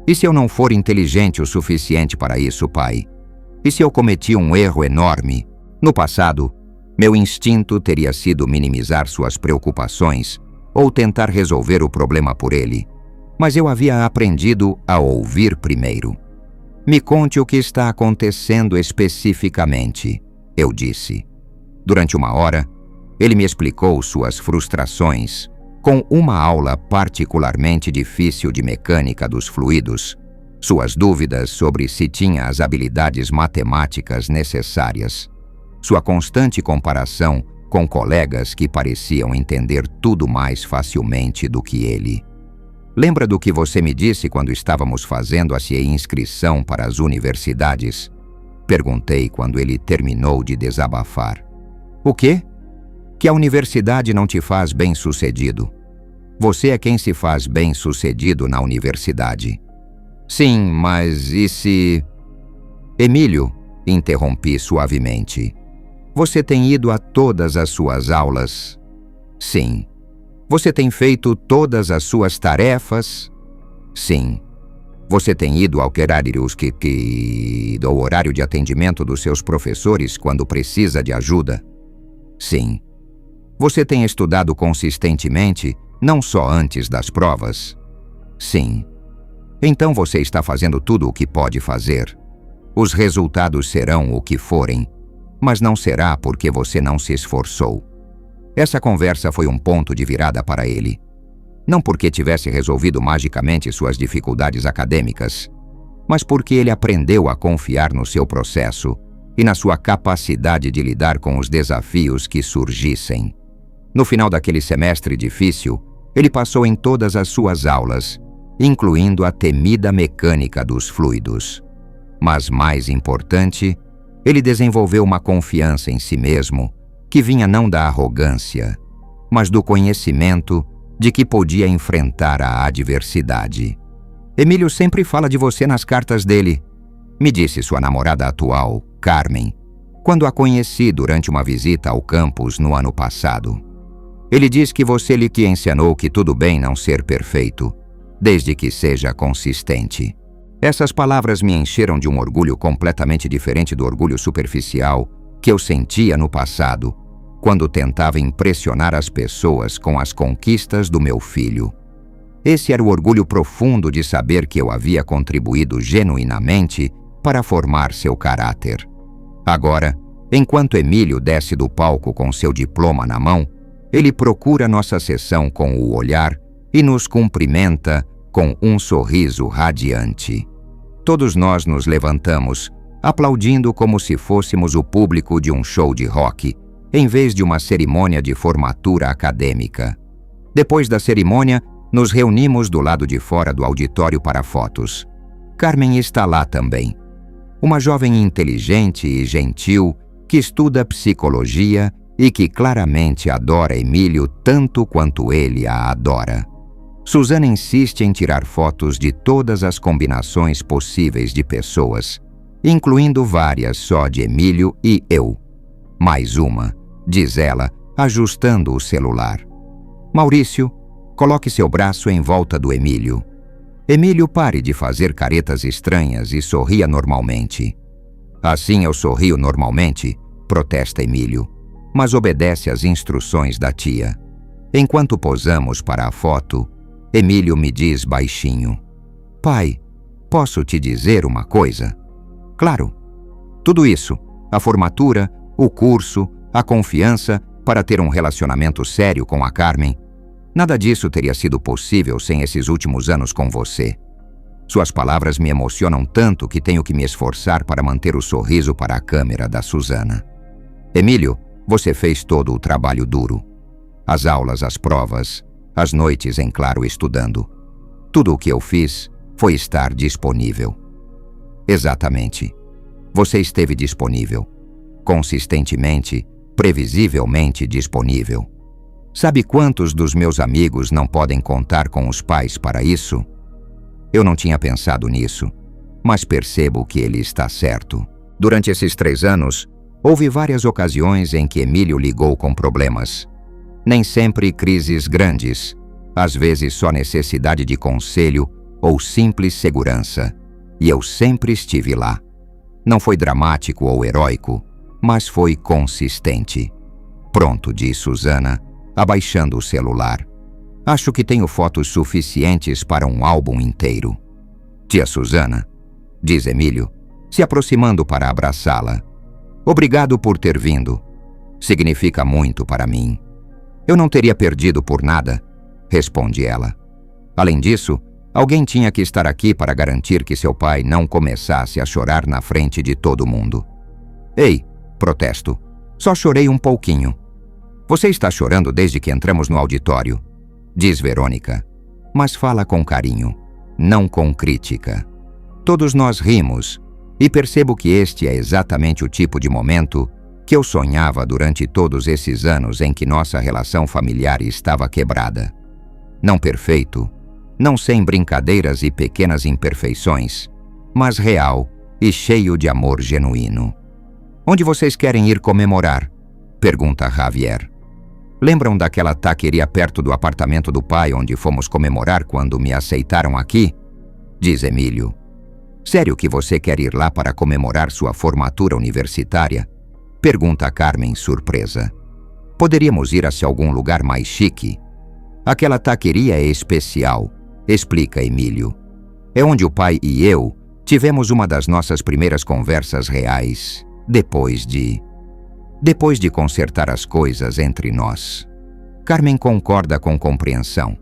E se eu não for inteligente o suficiente para isso, pai? E se eu cometi um erro enorme? No passado, meu instinto teria sido minimizar suas preocupações ou tentar resolver o problema por ele, mas eu havia aprendido a ouvir primeiro. Me conte o que está acontecendo especificamente, eu disse. Durante uma hora, ele me explicou suas frustrações com uma aula particularmente difícil de mecânica dos fluidos, suas dúvidas sobre se tinha as habilidades matemáticas necessárias, sua constante comparação com colegas que pareciam entender tudo mais facilmente do que ele. Lembra do que você me disse quando estávamos fazendo a sua inscrição para as universidades? Perguntei quando ele terminou de desabafar. O quê? Que a universidade não te faz bem-sucedido. Você é quem se faz bem-sucedido na universidade. Sim, mas e se... Emílio, interrompi suavemente. Você tem ido a todas as suas aulas? Sim. Você tem feito todas as suas tarefas? Sim. Você tem ido ao horário de atendimento dos seus professores quando precisa de ajuda? Sim. Você tem estudado consistentemente, não só antes das provas? Sim. Então você está fazendo tudo o que pode fazer. Os resultados serão o que forem, mas não será porque você não se esforçou. Essa conversa foi um ponto de virada para ele. Não porque tivesse resolvido magicamente suas dificuldades acadêmicas, mas porque ele aprendeu a confiar no seu processo e na sua capacidade de lidar com os desafios que surgissem. No final daquele semestre difícil, ele passou em todas as suas aulas, incluindo a temida mecânica dos fluidos. Mas mais importante, ele desenvolveu uma confiança em si mesmo que vinha não da arrogância, mas do conhecimento de que podia enfrentar a adversidade. Emílio sempre fala de você nas cartas dele, me disse sua namorada atual, Carmen, quando a conheci durante uma visita ao campus no ano passado. Ele diz que você lhe ensinou que tudo bem não ser perfeito, desde que seja consistente. Essas palavras me encheram de um orgulho completamente diferente do orgulho superficial que eu sentia no passado, quando tentava impressionar as pessoas com as conquistas do meu filho. Esse era o orgulho profundo de saber que eu havia contribuído genuinamente para formar seu caráter. Agora, enquanto Emílio desce do palco com seu diploma na mão, ele procura nossa sessão com o olhar e nos cumprimenta com um sorriso radiante. Todos nós nos levantamos, aplaudindo como se fôssemos o público de um show de rock, em vez de uma cerimônia de formatura acadêmica. Depois da cerimônia, nos reunimos do lado de fora do auditório para fotos. Carmen está lá também. Uma jovem inteligente e gentil que estuda psicologia e que claramente adora Emílio tanto quanto ele a adora. Susana insiste em tirar fotos de todas as combinações possíveis de pessoas, incluindo várias só de Emílio e eu. Mais uma, diz ela, ajustando o celular. Maurício, coloque seu braço em volta do Emílio. Emílio, pare de fazer caretas estranhas e sorria normalmente. Assim eu sorrio normalmente, protesta Emílio. mas obedece às instruções da tia. Enquanto posamos para a foto, Emílio me diz baixinho: "Pai, posso te dizer uma coisa?" "Claro." Tudo isso, a formatura, o curso, a confiança para ter um relacionamento sério com a Carmen, nada disso teria sido possível sem esses últimos anos com você. Suas palavras me emocionam tanto que tenho que me esforçar para manter o sorriso para a câmera da Susana. Emílio, você fez todo o trabalho duro. As aulas, as provas, as noites em claro estudando. Tudo o que eu fiz foi estar disponível. Exatamente. Você esteve disponível. Consistentemente, previsivelmente disponível. Sabe quantos dos meus amigos não podem contar com os pais para isso? Eu não tinha pensado nisso, mas percebo que ele está certo. Durante esses 3 anos, houve várias ocasiões em que Emílio ligou com problemas. Nem sempre crises grandes, às vezes só necessidade de conselho ou simples segurança. E eu sempre estive lá. Não foi dramático ou heróico, mas foi consistente. "Pronto", diz Susana, abaixando o celular. "Acho que tenho fotos suficientes para um álbum inteiro." "Tia Susana", diz Emílio, se aproximando para abraçá-la. "Obrigado por ter vindo. Significa muito para mim." "Eu não teria perdido por nada", responde ela. "Além disso, alguém tinha que estar aqui para garantir que seu pai não começasse a chorar na frente de todo mundo." "Ei", protesto, "só chorei um pouquinho." "Você está chorando desde que entramos no auditório", diz Verônica, mas fala com carinho, não com crítica. Todos nós rimos, e percebo que este é exatamente o tipo de momento que eu sonhava durante todos esses anos em que nossa relação familiar estava quebrada. Não perfeito, não sem brincadeiras e pequenas imperfeições, mas real e cheio de amor genuíno. "Onde vocês querem ir comemorar?", pergunta Javier. "Lembram daquela taqueria perto do apartamento do pai onde fomos comemorar quando me aceitaram aqui?", diz Emílio. "Sério que você quer ir lá para comemorar sua formatura universitária?", pergunta Carmen surpresa. "Poderíamos ir a algum lugar mais chique?" "Aquela taqueria é especial", explica Emílio. "É onde o pai e eu tivemos uma das nossas primeiras conversas reais, depois de consertar as coisas entre nós." Carmen concorda com compreensão.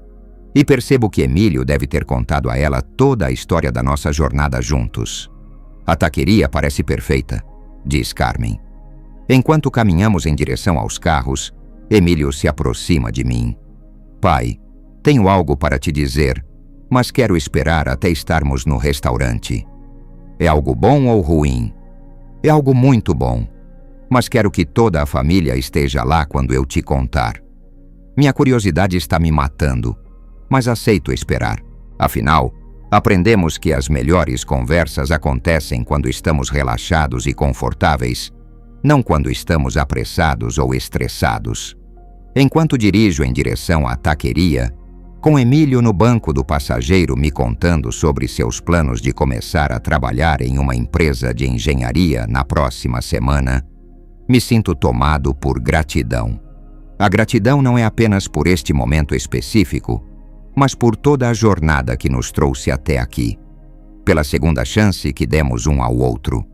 E percebo que Emílio deve ter contado a ela toda a história da nossa jornada juntos. "A taqueria parece perfeita", diz Carmen. Enquanto caminhamos em direção aos carros, Emílio se aproxima de mim. "Pai, tenho algo para te dizer, mas quero esperar até estarmos no restaurante." "É algo bom ou ruim?" "É algo muito bom, mas quero que toda a família esteja lá quando eu te contar. Minha curiosidade está me matando, mas aceito esperar. Afinal, aprendemos que as melhores conversas acontecem quando estamos relaxados e confortáveis, não quando estamos apressados ou estressados." Enquanto dirijo em direção à taqueria, com Emílio no banco do passageiro me contando sobre seus planos de começar a trabalhar em uma empresa de engenharia na próxima semana, me sinto tomado por gratidão. A gratidão não é apenas por este momento específico, mas por toda a jornada que nos trouxe até aqui, pela segunda chance que demos um ao outro,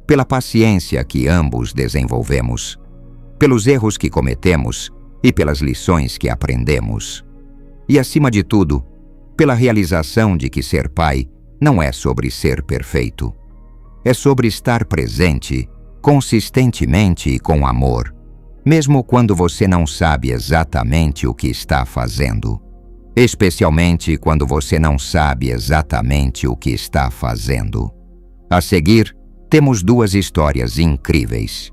pela paciência que ambos desenvolvemos, pelos erros que cometemos e pelas lições que aprendemos. E, acima de tudo, pela realização de que ser pai não é sobre ser perfeito. É sobre estar presente, consistentemente e com amor, mesmo quando você não sabe exatamente o que está fazendo. Especialmente quando você não sabe exatamente o que está fazendo. A seguir, temos 2 histórias incríveis.